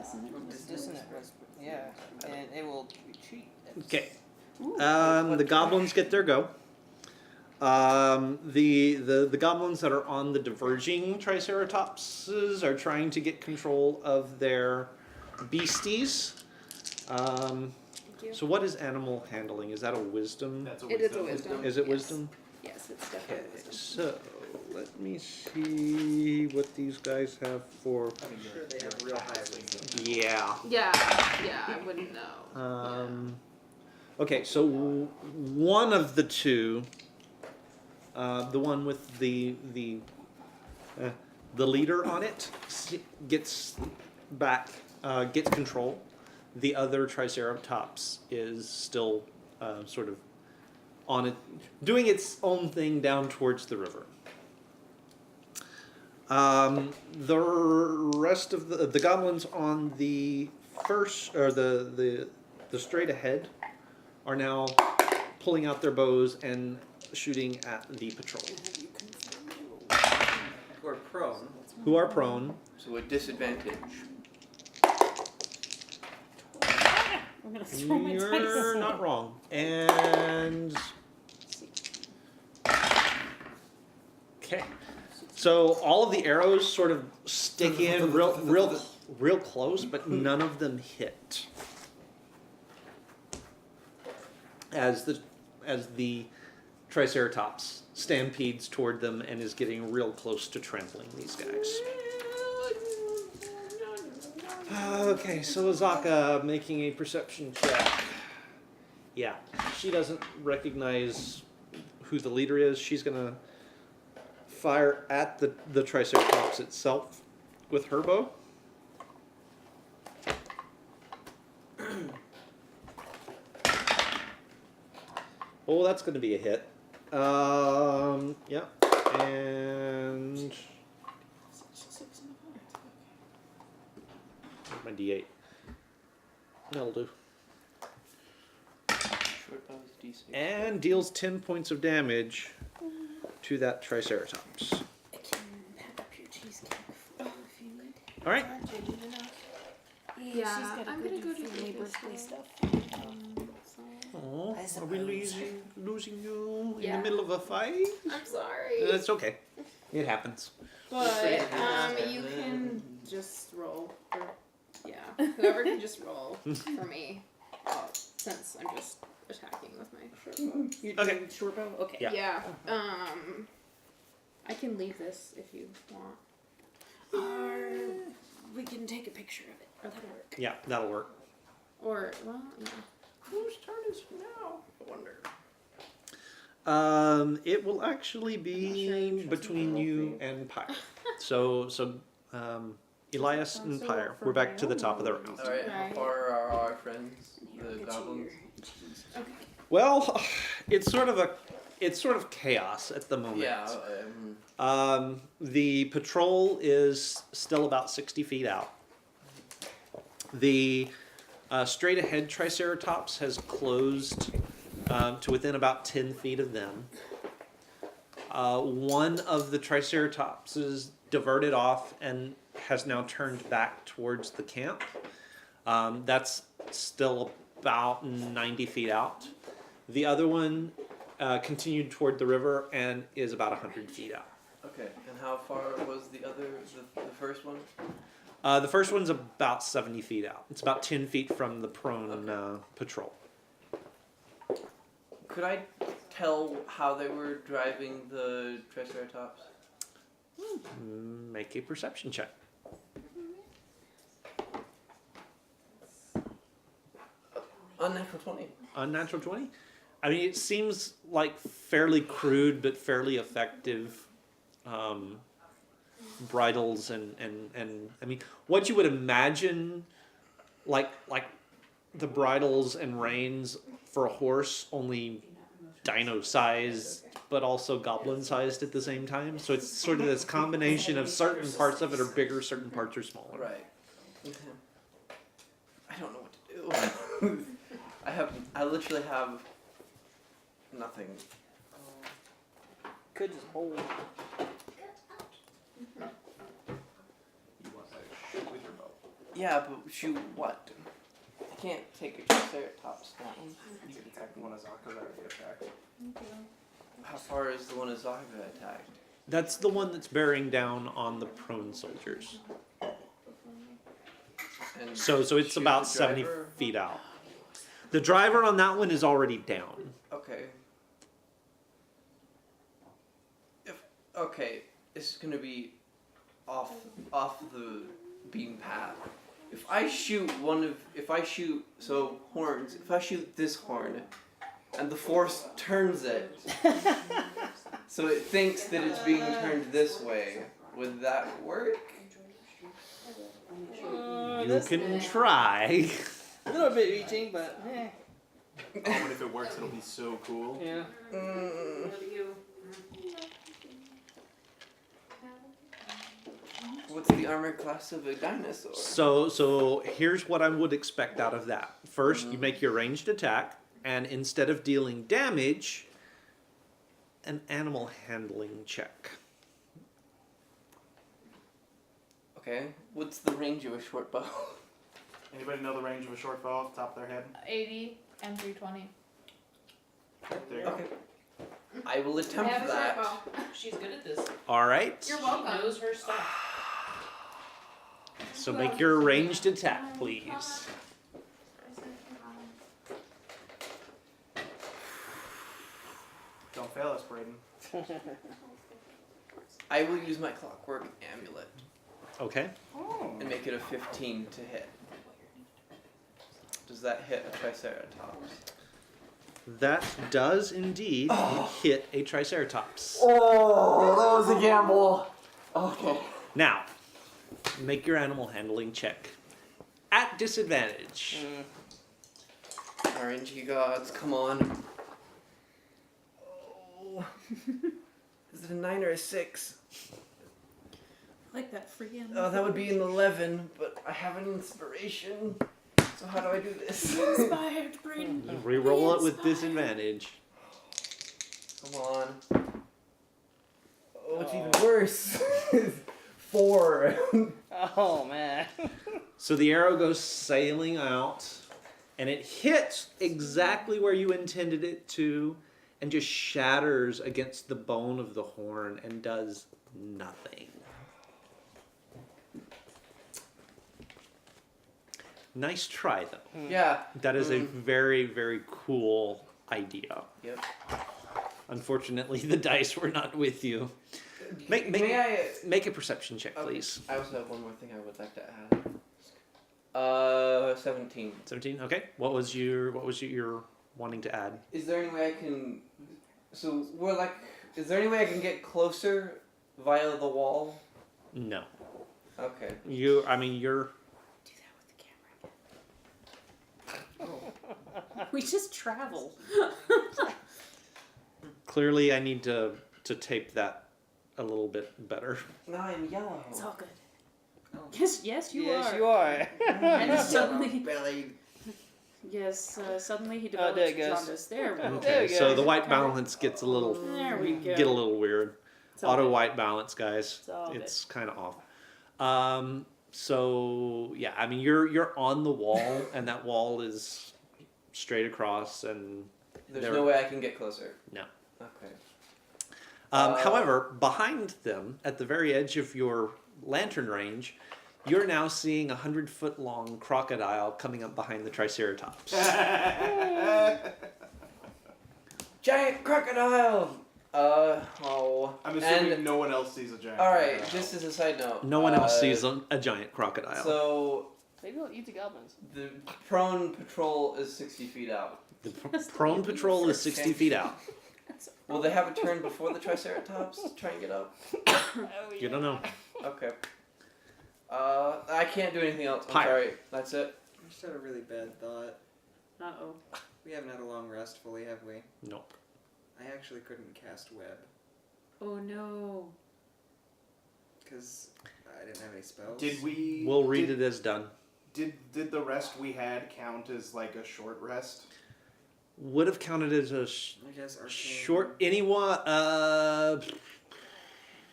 Dissonant Whisper, yeah. And it will retreat. Okay. The goblins get their go. The goblins that are on the diverging Triceratopses are trying to get control of their beasties. So what is animal handling? Is that a wisdom? That's a It is a wisdom. Is it Yes. wisdom? Yes, it's definitely Okay, wisdom. so let me see what these guys have for. I'm sure they have real high wisdom. Yeah. Yeah, I wouldn't know. Okay, so one of the two, the one with the leader on it, gets back, gets control. The other Triceratops is still sort of on it, doing its own thing down towards the river. The rest of the goblins on the first, or the straight ahead, are now pulling out their bows and shooting at the patrol, Who are prone. who are prone. So a disadvantage. I'm gonna throw my You're dice. not wrong. And okay, so all of the arrows sort of stick in real close, but none of them hit. As the Triceratops stampedes toward them and is getting real close to trampling these guys. Okay, so Azaka making a perception check. Yeah, she doesn't recognize who the leader is. She's gonna fire at the Triceratops itself with her bow. Oh, that's gonna be a hit. Yeah, and my D8. That'll do. Short bow is D6. And deals 10 points of damage to that Triceratops. I can pack up your cheesecake if you need. All right. Yeah, she's gotta I'm go gonna do go to family Vegas birthday now. stuff. Aw. I Are we losing you in Yeah. the middle of a fight? I'm sorry. It's okay. It happens. But you can just roll. Whoever can just roll for me, since I'm just attacking with my short bow. You're Okay. doing short bow? Okay. Yeah. I can leave this if you want. We can take a picture of it. That'll work. Yeah, that'll work. Or well, yeah. Whose turn is it now? I wonder. It will actually be between you and Pyre. So, Elias and Pyre, we're back to the top of the round. Alright, how Right. far are our friends, the goblins? Well, it's sort of chaos at the moment. Yeah, The patrol is still about 60 feet out. The straight ahead Triceratops has closed to within about 10 feet of them. One of the Triceratops is diverted off and has now turned back towards the camp. That's still about 90 feet out. The other one continued toward the river and is about 100 feet out. okay, and how far was the first one? The first one's about 70 feet out. It's about 10 feet from the prone patrol. Could I tell how they were driving the Triceratops? Make a perception check. Unnatural 20. Unnatural 20? I mean, it seems like fairly crude but fairly effective bridles and I mean, what you would imagine like the bridles and reins for a horse, only dino-sized but also goblin-sized at the same time. So it's sort of this combination of certain parts of it are bigger, certain parts are smaller. Right. Okay. I don't know what to do. I literally have nothing. Could just hold. Yeah, but shoot what? I can't take a Triceratops down. You can attack the one as Zaka that get attacked. How far is the one Azaka attacked? That's the one that's bearing down on the prone soldiers. And So it's shoot about the 70 driver? feet out. The driver on that one is already down. Okay. This is gonna be off the beam path. If I shoot horns, if I shoot this horn, and the force turns it, so it thinks that it's being turned this way, would that work? You can try. A little bit reaching, but Oh, and if it works, it'll be so cool. yeah. What's the armor class of a dinosaur? So here's what I would expect out of that. First, you make your ranged attack, and instead of dealing damage, an animal handling check. Okay, what's the range of a short bow? Anybody know the range of a short bow off the top of their head? 80 and 320. There you go. Okay. I will attempt have a that. short bow. She's good at this. All right. You're She welcome. knows her stuff. So make your ranged attack, please. Don't fail us, Braden. I will use my clockwork amulet Okay. and make it a 15 to hit. Does that hit a Triceratops? That does indeed hit a Triceratops. Oh, that was a gamble. Okay. Now, make your animal handling check. At disadvantage. RNG gods, come on. Oh. Is it a 9 or a 6? I like that free animal. Oh, that would be an 11, but I have an inspiration. So how do I do this? Inspired, Braden. Reroll it with disadvantage. Come on. Oh, it's even worse. 4. Oh man. So the arrow goes sailing out, and it hits exactly where you intended it to, and just shatters against the bone of the horn and does nothing. Nice try, though. Yeah. That is a very, very cool idea. Yep. Unfortunately, the dice were not with you. Make a perception check, please. I also have one more thing I would like to add. 17. 17. Okay. What was your wanting to add? Is there any way I can? So we're like, is there any way I can get closer via the wall? No. Okay. You're. Do that with the camera. We just travel. Clearly, I need to tape that a little bit better. No, I'm yellow. It's all good. Oh. Yes, you yes, are. you are. And suddenly, Belly. suddenly he there develops it goes. jaundice. There we go. Okay. we go. So the white balance gets a little There we go. get a little weird. It's all Auto good. white balance, guys. It's all good. It's kind of off. So yeah, I mean you're on the wall, and that wall is straight across, and There's there- no way I can get closer. No. Okay. However, behind them, at the very edge of your lantern range, you're now seeing a 100-foot-long crocodile coming up behind the Triceratops. Giant crocodile. I'm assuming And- no one else sees a giant. All right. crocodile. Just as a side note. No one else sees a giant crocodile. So Maybe we'll eat the goblins. the prone patrol is 60 feet out. The prone patrol is 60 feet out. Will they have a turn before the Triceratops to try and get up? You don't know. Okay. I can't do anything else. I'm Pyre. sorry. That's it. I just had a really bad thought. Uh-oh. We haven't had a long rest fully, have we? Nope. I actually couldn't cast web Oh no. because I didn't have any spells. Did we? We'll read it as done. Did the rest we had count as like a short rest? Would have counted as a I guess arcane. short anyone.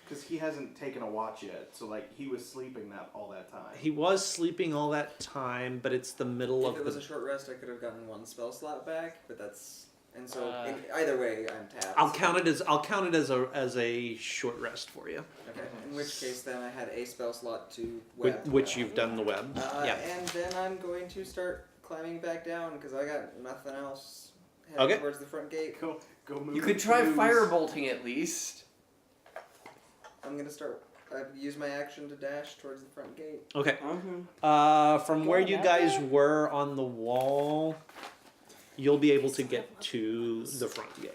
Because he hasn't taken a watch yet, so like he was sleeping all that time. He was sleeping all that time, but it's the middle If of it was the. a short rest, I could have gotten one spell slot back, but that's either way, I'm tapped. I'll count it as a short rest for you, Okay. In which case, then I had a spell slot to web. which you've done the web. Yeah. And then I'm going to start climbing back down because I got nothing else heading Okay. towards the front gate. Go move. You could try moves. firebolting at least. I'm gonna start. I use my action to dash towards the front gate. Okay. Mm-hmm. From where you guys were on the wall, you'll be able to get to the front gate.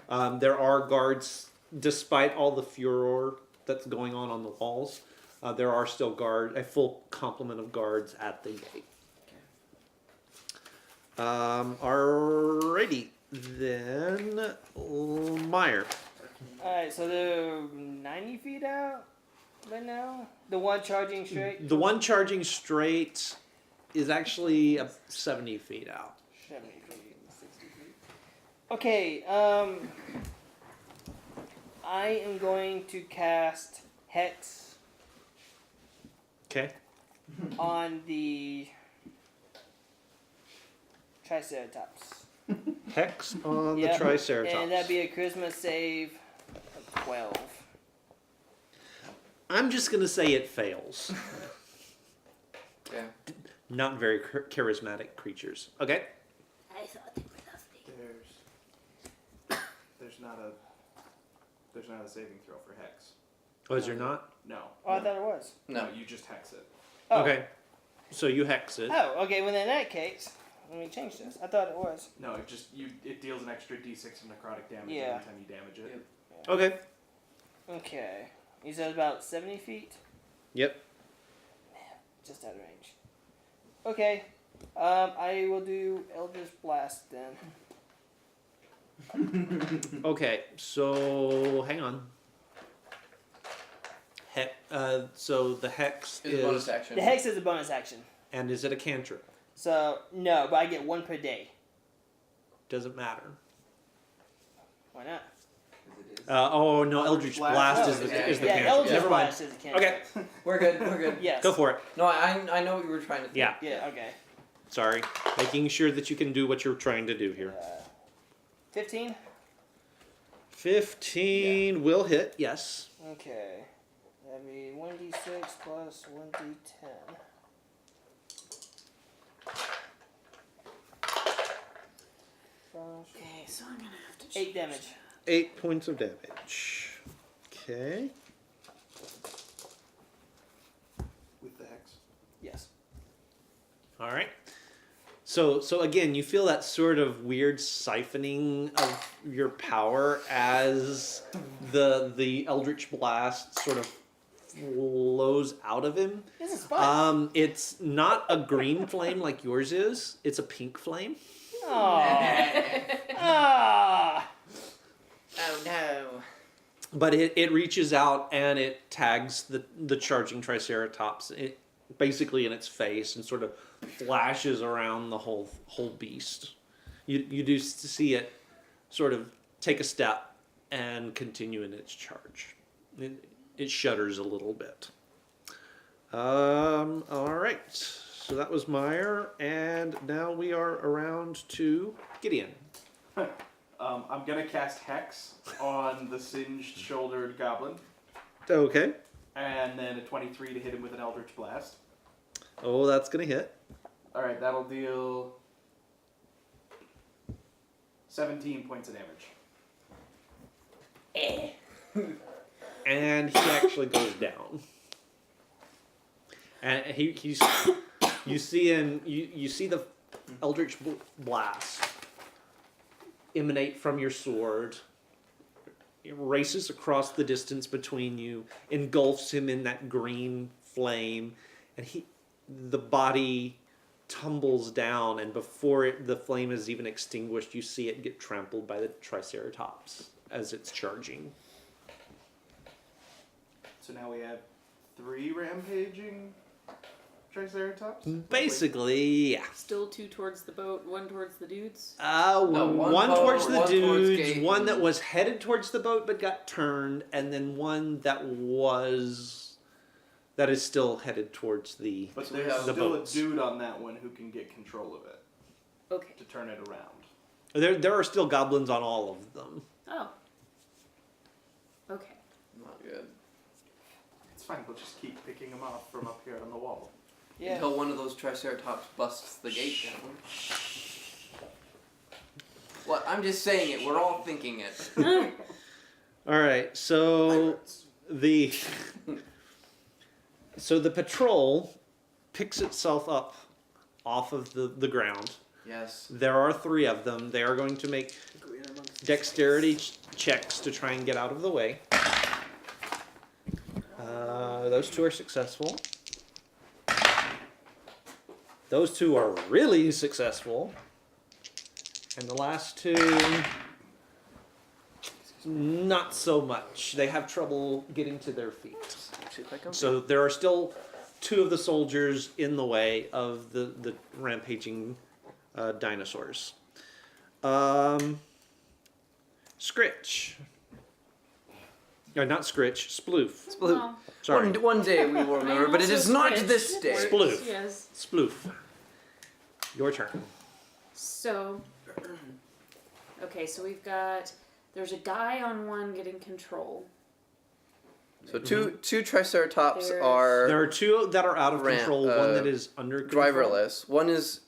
Okay. There are guards, despite all the furor that's going on the walls. There are still a full complement of guards at the gate. Alrighty, then Meyer. Alright, so they're 90 feet out right now? The one charging straight? The one charging straight is actually 70 feet out. 70 feet, 60 feet. Okay, I am going to cast Hex Okay. on the Triceratops. Hex on Yep. the Triceratops. And that'd be a charisma save of 12. I'm just gonna say it fails. Yeah. Not very charismatic creatures. Okay. I thought they were lovely. There's not a saving throw for hex. Oh, is there not? No. Oh, I thought it was. No. You just hex it. Oh. Okay. So you hex it. Oh, okay. Well, in that case, let me change this. I thought it was. No, it deals an extra d6 of necrotic damage Yeah. anytime you damage it. Yep. Okay. Okay. You said about 70 feet? Yep. Just out of range. Okay. I will do Eldritch Blast then. Okay. So hang on. So the hex Is a bonus action. The Hex is a bonus action. and is it a cantrip? So, no, but I get one per day. Doesn't matter. Why not? Oh no, Eldritch Blast is the yeah, cantrip. Eldritch Never mind. Blast is a cantrip. Okay. We're good. We're good. Yes. Go for it. No, I know what you were trying to think. Yeah. Yeah, okay. Sorry. Making sure that you can do what you're trying to do here. 15? 15 will hit, yes. Okay. That'd be 1d6 plus 1d10. Okay, so I'm gonna have to 8 damage. 8 points of damage. Okay. With the hex. Yes. All right. So again, you feel that sort of weird siphoning of your power as the Eldritch Blast sort of flows out of him. This is fun. It's not a green flame like yours is. It's a pink flame. Ah. Oh no. But it reaches out and it tags the charging Triceratops basically in its face and sort of flashes around the whole beast. You do see it sort of take a step and continue in its charge. It shudders a little bit. All right. So that was Meyer, and now we are around to Gideon. I'm gonna cast Hex on the singed-shouldered goblin, Okay. and then a 23 to hit him with an Eldritch Blast. Oh, that's going to hit. All right, that'll deal 17 points of damage. And he actually goes down. And he's you see him you see the Eldritch Blast emanate from your sword. It races across the distance between you, engulfs him in that green flame, and the body tumbles down, and before the flame is even extinguished, you see it get trampled by the Triceratops as it's charging. So now we have 3 rampaging Triceratops? Basically, yeah. Still 2 towards the boat, 1 towards the dudes. one One boat, towards the one towards dudes, Gate, one that was headed towards the boat but got turned, and then one that is still headed towards the But So we there's have still boats. a dude on that one who can get control of it Okay. to turn it around. There are still goblins on all of them. Oh. Okay. Not good. It's fine, we'll just keep picking them off from up here on the wall. Yeah. Until one of those Triceratops busts the gate down. What? I'm just saying it. We're all thinking it. All right, so the patrol picks itself up off of the ground. Yes. There are 3 of them. They are going to make dexterity checks to try and get out of the way. Those 2 are successful. Those 2 are really successful. And the last 2, not so much. They have trouble getting to their feet. So there are still 2 of the soldiers in the way of the rampaging dinosaurs. Scritch. No, not Scritch. Sploof. Sploof. Sorry. One day we will remember, but it is not this day. Sploof. Yes. Sploof. Your turn. So, okay, so there's a guy on one getting control. So two Triceratops There's- are There are 2 that are out of control. One that is under control. driverless. One is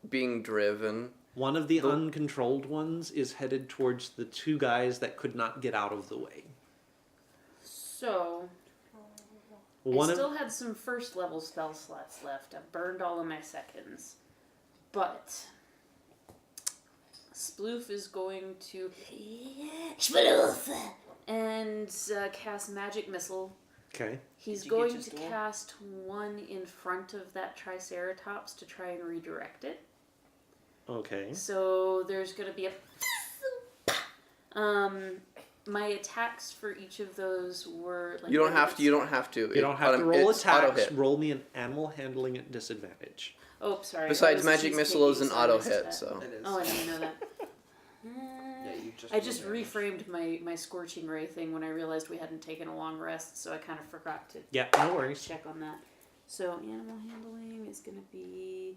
being driven. One of the uncontrolled ones is headed towards the 2 guys that could not get out of the way. So, One I of still had some first level spell slots left. I've burned all of my seconds. But Sploof is going to and cast Magic Missile. Okay. He's Did you get going your to storm? cast one in front of that Triceratops to try and redirect it. Okay. So there's going to be a my attacks for each of those were like You don't have to. You don't have to. You don't have to roll it's auto attacks. hit. Roll me an animal handling at disadvantage. Oh, sorry. Besides, I was Magic Missile is an cheesecake, so I auto missed hit. that. So It is. Oh, I didn't know that. Yeah, you just I just rolled damage. reframed my Scorching Ray thing when I realized we hadn't taken a long rest, so I kind of forgot to Yeah, no worries. check on that. So animal handling is going to be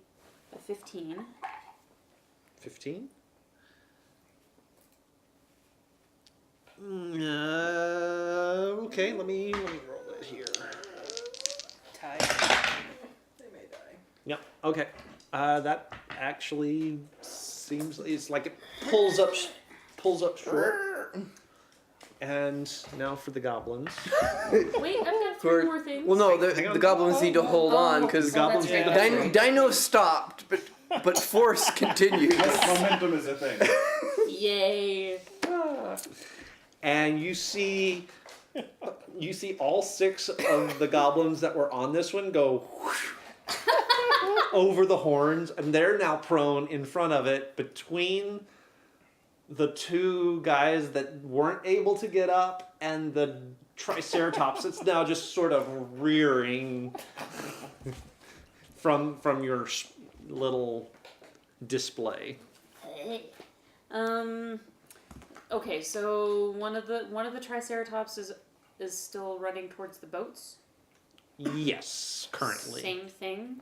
A 15. 15. Okay, let me roll that here. Tie. They may die. Yep. Okay. That actually seems it's like it pulls up short. And now for the goblins. Wait, I've got For- 3 more things. Well, no, Hang on. the goblins need to hold on because The goblins that's need to right. hold on. Dino stopped, but force continues. Momentum is a thing. Yay. And you see all 6 of the goblins that were on this one go whoosh over the horns, and they're now prone in front of it between the 2 guys that weren't able to get up and the Triceratops. It's now just sort of rearing from your little display. Okay, so one of the Triceratops is still running towards the boats. Yes, currently. Same thing.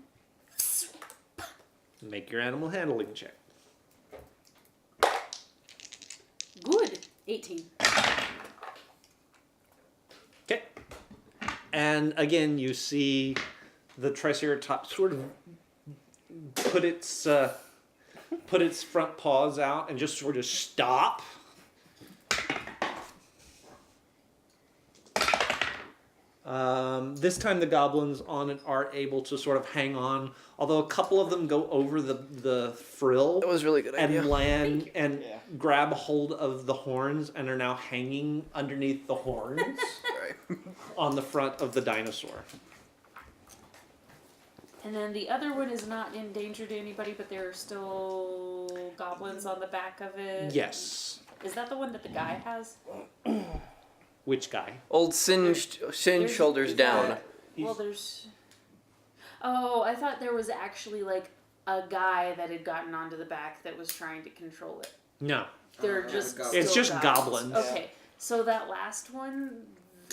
Make your animal handling check. Good. 18. Okay. And again, you see the Triceratops sort of put its front paws out and just sort of stop. This time the goblins on it are able to sort of hang on, although a couple of them go over the frill That was a really good idea. and land and Yeah. grab hold of the horns and are now hanging underneath the horns Right. on the front of the dinosaur. And then the other one is not in danger to anybody, but there are still goblins on the back of it. Yes. Is that the one that the guy has? Which guy? Old singed There's- shoulders is down. that- well, there's. Oh, I thought there was actually like a guy that had gotten onto the back that was trying to control it. No. They're Oh, just. goblins. It's still just goblins. Okay, so that last one,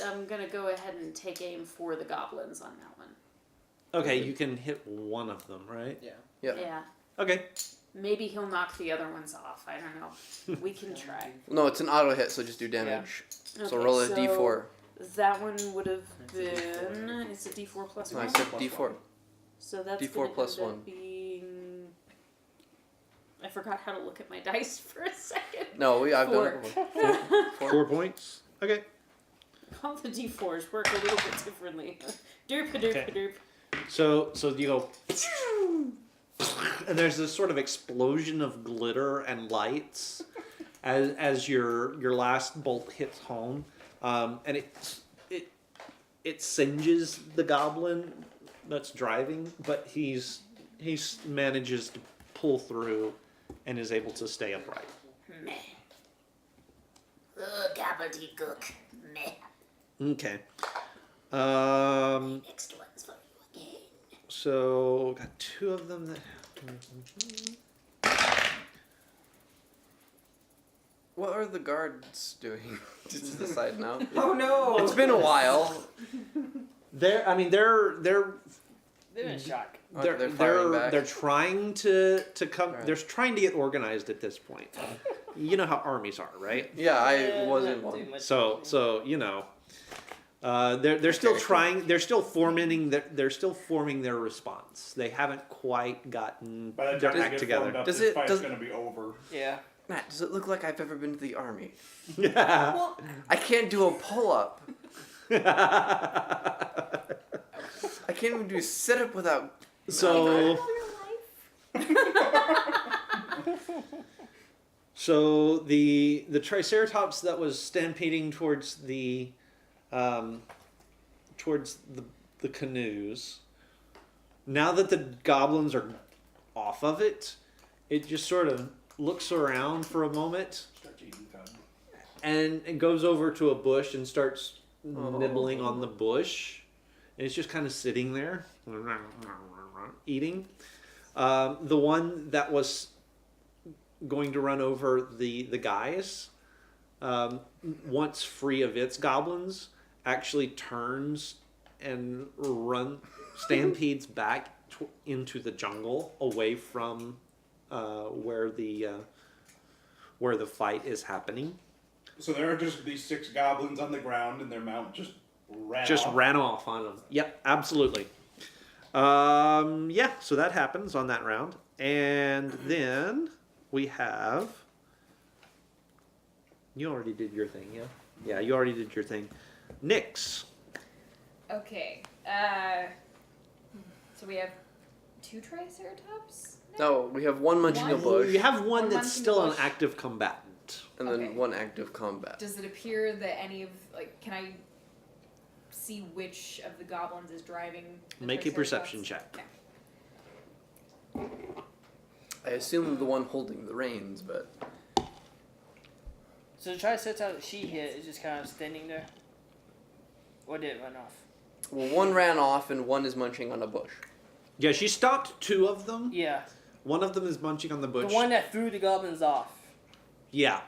I'm gonna go ahead and take aim for the goblins on that one. Okay, you can hit one of them, right? Yeah. Yep. Yeah. Okay. Maybe he'll knock the other ones off. I don't know. We can try. No, it's an auto hit, so just do damage. So Okay, roll a so d4. That one would have been. It's a D4 plus No, I 1. said d4. So that's D4 gonna plus end up 1. being. I forgot how to look at my dice for a second. No, I've done Four. it before. 4 points. Okay. All the D4s work a little bit differently. Derp, derp, Okay. derp. So you go, and there's this sort of explosion of glitter and lights as your last bolt hits home, and it singes the goblin that's driving, but he's manages to pull through and is able to stay upright. Meh. Ugh, gobbledygook. Meh. Okay. Next one's for you again. So got 2 of them that. What are the guards doing? Just to the side now. Oh no! It's been a while. They're They're in shock. Oh, they're they're firing back. they're trying to come. Right. They're trying to get organized at this point. You know how armies are, right? Yeah, I wasn't Not one. too much. So you know, they're still Okay. trying. They're still forming. They're still forming their response. They haven't quite gotten By the their time they act get together. formed up, Does this it- fight's does- gonna be over. Yeah. Matt, does it look like I've ever been to the army? Yeah. Well, I can't do a pull-up. I can't even do a sit-up without... So. So the Triceratops that was stampeding towards the canoes. Now that the goblins are off of it, it just sort of looks around for a moment Starts eating cud. and goes over to a bush and starts nibbling on the bush. And it's just kind of sitting there, eating. The one that was going to run over the guys, once free of its goblins, actually turns and stampedes back into the jungle, away from where the fight is happening. So there are just these 6 goblins on the ground, and their mount just ran off on them. Yep, absolutely. Yeah, so that happens on that round. And then we have... You already did your thing, yeah? Yeah, you already did your thing. Nyx. Okay. So we have 2 Triceratops? No, we have one munching a bush. You have one One that's munching still an bush. active combatant. And then Okay. one active combat. Does it appear that any of, like, can I see which of the goblins is driving the Make a perception Triceratops? check. Okay. I assume the one holding the reins, but So the Triceratops that she hit is just kind of standing there? Or did it run off? well, one ran off and one is munching on a bush. Yeah, she stopped 2 of them. Yeah. One of them is munching on the bush. The one that threw the goblins off. Yeah.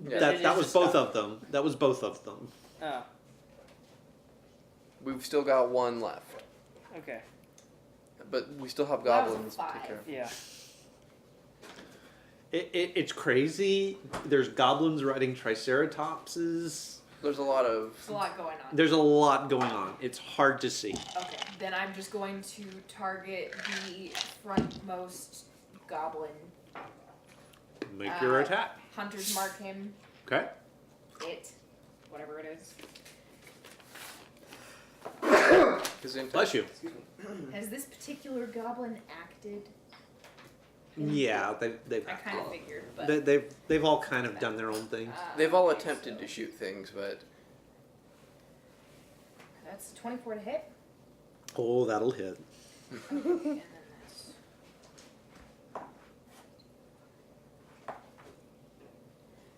Yeah. They That was just both stopped. of them. That was both of them. Oh, We've still got one left, okay. but we still have That was a goblins to take 5. care of. Yeah. It's crazy. There's goblins riding triceratopses. There's a lot of There's a lot going on. There's a lot going on. It's hard to see. Okay, then I'm just going to target the frontmost goblin. Make your attack. Hunters mark him. Okay. It. Whatever it is. Bless you. Has this particular goblin acted? Yeah, they've I kind of figured, but they've all kind of done their own thing. They've all okay, attempted so to shoot things, but That's 24 to hit. Oh, that'll hit. And then this.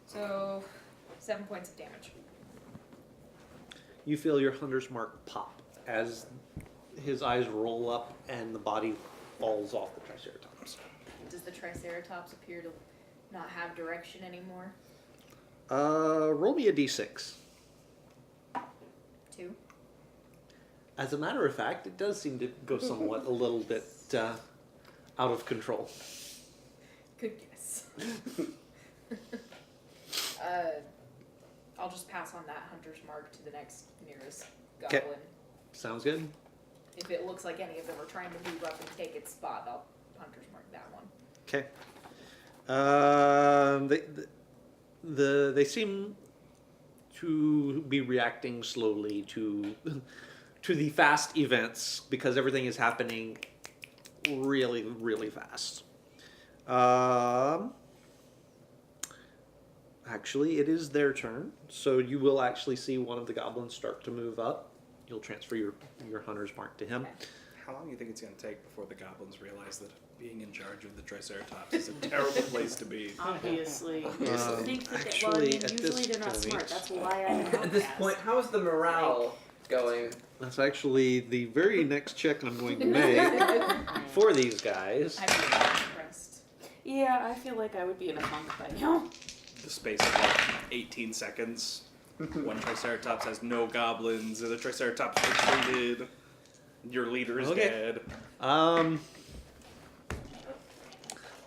So 7 points of damage. You feel your hunter's mark pop as his eyes roll up and the body falls off the triceratops. Does the Triceratops appear to not have direction anymore? Roll me a d6. 2. As a matter of fact, it does seem to go somewhat a little bit out of control. Good guess. I'll just pass on that hunter's mark to the next nearest 'Kay. goblin. Sounds good. If it looks like any of them are trying to move up and take its spot, I'll hunter's mark that one. Okay. They seem to be reacting slowly to the fast events because everything is happening really, really fast. Actually, it is their turn, so you will actually see one of the goblins start to move up. You'll transfer your hunter's mark to him. How long do you think it's going to take before the goblins realize that being in charge of the Triceratops is a terrible place to be? Obviously. Uh, I think that actually, at usually this they're not point- smart. That's why I'm an at this outcast. point, how is the morale going? That's actually the very next check I'm going to make for these guys. I'm really impressed. Yeah, I feel like I would be in a funk by now. The space of like 18 seconds. One Triceratops has no goblins, the Triceratops retreated, your leader is Okay. dead.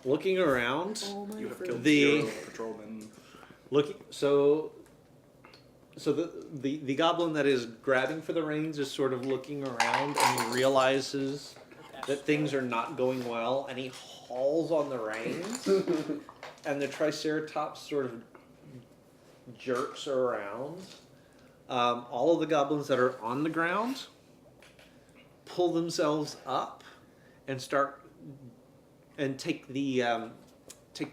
Looking around, Oh my You have friend. killed The- 0 patrolmen. so the goblin that is grabbing for the reins is sort of looking around and he realizes that things are not going well and he hauls on the reins and the Triceratops sort of jerks around. All of the goblins that are on the ground pull themselves up and start and take the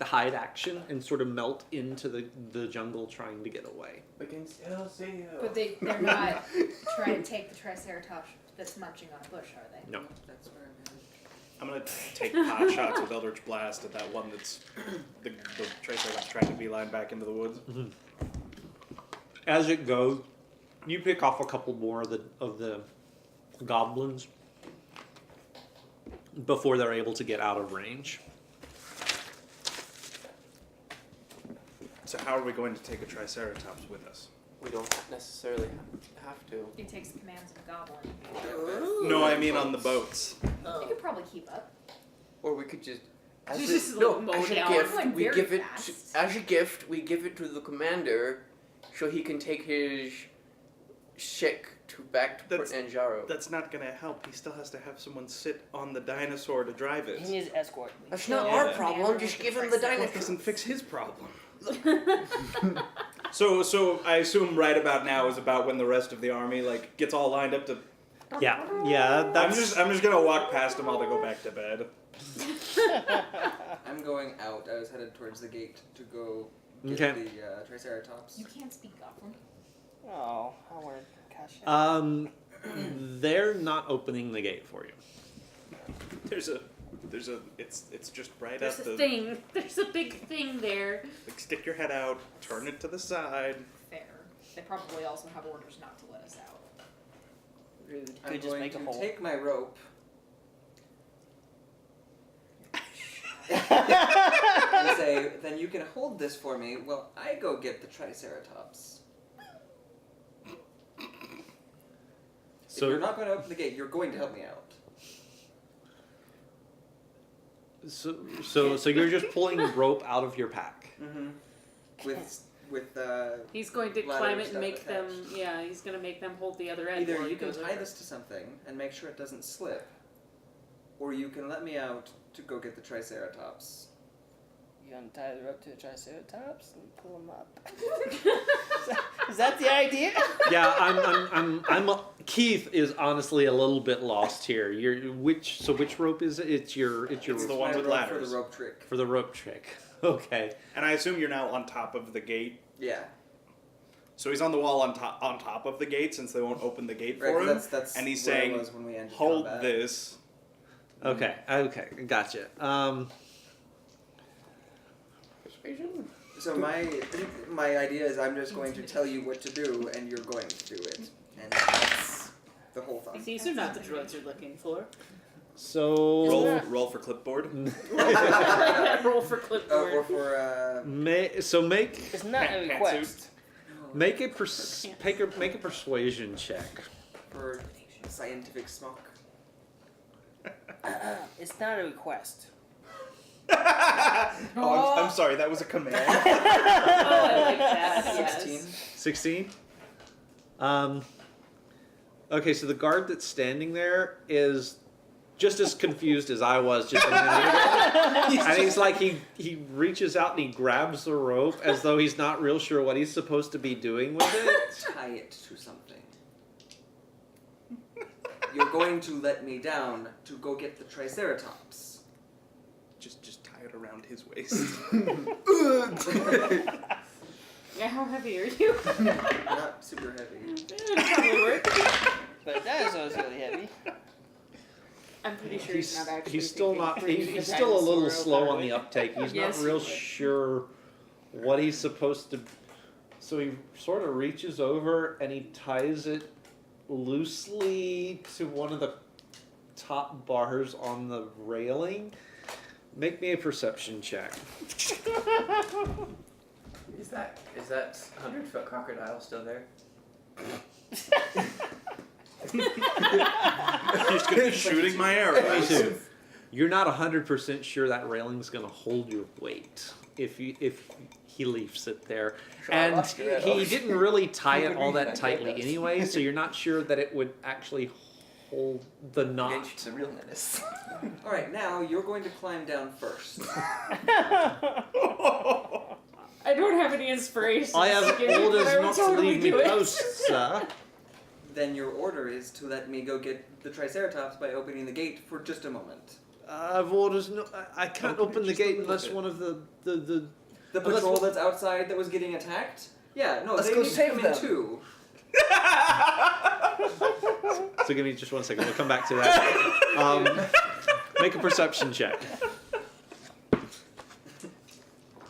hide action and sort of melt into the jungle trying to get away. We can still see you. But they're not trying to take the Triceratops that's munching on a bush, are they? No. That's where I'm at. I'm gonna take pot shots with Eldritch Blast at that one that's the Triceratops trying to beeline back into the woods. As it goes, you pick off a couple more of the goblins before they're able to get out of range. So how are we going to take a Triceratops with us? we don't necessarily have to. He takes the commands of a goblin. No, I mean on the boats. He could probably keep up. Or we could just. She's just like mow as a down. gift, Going we very give it fast. as a gift. We give it to the commander, so he can take his ship back to Port That's- Anjaro. That's not gonna help. He still has to have someone sit on the dinosaur to drive He it. needs escort. That's not Yeah. our problem. Just give him the That dinosaur. doesn't fix his problem. So I assume right about now is about when the rest of the army like gets all lined up to. Yeah. I'm just gonna walk past them all to go back to bed. I'm going out. I was headed towards the gate to go get Okay. the Triceratops. You can't speak goblin. Oh, I wanted cash out. They're not opening the gate for you. There's a it's just right There's at a the thing. There's a big thing there. like stick your head out, turn it to the side. Fair. They probably also have orders not to let us out. Rude. I'm Could just going make a to hole. take my rope and say, then you can hold this for me while I go get the Triceratops. If you're So not going to open the gate, you're going to help me out. so you're just pulling rope out of your pack. Mm-hmm. With He's going to ladder climb it stuff and make them. attached. Yeah, he's going to make them hold the other end. either while you he can goes tie over. this to something and make sure it doesn't slip, or you can let me out to go get the Triceratops. You untie the rope to the Triceratops and pull him up. Is that the idea? Yeah, I'm Keith is honestly a little bit lost here. Which rope is it? It's your It's the My one with rope ladders. for the rope trick. for the rope trick. Okay. And I assume you're now on top of the gate. Yeah. So he's on the wall on top of the gate since they won't open the gate Right, for him. 'cause that's and he's where I saying, was when we ended "Hold combat. this." Okay. Gotcha. Persuasion? So my idea is I'm just going to tell you what to do, and you're going to do it, and that's the whole thing. These are not the droids you're looking for. So Roll for clipboard. Roll for clipboard. Or for make It's not a request. make a persuasion check. for scientific smock. It's not a request. Oh, I'm sorry. That was a command. Oh, I like that. 16. Yes. 16. Okay, so the guard that's standing there is just as confused as I was just a minute ago. And he's like, he reaches out and he grabs the rope as though he's not real sure what he's supposed to be doing with it. Tie it to something. You're going to let me down to go get the Triceratops. just tie it around his waist. Yeah, how heavy are you? Not super heavy. It'd probably work. But dinosaur's really heavy. I'm pretty sure he's not actually. He's still thinking not. bringing He's the still a little dinosaur slow over. on the uptake. He's Yes, not real he would. sure what he's supposed to. So he sort of reaches over and he ties it loosely to one of the top bars on the railing. Make me a perception check. Is that 100-foot crocodile still there? He's gonna be shooting my arrows. Two. You're not 100% sure that railing's going to hold your weight if he leaves it there. Sure, I And lost your he arrows. didn't really tie You it could all read that my tightly arrows. anyway, so you're not sure that it would actually hold the knot. Against the real menace. Alright, now you're going to climb down first. I don't have any inspiration. I have orders I would not totally to leave me do it. posts, sir. Then your order is to let me go get the Triceratops by opening the gate for just a moment. I've orders. No, I can't Open it open the just a gate little unless bit. one of the. The Unless patrol what- that's outside that was getting attacked? Yeah, no, Let's they go need to save come them. in too. So give me just 1 second. We'll come back to that. Make a perception check.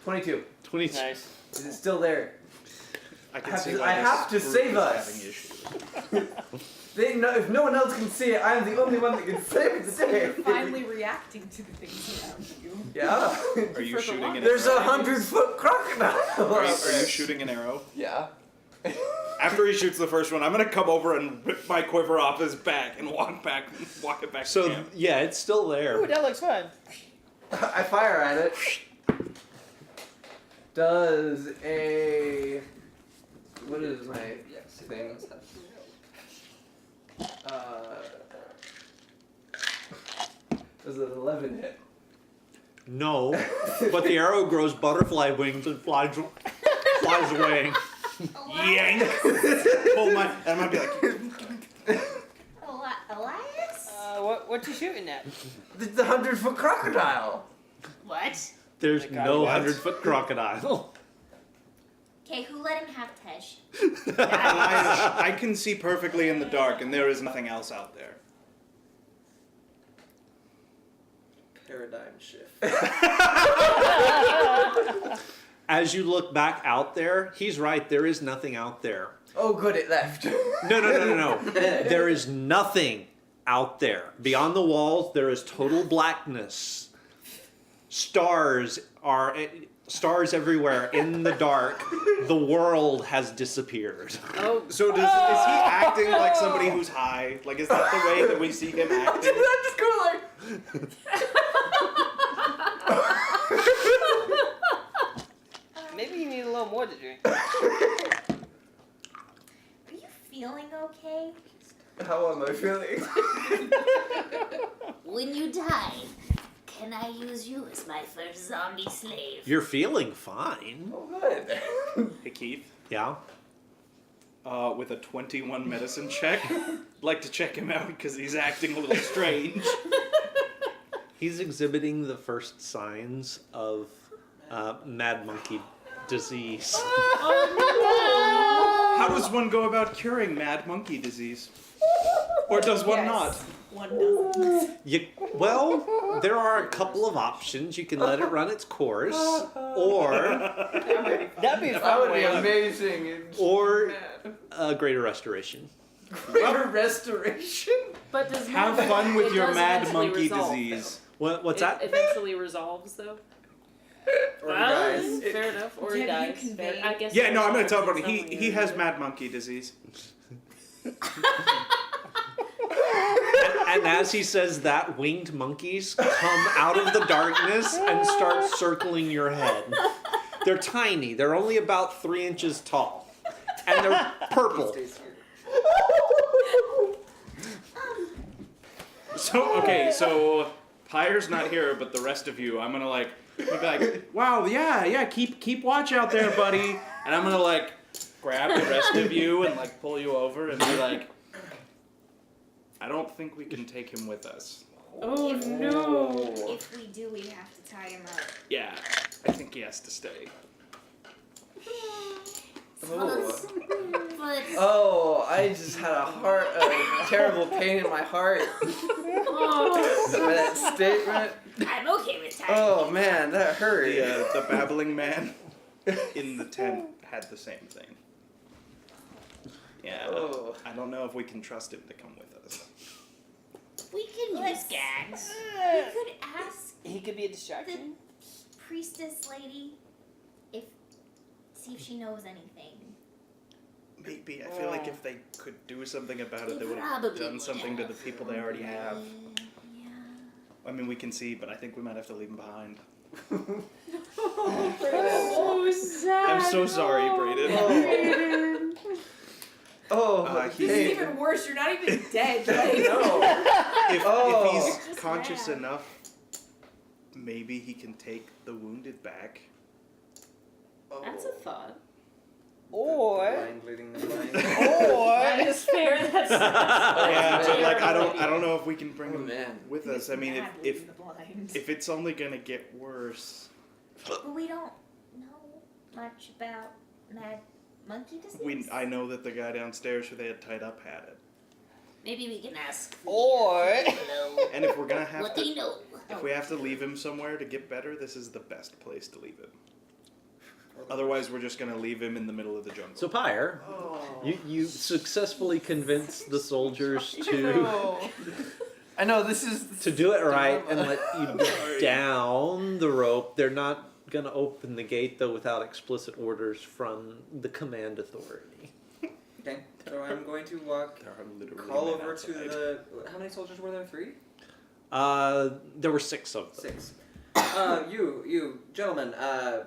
22. 22. Nice. Is it still there? I can have see to- why I this have to group save is us. having issues. If no one else can see it, I'm the only one that can save the So you're day. finally reacting to the things around you. Yeah. Are you shooting an There's arrow? a 100-foot crocodile. Are you shooting an arrow? Yeah. After he shoots the first one, I'm gonna come over and rip my quiver off his back and walk it back to So camp. yeah, it's still there. Ooh, that looks fun. I fire at it. Does a what is my thing? Does an 11 hit? No, but the arrow grows butterfly wings and flies away. Yank! Pull my, and I might be like, Elias? What you shooting at? The 100-foot crocodile. What? There's Oh my God, no what? 100-foot crocodile. Okay, who let him have Tej? I can see perfectly in the dark, and there is nothing else out there. Paradigm shift. As you look back out there, he's right. There is nothing out there. Oh, good, it left. No. There is nothing out there. Beyond the walls, there is total blackness. Stars everywhere in the dark. The world has disappeared. Oh, So is he acting like somebody who's high? Like, is that the way that we see him acting? I just go like. maybe you need a little more to drink. Are you feeling okay? How am I feeling? When you die, can I use you as my first zombie slave? You're feeling fine. Oh, good. Hey, Keith. Yeah. With a 21 medicine check, like to check him out because he's acting a little strange. He's exhibiting the first signs of mad monkey disease. How does one go about curing mad monkey disease? Or does one not? One doesn't. Well, there are a couple of options. You can let it run its course, or That'd be a That fun would be way. amazing. and Or- mad. a greater restoration. Greater restoration? But does Have mad- fun with it your does mad eventually monkey resolve, disease. What's though. that? It eventually resolves, though. Or guys. Fair enough. Or he Have you dies. conveyed- I guess. Yeah, it no, I'm gonna resolves tell in everybody. some He way has or mad monkey disease. And as he says that, winged monkeys come out of the darkness and start circling your head. They're tiny. They're only about 3 inches tall. And they're purple. So Pyre's not here, but the rest of you, I'm gonna be like, wow, yeah, keep watch out there, buddy. And I'm gonna grab the rest of you and pull you over and be like, I don't think we can take him with us. Oh no! If we do, we have to tie him up. Yeah, I think he has to stay. Oh. But Oh, I just had a terrible pain in my heart by that statement. I'm okay with time. Oh man, that hurt. The babbling man in the tent had the same thing. Yeah, Oh. I don't know if we can trust him to come with us. We can use gags. We could ask He could be a the distraction. priestess lady see if she knows anything. Maybe. I feel like if they could do something about it, They they would have probably done would something to have. the people they already have. Yeah. I mean, we can see, but I think we might have to leave him behind. Oh, sad. I'm so sorry, Brayden. Oh, This is hey. even worse. You're not even dead. I Like, know. If Oh. he's Just conscious mad. enough, maybe he can take the wounded back. That's a thought. Or Blind leading the blind. That or is fair. That's Yeah, but man. I don't know if we can bring Oh him man. with us. I mean, Bad if leading the blind. if it's only gonna get worse, But we don't know much about mad monkey disease. I know that the guy downstairs who they had tied up had it. Maybe we can ask. Or- Hello. And if we're gonna have What to do you know? If we have to leave him somewhere to get better, this is the best place to leave him. Otherwise, we're just gonna leave him in the middle of the jungle. So Pyre, you successfully convinced the soldiers to No. I know this is do it right and let you down the rope. They're not gonna open the gate though without explicit orders from the command authority. Okay, so I'm going to walk. There are literally Call men over outside. to the. How many soldiers were there? 3? There were 6 of them. 6. You gentlemen,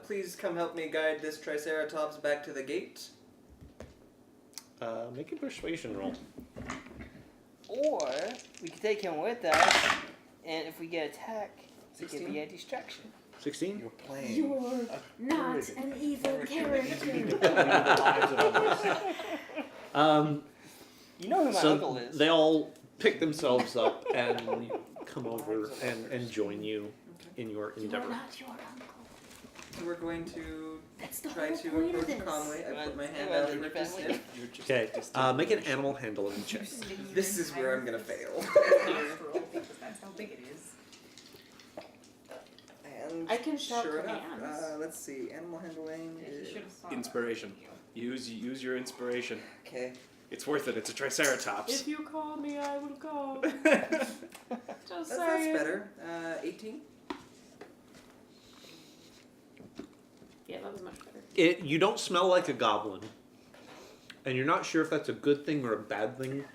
please come help me guide this Triceratops back to the gate. Make a persuasion roll. Or we could take him with us, and if we get attacked, it could 16? be a distraction. 16? You're playing. You're not an evil character. You know who my So uncle is. they all pick themselves up and come over and join you in your You're endeavor. not your uncle. So we're going to That's the try whole to point of approach this. calmly. I put my hand Well, out then and your rip his family. hip. You're just Okay, a make an animal handling check. This is where I'm gonna fail. Because that's how big it is. And I can shout sure enough, commands. let's see. Animal handling Yeah, he is should have saw Inspiration. Use your inspiration. okay. It's worth it. It's a Triceratops. If you call me, I will go. Just That's saying. better. 18. Yeah, that was much better. You don't smell like a goblin, and you're not sure if that's a good thing or a bad thing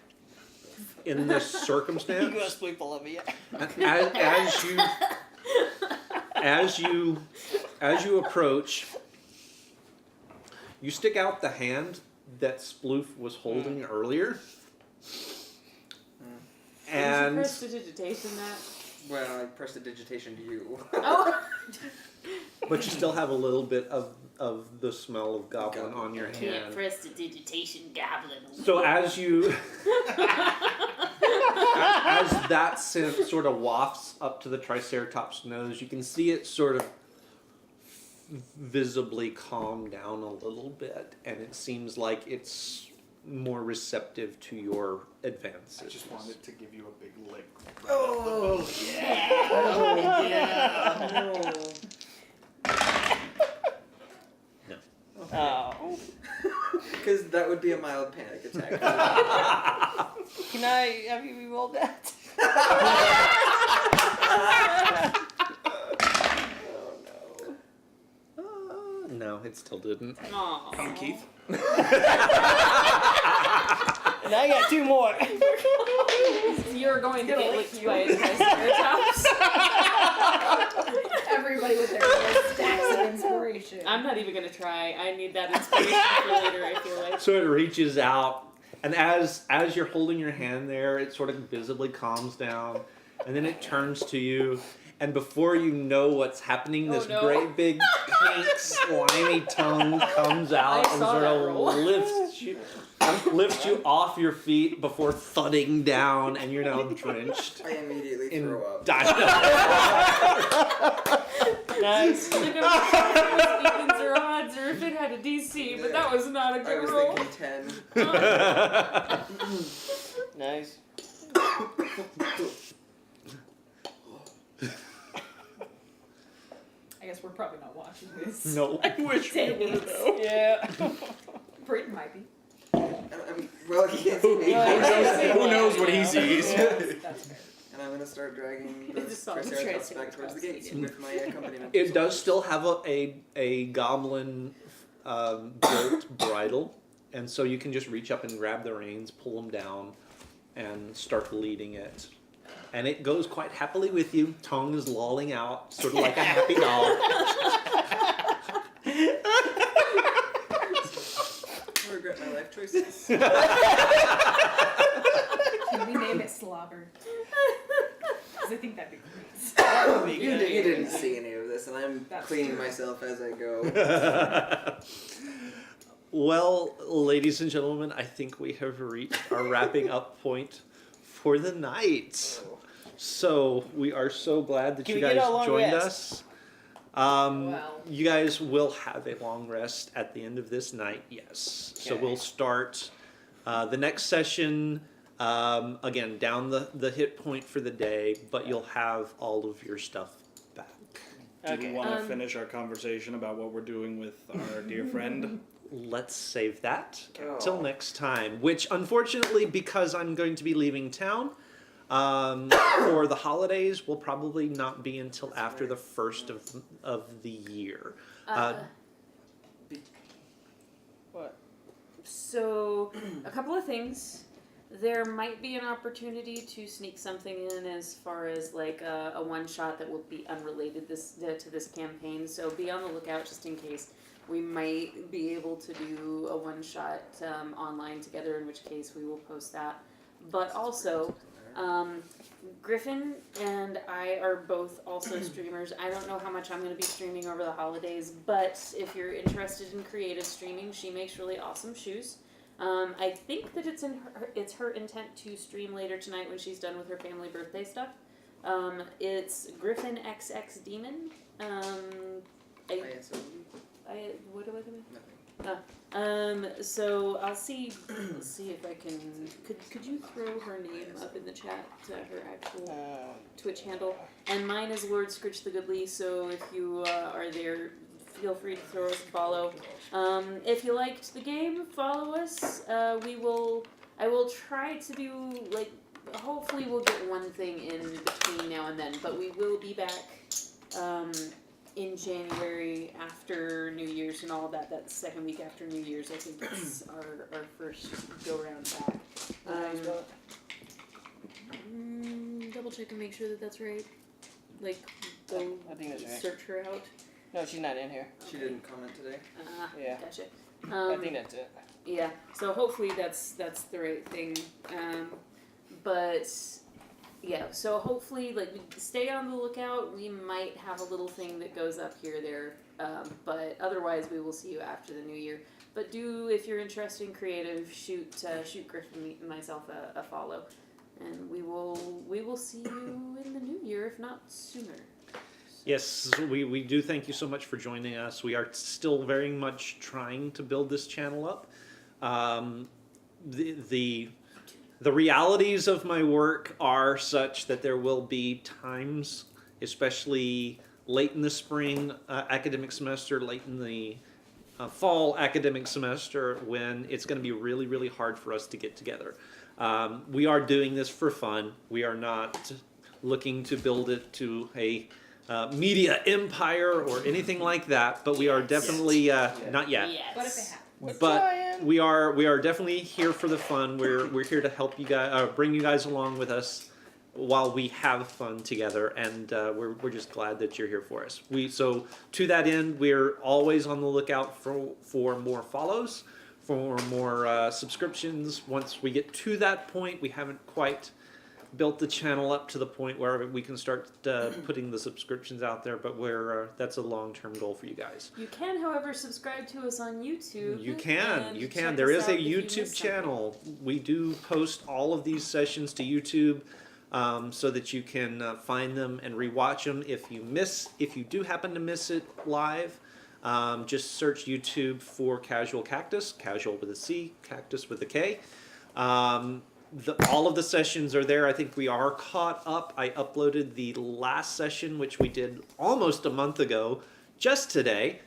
in this You circumstance. gonna speak for me? As you approach, you stick out the hand that Sploof was holding earlier, and Prestidigitation that. Well, I prestidigitation to you. Oh! but you still have a little bit of the smell of goblin on your Can't hand. prestidigitation goblin. So as you as that scent sort of wafts up to the Triceratops' nose, you can see it sort of visibly calm down a little bit, and it seems like it's more receptive to your advances. I just wanted to give you a big lick. Oh, Oh. Because that would be a mild panic attack. Can I have you re-roll that? No, it still didn't. Aw. Come, Keith. And I got 2 more. You're going to get licked by a Triceratops. Everybody with their little stacks of inspiration. I'm not even gonna try. I need that inspiration for later, I feel like. So it reaches out, and as you're holding your hand there, it sort of visibly calms down, and then it turns to you, and before you know what's happening, this great big pink slimy tongue comes out I and saw sort that of roll. lifts you off your feet before thudding down, and you're now drenched I immediately in throw up. Nice. Like I was evens or odds, or if it had a DC, but that was not a I good was roll. thinking 10. Nice. I guess we're probably not watching this. No. I wish we were though. Yeah. Brayden might be. Well, he can't see me. Who knows what he sees? That's fair. And I'm gonna start dragging the Just saw the Triceratops back towards the gates with my accompaniment. It does still have a goblin built bridle, and so you can just reach up and grab the reins, pull them down, and start leading it. And it goes quite happily with you. Tongue is lolling out, sort of like a happy dog. I regret my life choices. Can we name it Slobber? Because I think that'd be great. You didn't see any of this, and I'm That's cleaning true. myself as I go. Well, ladies and gentlemen, I think we have reached our wrapping up point for the night. So we are so glad that Can you we get guys our long joined rest? us. Well. You guys will have a long rest at the end of this night, yes. So Okay. we'll start the next session, again, down the hit point for the day, but you'll have all of your stuff back. Do we Okay. want to finish our conversation about what we're doing with our dear friend? Let's save that Oh. till next time, which unfortunately, because I'm going to be leaving town for the holidays, will probably not be until after the first of the year. What? So, a couple of things. There might be an opportunity to sneak something in as far as like a one shot that will be unrelated to this campaign. So be on the lookout just in case. We might be able to do a one shot online together, in which case we will post that. But also, Griffin and I are both also streamers. I don't know how much I'm going to be streaming over the holidays, but if you're interested in creative streaming, she makes really awesome shoes. I think that it's her intent to stream later tonight when she's done with her family birthday stuff. It's Griffin XX Demon. What do I do? So I'll see. Let's see if I can. Could you throw her name up in the chat? Her actual Twitch handle. And mine is Lord Scritch the Goodly. So if you are there, feel free to throw us a follow. If you liked the game, follow us. I will try to do like. Hopefully, we'll get one thing in between now and then. But we will be back. In January after New Year's and all of that. That second week after New Year's, I think it's our first go around back. Double check and make sure that that's right. Like, go I think that's right. search her out. No, she's not in here. She didn't comment today. Yeah. Gotcha. I think that's it. Yeah. So hopefully that's the right thing. But yeah. So hopefully, like, stay on the lookout. We might have a little thing that goes up here or there. But otherwise, we will see you after the new year. But do, if you're interested in creative, shoot Griffin and myself a follow, and we will see you in the new year, if not sooner. Yes, we do thank you so much for joining us. We are still very much trying to build this channel up. The realities of my work are such that there will be times, especially late in the spring academic semester, late in the fall academic semester, when it's going to be really, really hard for us to get together. We are doing this for fun. We are not looking to build it to a media empire or anything like that, but we are definitely not yet. But if it happens. But we are definitely here for the fun. We're here to help you guys, bring you guys along with us while we have fun together, and we're just glad that you're here for us. So to that end, we're always on the lookout for more follows, for more subscriptions. Once we get to that point, we haven't quite built the channel up to the point where we can start putting the subscriptions out there, but that's a long-term goal for you guys. You can, however, subscribe to us on YouTube. You can. There is a YouTube channel. We do post all of these sessions to YouTube so that you can find them and rewatch them. If you do happen to miss it live, just search YouTube for Casual Cactus, casual with a C, cactus with a K. All of the sessions are there. I think we are caught up. I uploaded the last session, which we did almost a month ago, just today.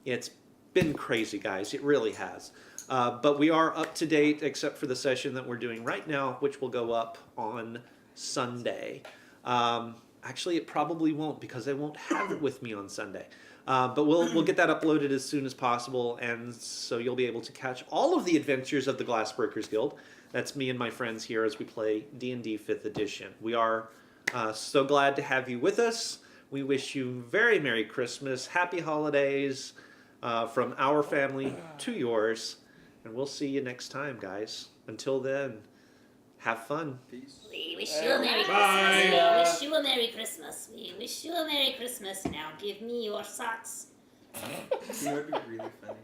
It's been crazy, guys. It really has. But we are up to date, except for the session that we're doing right now, which will go up on Sunday. Actually, it probably won't, because I won't have it with me on Sunday. But we'll get that uploaded as soon as possible, and so you'll be able to catch all of the adventures of the Glassbreakers Guild. That's me and my friends here as we play D&D 5th edition. We are so glad to have you with us. We wish you very Merry Christmas, Happy Holidays from our family to yours, and we'll see you next time, guys. Until then, have fun. Peace. We wish you a Merry Christmas. We wish you a Merry Christmas. We wish you a Merry Christmas. Now give me your socks. You know what would be really funny?